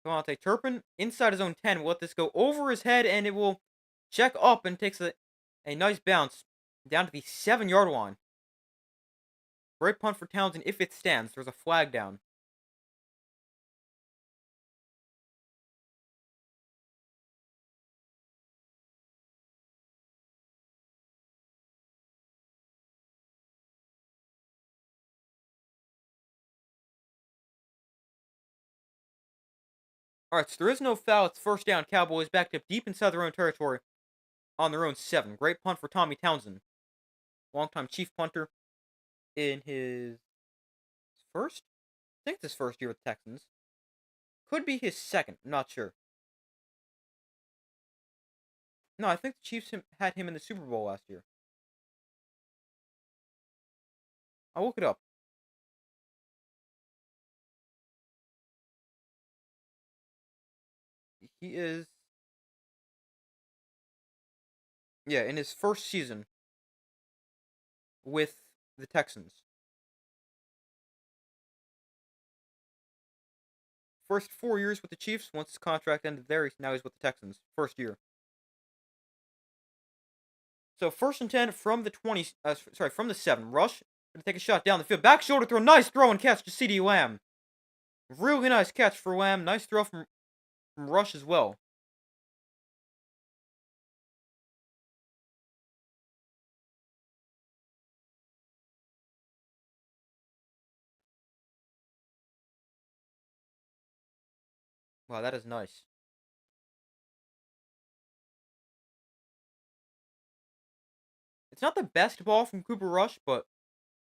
Devontae Turpin inside his own 10 will let this go over his head, and it will check up and takes a nice bounce down to the 7-yard line. Great punt for Townsend if it stands. There's a flag down. Alright, so there is no foul. It's 1st down. Cowboys backed up deep inside their own territory on their own 7. Great punt for Tommy Townsend. Longtime chief punter in his first? I think it's his first year with the Texans. Could be his second. I'm not sure. No, I think the Chiefs had him in the Super Bowl last year. I'll look it up. He is... Yeah, in his first season with the Texans. First 4 years with the Chiefs. Once his contract ended there, now he's with the Texans. First year. So 1st and 10 from the 20. From the 7. Rush gonna take a shot down the field. Back shoulder throw. Nice throw and catch to CeeDee Lamb. Really nice catch for Lamb. Nice throw from Rush as well. Wow, that is nice. It's not the best ball from Cooper Rush, but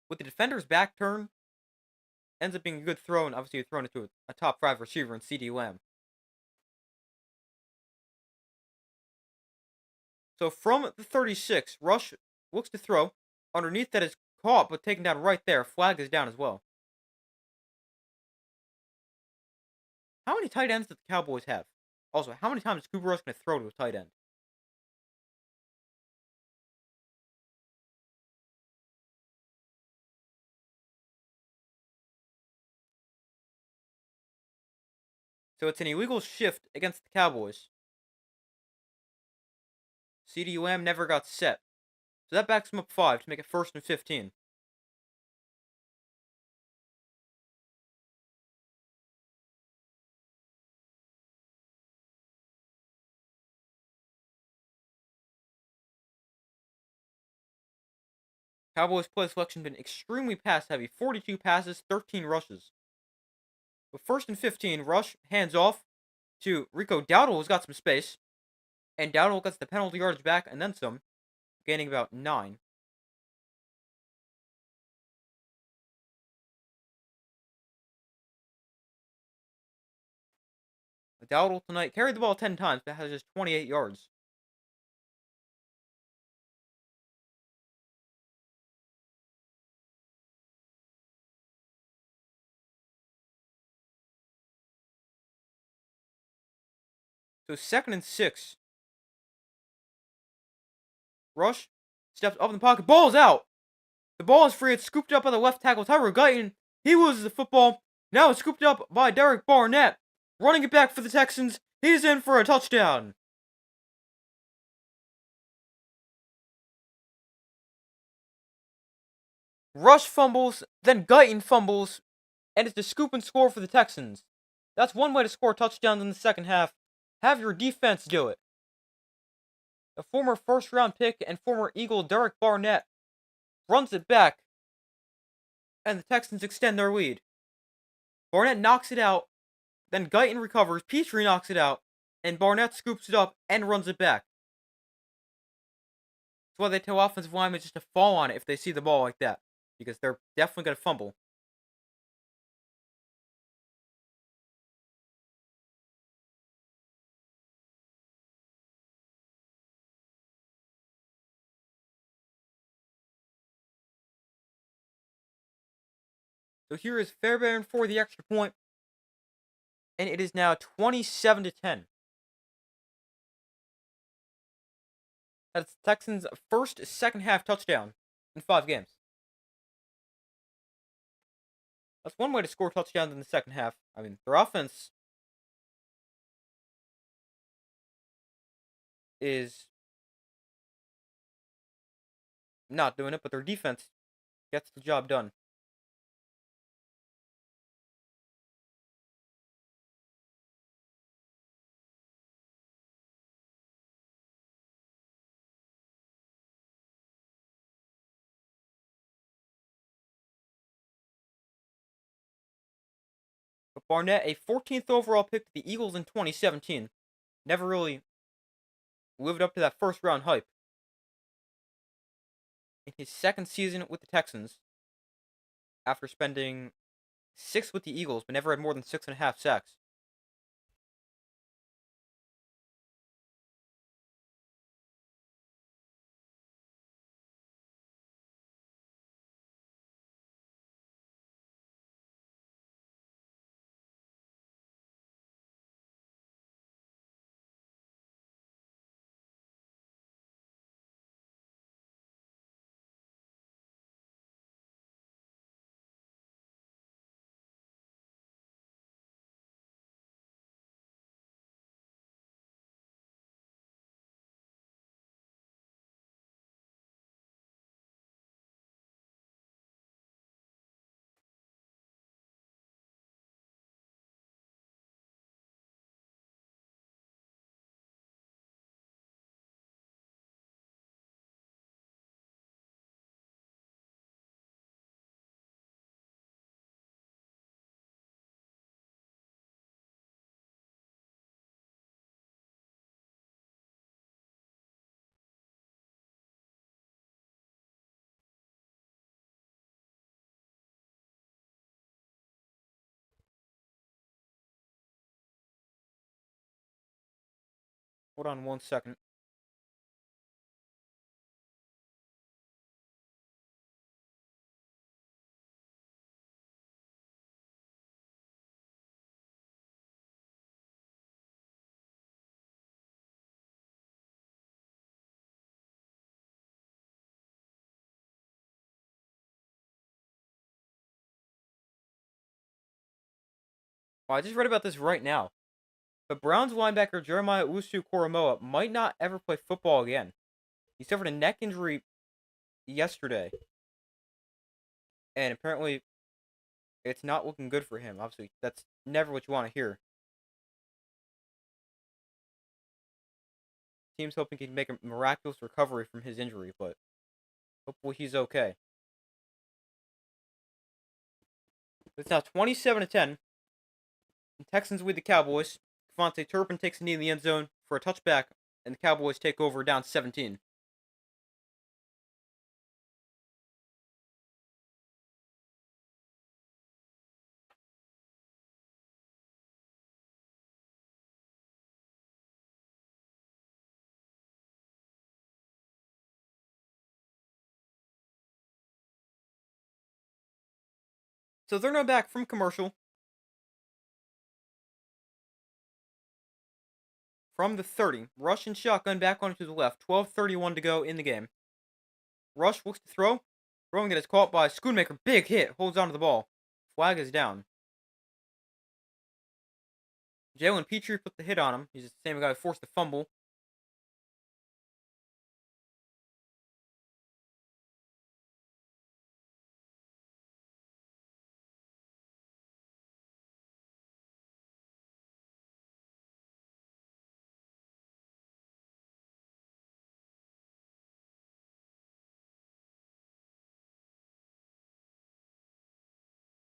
with the defender's back turn, ends up being a good throw, and obviously you're throwing it to a top 5 receiver in CeeDee Lamb. So from the 36, Rush looks to throw. Underneath that is caught, but taken down right there. Flag is down as well. How many tight ends do the Cowboys have? Also, how many times is Cooper Rush going to throw to a tight end? So it's an illegal shift against the Cowboys. CeeDee Lamb never got set. So that backs him up 5 to make it 1st and 15. Cowboys play selection been extremely pass heavy. 42 passes, 13 rushes. With 1st and 15, Rush hands off to Rico Dowdle, who's got some space. And Dowdle gets the penalty yardage back and then some, gaining about 9. Dowdle tonight carried the ball 10 times, but has just 28 yards. So 2nd and 6. Rush steps up in the pocket. Ball's out. The ball is free. It's scooped up by the left tackle, Tyler Guyton. He loses the football. Now it's scooped up by Derek Barnett. Running it back for the Texans. He's in for a touchdown. Rush fumbles, then Guyton fumbles, and it's the scoop and score for the Texans. That's one way to score touchdowns in the second half. Have your defense do it. The former 1st-round pick and former Eagle Derek Barnett runs it back, and the Texans extend their lead. Barnett knocks it out, then Guyton recovers, Petrie knocks it out, and Barnett scoops it up and runs it back. That's why they tell offensive linemen just to fall on it if they see the ball like that, because they're definitely going to fumble. So here is Fairbairn for the extra point, and it is now 27-10. That's the Texans' first second half touchdown in 5 games. That's one way to score touchdowns in the second half. I mean, their offense is not doing it, but their defense gets the job done. But Barnett, a 14th overall pick to the Eagles in 2017, never really lived up to that first round hype. In his second season with the Texans, after spending 6 with the Eagles, but never had more than 6.5 sacks. Hold on 1 second. Well, I just read about this right now. The Browns linebacker Jeremiah Owusu-Koramoah might not ever play football again. He suffered a neck injury yesterday, and apparently it's not looking good for him. Obviously, that's never what you want to hear. Team's hoping he can make a miraculous recovery from his injury, but hopefully he's okay. It's now 27-10. The Texans lead the Cowboys. Devontae Turpin takes a knee in the end zone for a touchback, and the Cowboys take over down 17. So they're now back from commercial. From the 30, Rush and shotgun back onto the left. 12:31 to go in the game. Rush looks to throw. Throwing that is caught by Schoonmaker. Big hit. Holds onto the ball. Flag is down. Jalen Petrie put the hit on him. He's the same guy who forced the fumble.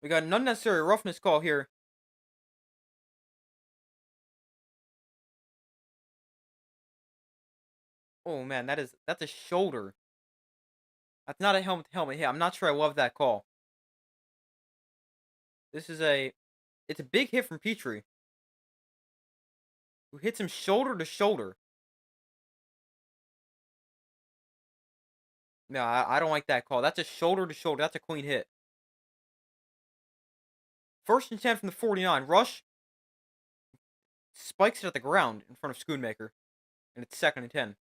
We got an unnecessary roughness call here. Oh man, that's a shoulder. That's not a helmet hit. I'm not sure I love that call. This is it's a big hit from Petrie, who hits him shoulder to shoulder. No, I don't like that call. That's a shoulder to shoulder. That's a clean hit. 1st and 10 from the 49. Rush spikes it at the ground in front of Schoonmaker, and it's 2nd and 10.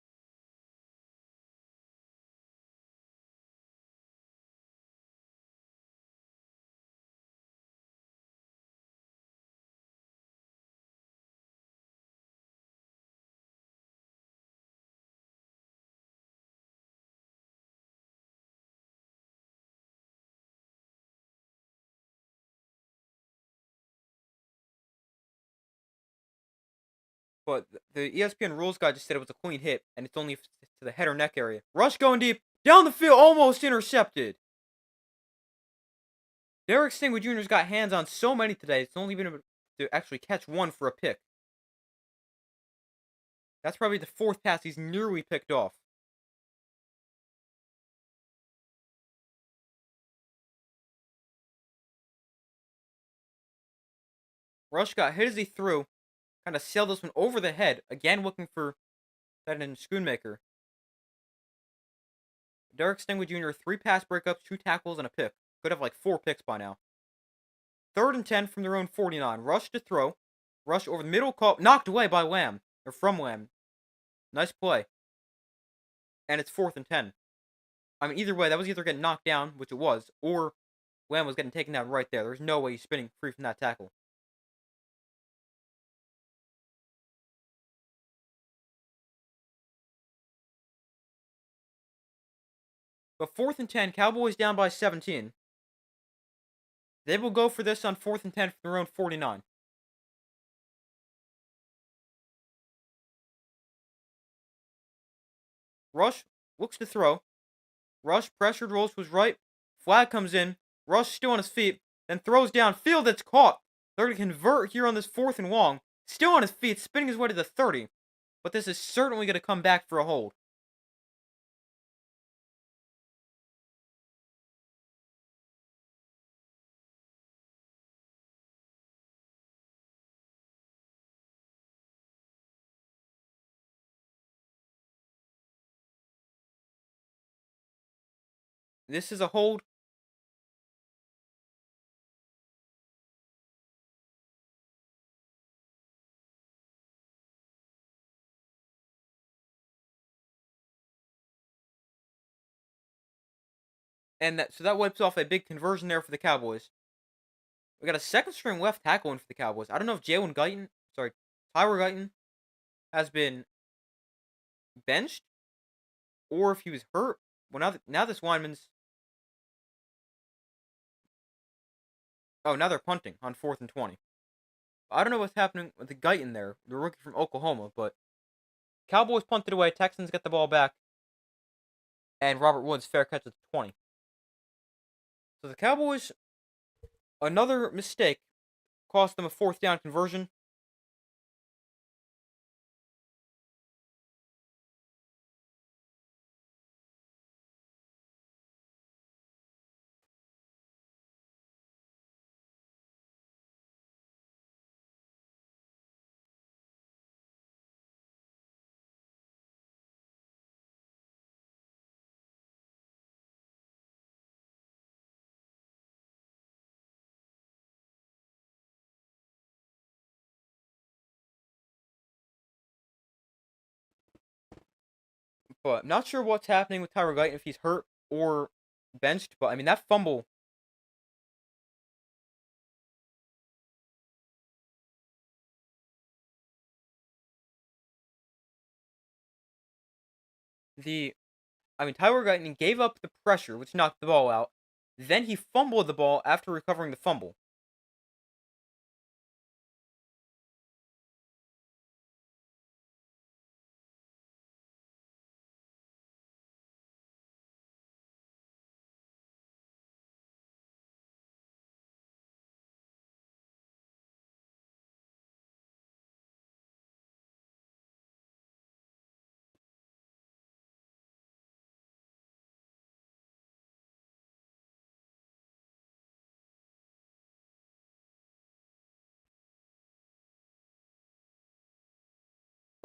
But the ESPN rules guy just said it was a clean hit, and it's only to the head or neck area. Rush going deep, down the field, almost intercepted. Derek Stingley Jr.'s got hands on so many today, it's only been able to actually catch one for a pick. That's probably the 4th pass he's nearly picked off. Rush got hit as he threw, kind of sailed this one over the head, again looking for that in Schoonmaker. Derek Stingley Jr., 3 pass breakups, 2 tackles, and a pick. Could have like 4 picks by now. 3rd and 10 from their own 49. Rush to throw. Rush over the middle, call knocked away by Lamb. Or from Lamb. Nice play. And it's 4th and 10. I mean, either way, that was either getting knocked down, which it was, or Lamb was getting taken down right there. There's no way he's spinning free from that tackle. But 4th and 10, Cowboys down by 17. They will go for this on 4th and 10 from their own 49. Rush looks to throw. Rush pressured, rolls to his right. Flag comes in. Rush still on his feet. Then throws downfield. That's caught. They're going to convert here on this 4th and long. Still on his feet, spinning his way to the 30. But this is certainly going to come back for a hold. This is a hold. And so that wipes off a big conversion there for the Cowboys. We got a 2nd string left tackle in for the Cowboys. I don't know if Tyler Guyton has been benched or if he was hurt. Well, now this lineman's. Oh, now they're punting on 4th and 20. I don't know what's happening with the Guyton there, the rookie from Oklahoma, but Cowboys punted away. Texans get the ball back, and Robert Woods fair catch at the 20. So the Cowboys, another mistake, cost them a 4th down conversion. But I'm not sure what's happening with Tyler Guyton, if he's hurt or benched. But I mean, that fumble. Tyler Guyton gave up the pressure, which knocked the ball out. Then he fumbled the ball after recovering the fumble.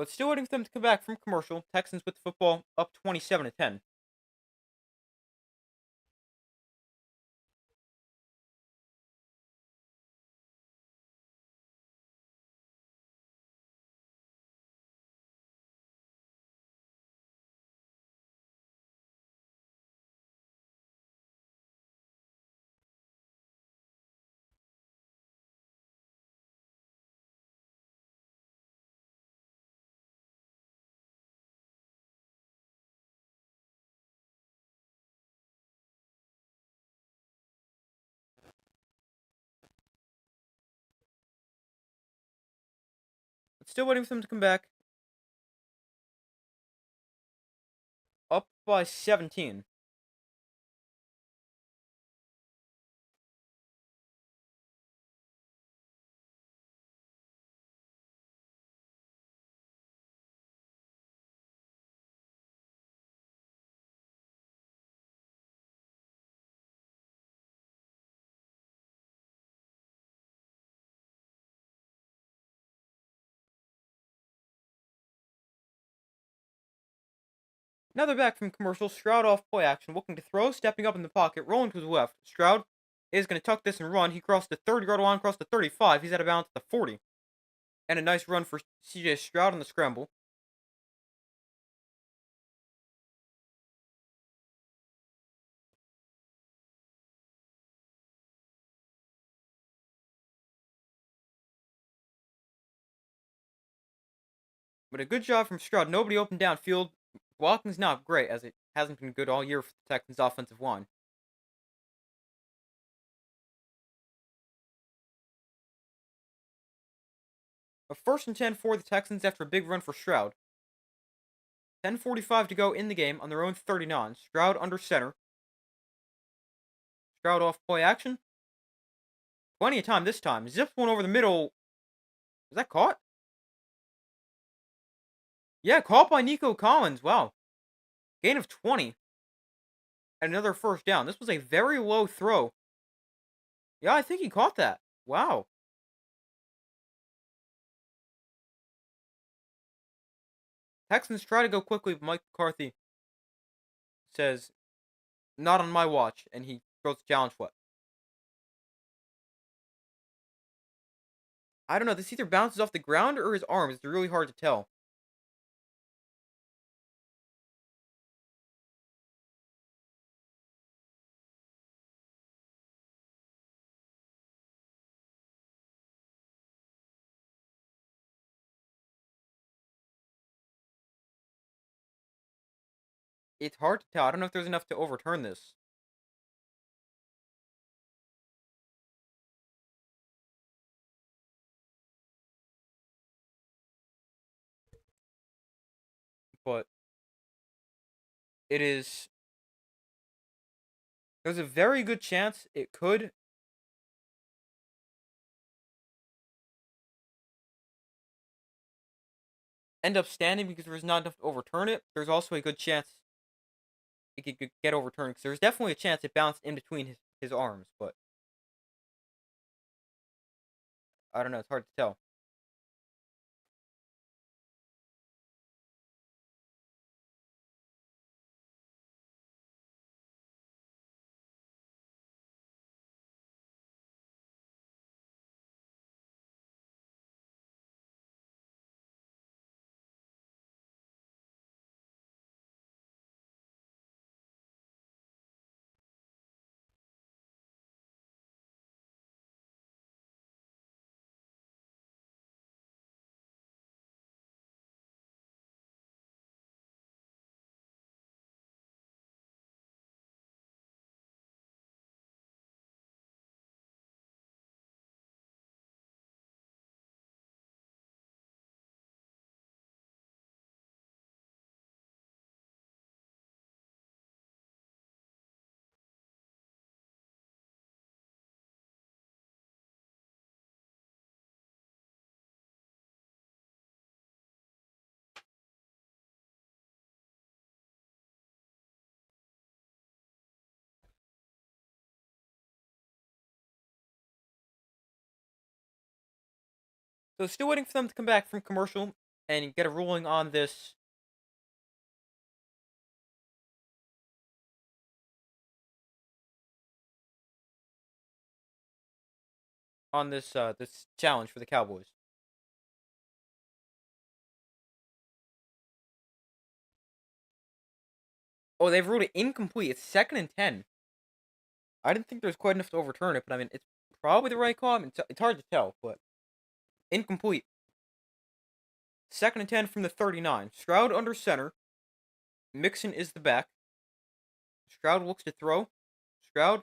But still waiting for them to come back from commercial. Texans with the football up 27-10. But still waiting for them to come back. Up by 17. Now they're back from commercial. Stroud off play action, looking to throw, stepping up in the pocket, rolling to his left. Stroud is going to tuck this and run. He crossed the 30-yard line, crossed the 35. He's out of bounds at the 40. And a nice run for CJ Stroud on the scramble. But a good job from Stroud. Nobody open downfield. Blocking's not great, as it hasn't been good all year for the Texans' offensive line. A 1st and 10 for the Texans after a big run for Stroud. 10:45 to go in the game on their own 39. Stroud under center. Stroud off play action. Plenty of time this time. Zips one over the middle. Was that caught? Yeah, caught by Nico Collins. Wow. Gain of 20. And another first down. This was a very low throw. Yeah, I think he caught that. Wow. Texans try to go quickly, but Mike McCarthy says, not on my watch, and he throws the challenge what? I don't know. This either bounces off the ground or his arm. It's really hard to tell. It's hard to tell. I don't know if there's enough to overturn this. But it is. There's a very good chance it could end up standing because there's not enough to overturn it. There's also a good chance it could get overturned because there's definitely a chance it bounced in between his arms, but I don't know. It's hard to tell. So still waiting for them to come back from commercial. and get a ruling on this this challenge for the Cowboys. Oh, they've ruled it incomplete. It's 2nd and 10. I didn't think there was quite enough to overturn it, but I mean, it's probably the right call. I mean, it's hard to tell, but incomplete. 2nd and 10 from the 39. Stroud under center. Mixon is the back. Stroud looks to throw. Stroud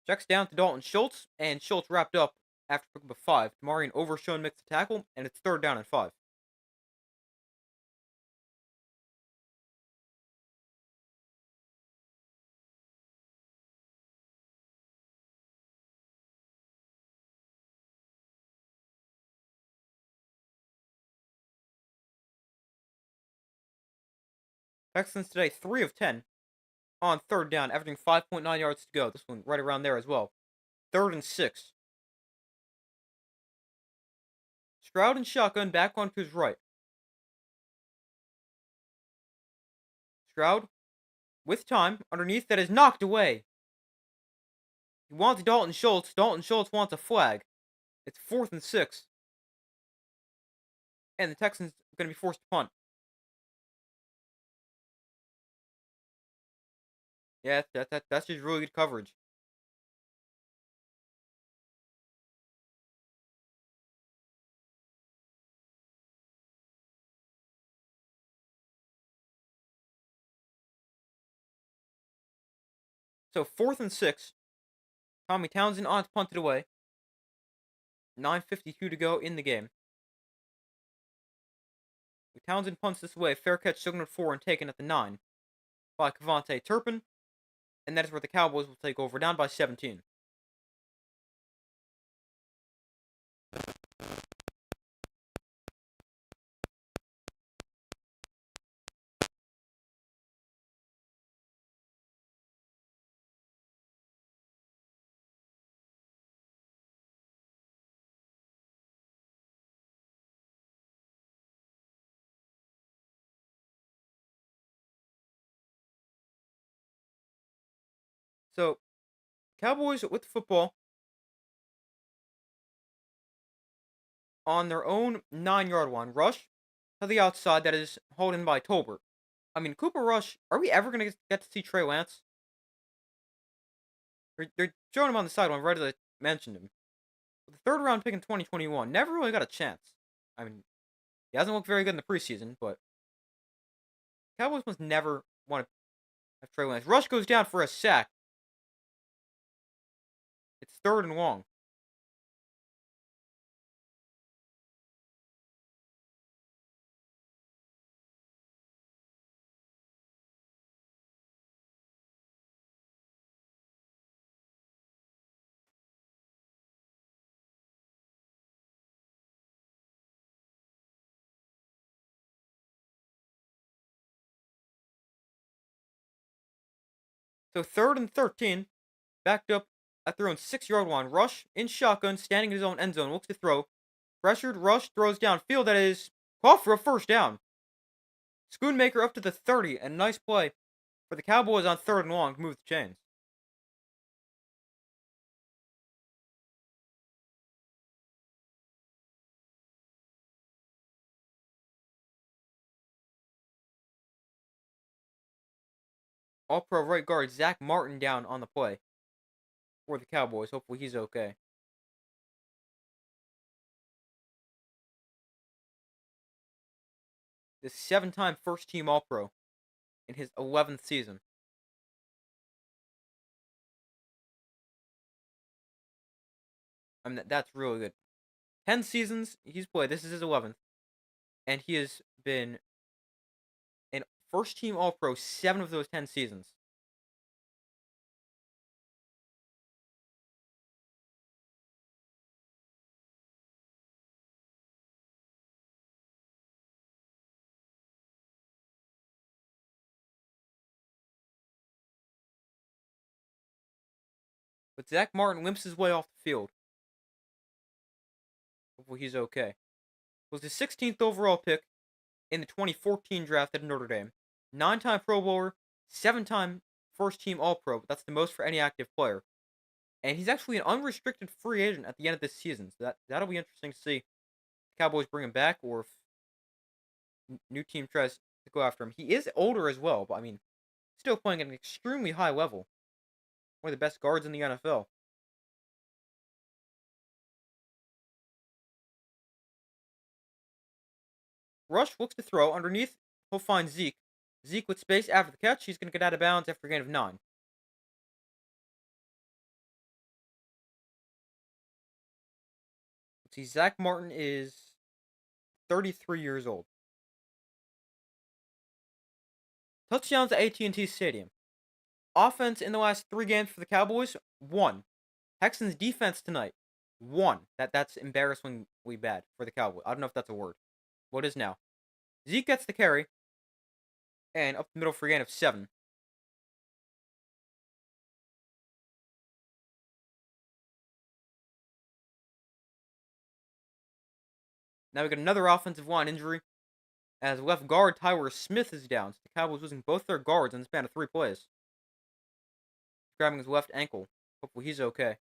checks down to Dalton Schultz, and Schultz wrapped up after picking up a 5. Demarion Overshown makes the tackle, and it's 3rd down and 5. Texans today 3 of 10 on 3rd down, averaging 5.9 yards to go. This one right around there as well. 3rd and 6. Stroud and shotgun back onto his right. Stroud with time underneath that is knocked away. He wants Dalton Schultz. Dalton Schultz wants a flag. It's 4th and 6. And the Texans are going to be forced to punt. Yeah, that's just really good coverage. So 4th and 6. Tommy Townsend on to punt it away. 9:52 to go in the game. Townsend punts this away. Fair catch, signaled for and taken at the 9 by Kavontae Turpin. And that is where the Cowboys will take over, down by 17. So, Cowboys with the football on their own 9-yard line. Rush to the outside, that is holding by Tolbert. I mean, Cooper Rush, are we ever going to get to see Trey Lance? They're showing him on the sideline right as I mentioned him. The 3rd round pick in 2021, never really got a chance. I mean, he hasn't looked very good in the preseason, but Cowboys must never want to have Trey Lance. Rush goes down for a sack. It's 3rd and long. So 3rd and 13, backed up at their own 6-yard line. Rush in shotgun, standing in his own end zone, looks to throw. Pressured, Rush throws downfield. That is caught for a 1st down. Schoonmaker up to the 30, and nice play for the Cowboys on 3rd and long to move the chains. All-pro right guard Zach Martin down on the play for the Cowboys. Hopefully he's okay. This 7-time first-team All-Pro in his 11th season. I mean, that's really good. 10 seasons he's played. This is his 11th. And he has been an first-team All-Pro 7 of those 10 seasons. But Zach Martin limps his way off the field. Hopefully he's okay. Was the 16th overall pick in the 2014 draft at Notre Dame. 9-time Pro Bowler, 7-time first team All Pro, but that's the most for any active player. And he's actually an unrestricted free agent at the end of this season, so that'll be interesting to see. If the Cowboys bring him back, or if new team tries to go after him. He is older as well, but I mean, still playing at an extremely high level. One of the best guards in the NFL. Rush looks to throw underneath. He'll find Zeke. Zeke with space after the catch. He's going to get out of bounds after a gain of 9. Let's see. Zach Martin is 33 years old. Touchdowns at AT&T Stadium. Offense in the last 3 games for the Cowboys, 1. Texans defense tonight, 1. That's embarrassingly bad for the Cowboys. I don't know if that's a word. What is now? Zeke gets the carry, and up the middle for a gain of 7. Now we got another offensive line injury, as left guard Tyler Smith is down. So the Cowboys losing both their guards in the span of 3 plays. He's grabbing his left ankle. Hopefully he's okay.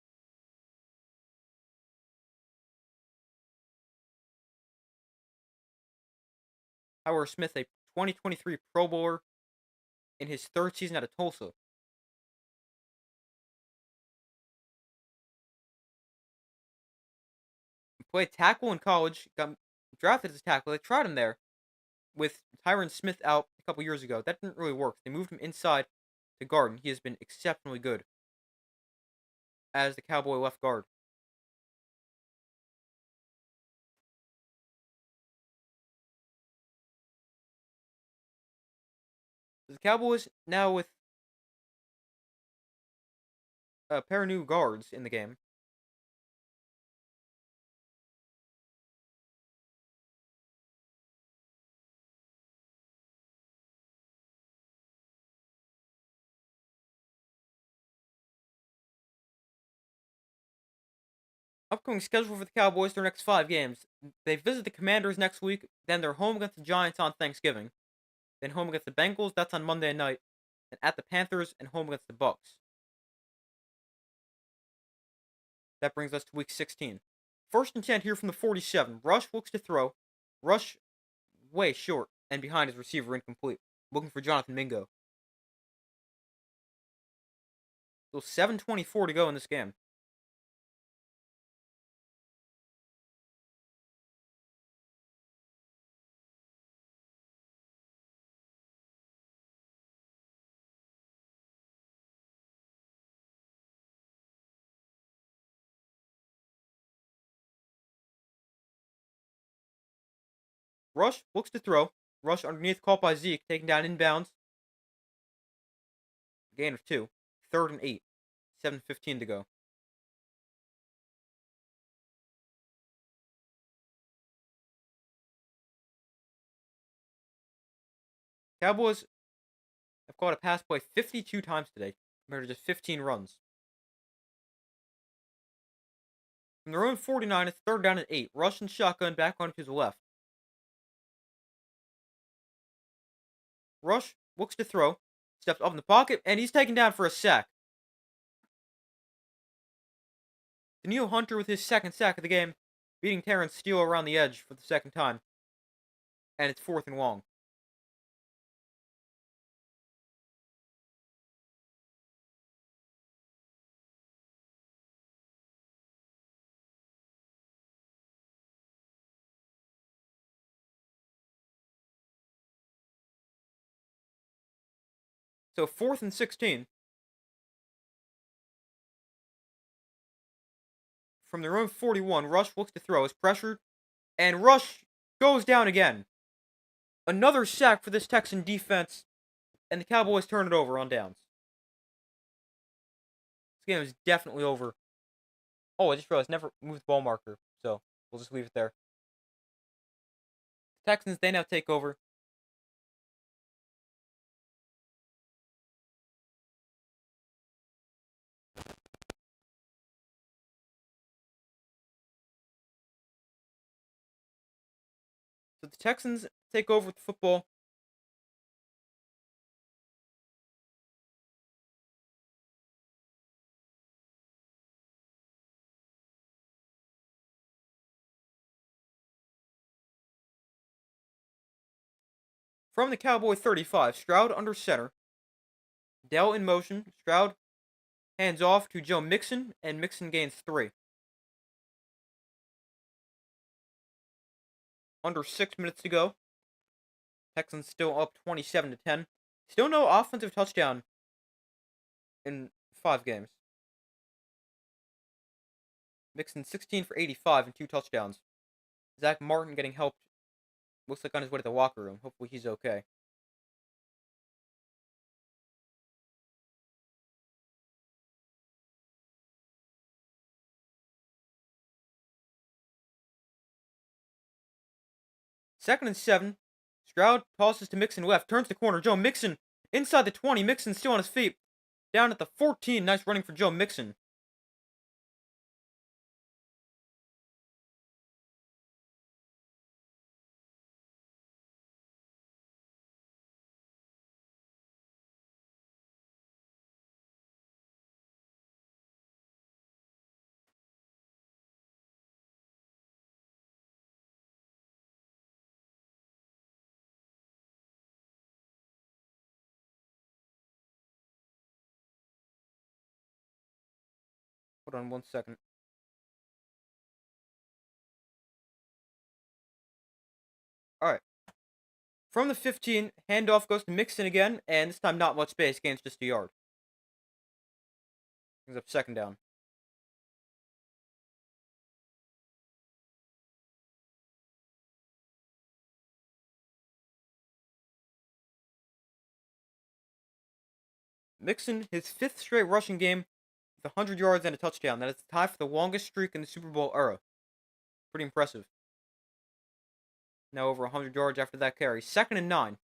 Tyler Smith, a 2023 Pro Bowler in his 3rd season out of Tulsa. He played tackle in college, got drafted as a tackle. They tried him there with Tyron Smith out a couple years ago. That didn't really work. They moved him inside to guard, and he has been exceptionally good as the Cowboy left guard. The Cowboys now with a pair of new guards in the game. Upcoming schedule for the Cowboys their next 5 games. They visit the Commanders next week, then they're home against the Giants on Thanksgiving, then home against the Bengals, that's on Monday night, and at the Panthers and home against the Bucks. That brings us to week 16. First and 10 here from the 47. Rush looks to throw. Rush way short and behind his receiver, incomplete. Looking for Jonathan Mingo. So 7:24 to go in this game. Rush looks to throw. Rush underneath, caught by Zeke, taken down inbounds. Gain of 2. 3rd and 8. 7:15 to go. Cowboys have caught a pass play 52 times today, compared to just 15 runs. From their own 49, it's 3rd down and 8. Rush and shotgun back onto his left. Rush looks to throw. Steps up in the pocket, and he's taken down for a sack. Daniil Hunter with his 2nd sack of the game, beating Terrence Steele around the edge for the 2nd time. And it's 4th and long. So 4th and 16. From their own 41, Rush looks to throw, is pressured, and Rush goes down again. Another sack for this Texan defense, and the Cowboys turn it over on downs. This game is definitely over. Oh, I just realized never moved the ball marker, so we'll just leave it there. Texans, they now take over. So the Texans take over with the football. From the Cowboy 35, Stroud under center. Dell in motion. Stroud hands off to Joe Mixon, and Mixon gains 3. Under 6 minutes to go. Texans still up 27-10. Still no offensive touchdown in 5 games. Mixon 16 for 85 and 2 touchdowns. Zach Martin getting helped. Looks like on his way to the locker room. Hopefully he's okay. Second and 7. Stroud tosses to Mixon left. Turns the corner. Joe Mixon inside the 20. Mixon still on his feet. Down at the 14. Nice running for Joe Mixon. Hold on 1 second. Alright. From the 15, handoff goes to Mixon again, and this time not much space, gains just a yard. Brings up second down. Mixon, his 5th straight rushing game with 100 yards and a touchdown. That is the tie for the longest streak in the Super Bowl era. Pretty impressive. Now over 100 yards after that carry. Second and 9.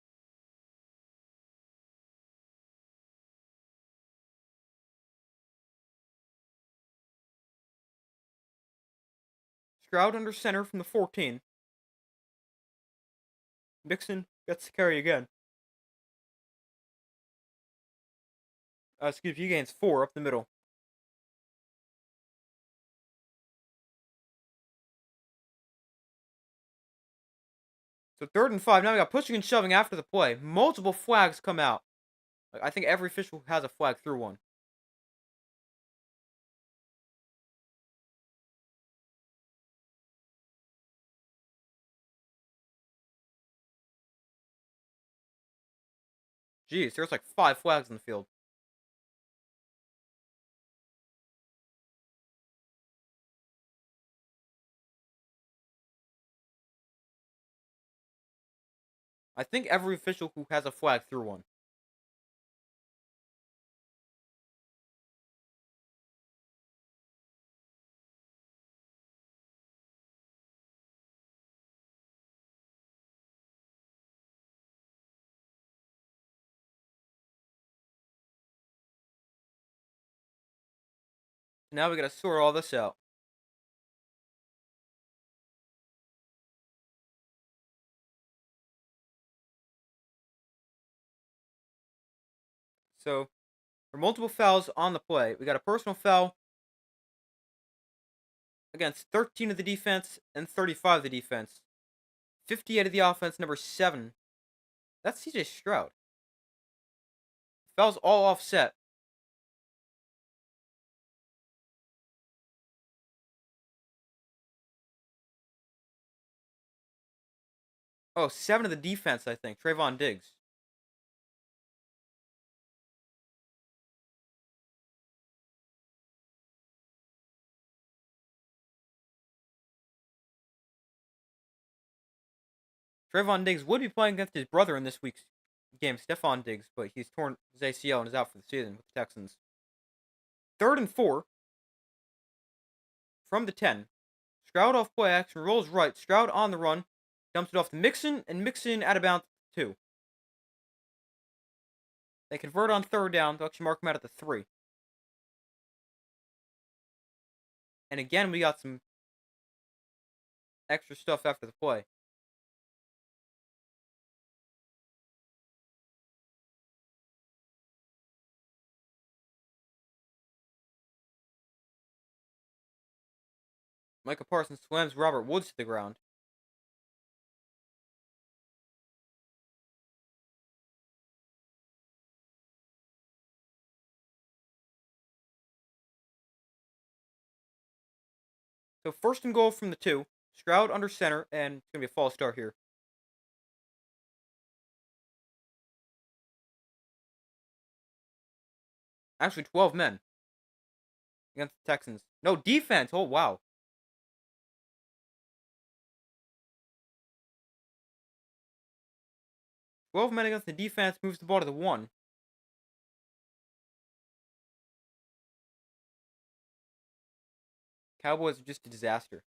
Stroud under center from the 14. Mixon gets the carry again. He gains 4 up the middle. So third and 5. Now we got pushing and shoving after the play. Multiple flags come out. I think every official has a flag through one. Jeez, there's like 5 flags in the field. I think every official who has a flag threw one. Now we gotta sort all this out. So, for multiple fouls on the play, we got a personal foul against 13 of the defense and 35 of the defense. 58 of the offense, number 7. That's CJ Stroud. Fouls all offset. Oh, 7 of the defense, I think. Trayvon Diggs. Trayvon Diggs would be playing against his brother in this week's game, Stephon Diggs, but he's torn his ACL and is out for the season with the Texans. Third and 4. From the 10. Stroud off play action, rolls right. Stroud on the run. Dumps it off to Mixon, and Mixon out of bounds 2. They convert on third down. They'll actually mark him out at the 3. And again, we got some extra stuff after the play. Micah Parsons slams Robert Woods to the ground. So first and goal from the 2. Stroud under center, and it's going to be a false start here. Actually, 12 men against the Texans. No defense. Oh, wow. 12 men against the defense moves the ball to the 1. Cowboys are just a disaster.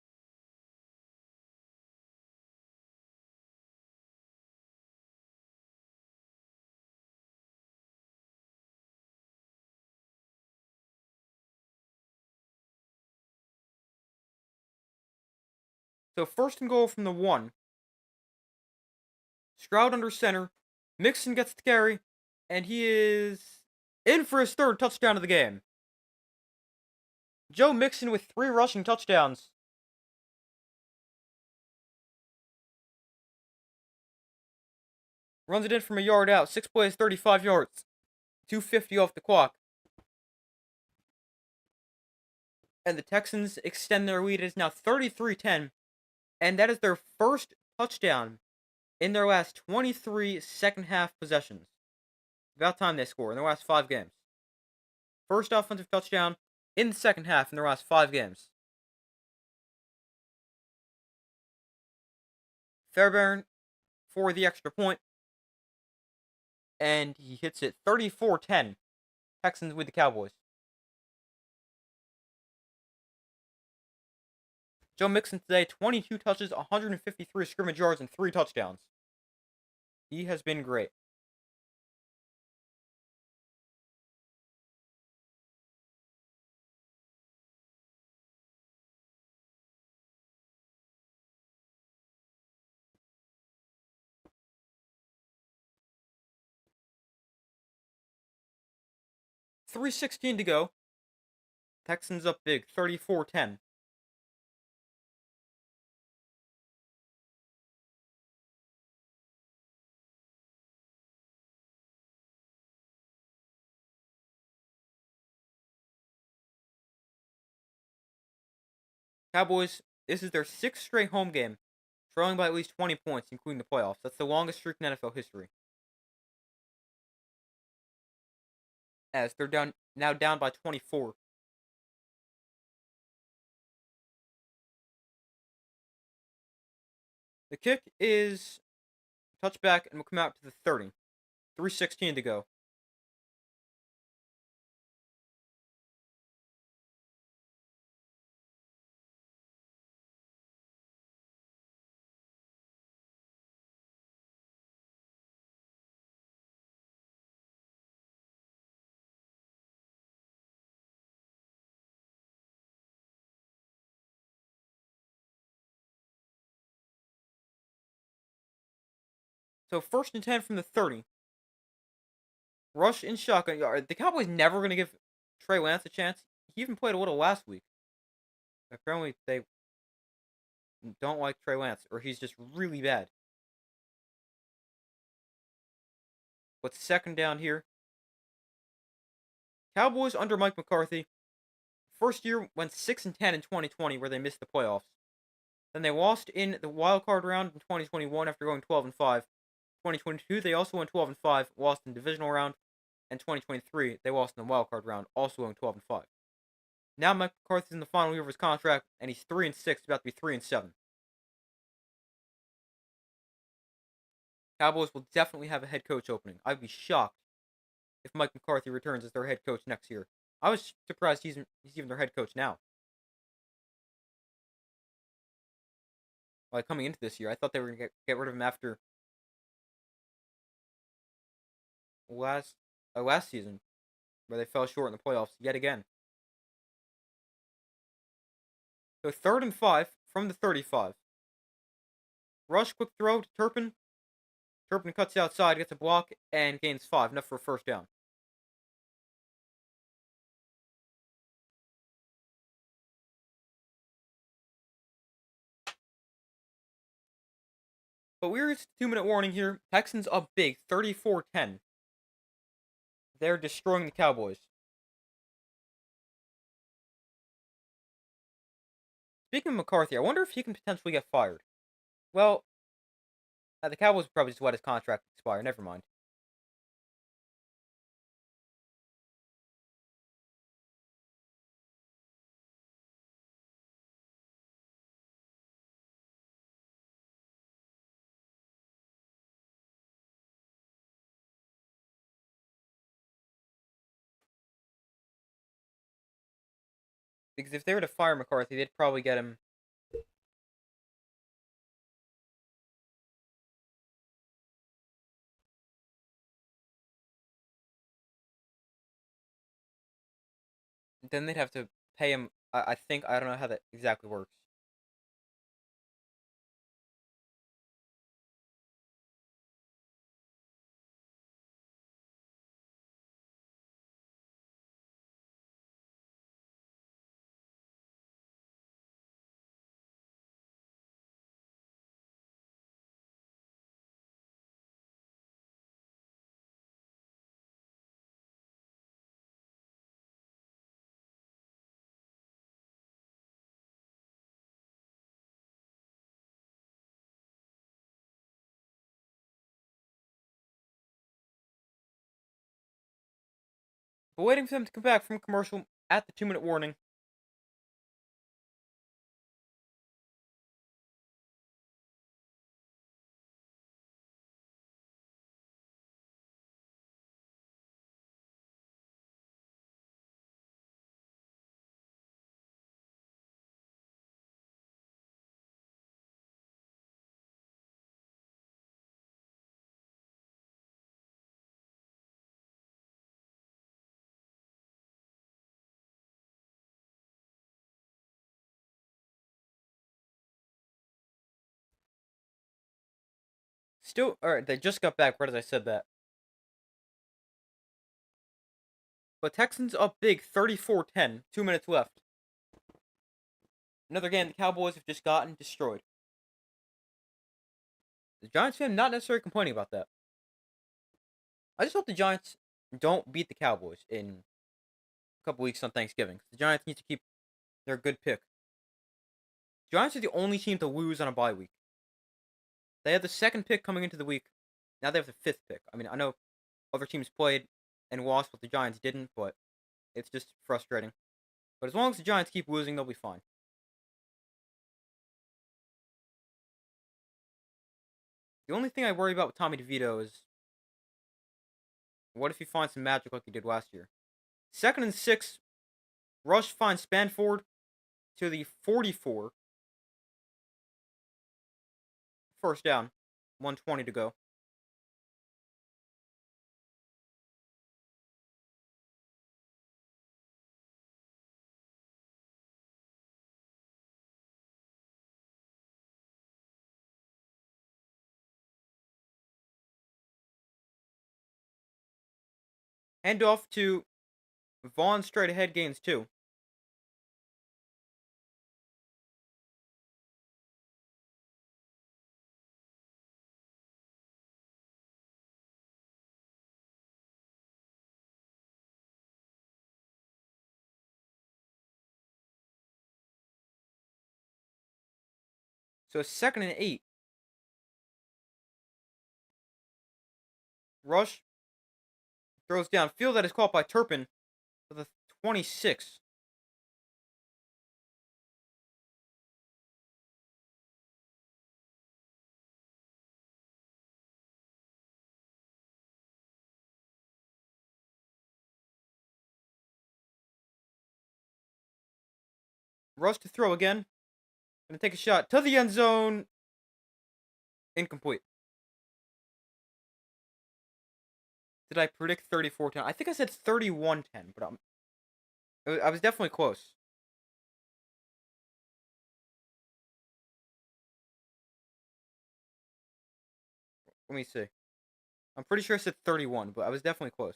So first and goal from the 1. Stroud under center. Mixon gets the carry, and he is in for his 3rd touchdown of the game. Joe Mixon with 3 rushing touchdowns. Runs it in from a yard out. 6 plays, 35 yards. 250 off the clock. And the Texans extend their lead. It is now 33-10. And that is their first touchdown in their last 23 second half possessions. About time they score in their last 5 games. First offensive touchdown in the second half in their last 5 games. Fairbairn for the extra point. And he hits it 34-10. Texans with the Cowboys. Joe Mixon today, 22 touches, 153 scrimmage yards, and 3 touchdowns. He has been great. .316 to go. Texans up big, 34-10. Cowboys, this is their 6th straight home game, trailing by at least 20 points, including the playoffs. That's the longest streak in NFL history. As they're now down by 24. The kick is touchback and will come out to the 30. .316 to go. So 1st and 10 from the 30. Rush in shotgun. Are the Cowboys never going to give Trey Lance a chance? He even played a little last week. Apparently they don't like Trey Lance, or he's just really bad. But 2nd down here. Cowboys under Mike McCarthy. First year went 6-10 in 2020, where they missed the playoffs. Then they lost in the wild card round in 2021 after going 12-5. 2022 they also went 12-5, lost in divisional round, and 2023 they lost in the wild card round, also going 12-5. Now Mike McCarthy's in the final year of his contract, and he's 3-6, about to be 3-7. Cowboys will definitely have a head coach opening. I'd be shocked if Mike McCarthy returns as their head coach next year. I was surprised he's even their head coach now. Like coming into this year, I thought they were gonna get rid of him after last season, where they fell short in the playoffs yet again. So 3rd and 5 from the 35. Rush, quick throw to Turpin. Turpin cuts outside, gets a block, and gains 5, enough for a 1st down. But we're just 2-minute warning here. Texans up big, 34-10. They're destroying the Cowboys. Speaking of McCarthy, I wonder if he can potentially get fired. Well, the Cowboys probably just let his contract expire. Never mind. Because if they were to fire McCarthy, they'd probably get him. Then they'd have to pay him. I think I don't know how that exactly works. But waiting for them to come back from commercial at the 2-minute warning. Still, alright, they just got back right as I said that. But Texans up big, 34-10. 2 minutes left. Another game the Cowboys have just gotten destroyed. The Giants fan not necessarily complaining about that. I just hope the Giants don't beat the Cowboys in a couple weeks on Thanksgiving. The Giants need to keep their good pick. The Giants are the only team to lose on a bye week. They had the second pick coming into the week. Now they have the fifth pick. I mean, I know other teams played and lost, but the Giants didn't, but it's just frustrating. But as long as the Giants keep losing, they'll be fine. The only thing I worry about with Tommy DeVito is what if he finds some magic like he did last year? 2nd and 6. Rush finds Spanford to the 44. First down. 1:20 to go. Handoff to Vaughn straight ahead gains 2. So 2nd and 8. Rush throws downfield that is caught by Turpin for the 26. Rush to throw again. Gonna take a shot to the end zone. Incomplete. Did I predict 34-10? I think I said 31-10, but I was definitely close. Let me see. I'm pretty sure I said 31, but I was definitely close.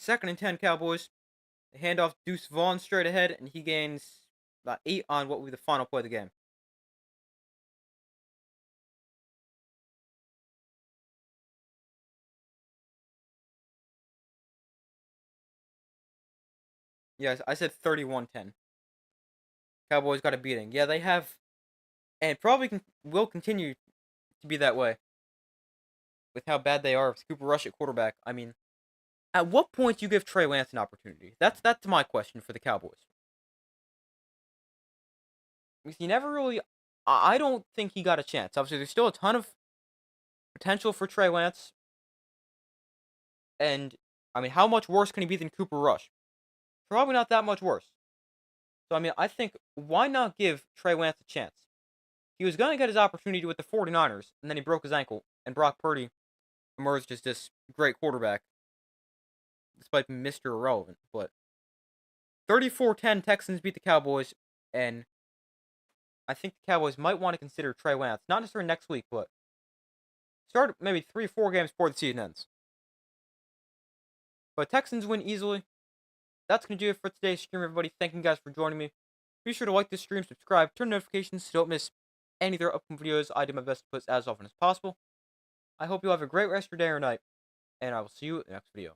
Second and 10 Cowboys. They hand off Deuce Vaughn straight ahead, and he gains about 8 on what will be the final play of the game. Yes, I said 31-10. Cowboys got a beating. Yeah, they have, and probably will continue to be that way with how bad they are with Cooper Rush at quarterback. I mean, at what point do you give Trey Lance an opportunity? That's my question for the Cowboys. Because he never really, I don't think he got a chance. Obviously, there's still a ton of potential for Trey Lance, and I mean, how much worse can he be than Cooper Rush? Probably not that much worse. So I mean, I think why not give Trey Lance a chance? He was going to get his opportunity with the 49ers, and then he broke his ankle, and Brock Purdy emerged as this great quarterback, despite being Mr. Irrelevant. But 34-10, Texans beat the Cowboys, and I think the Cowboys might want to consider Trey Lance, not necessarily next week, but start maybe 3-4 games before the season ends. But Texans win easily. That's going to do it for today's stream, everybody. Thank you guys for joining me. Be sure to like this stream, subscribe, turn notifications so you don't miss any of their upcoming videos. I do my best to post as often as possible. I hope you have a great rest of your day or night, and I will see you in the next video.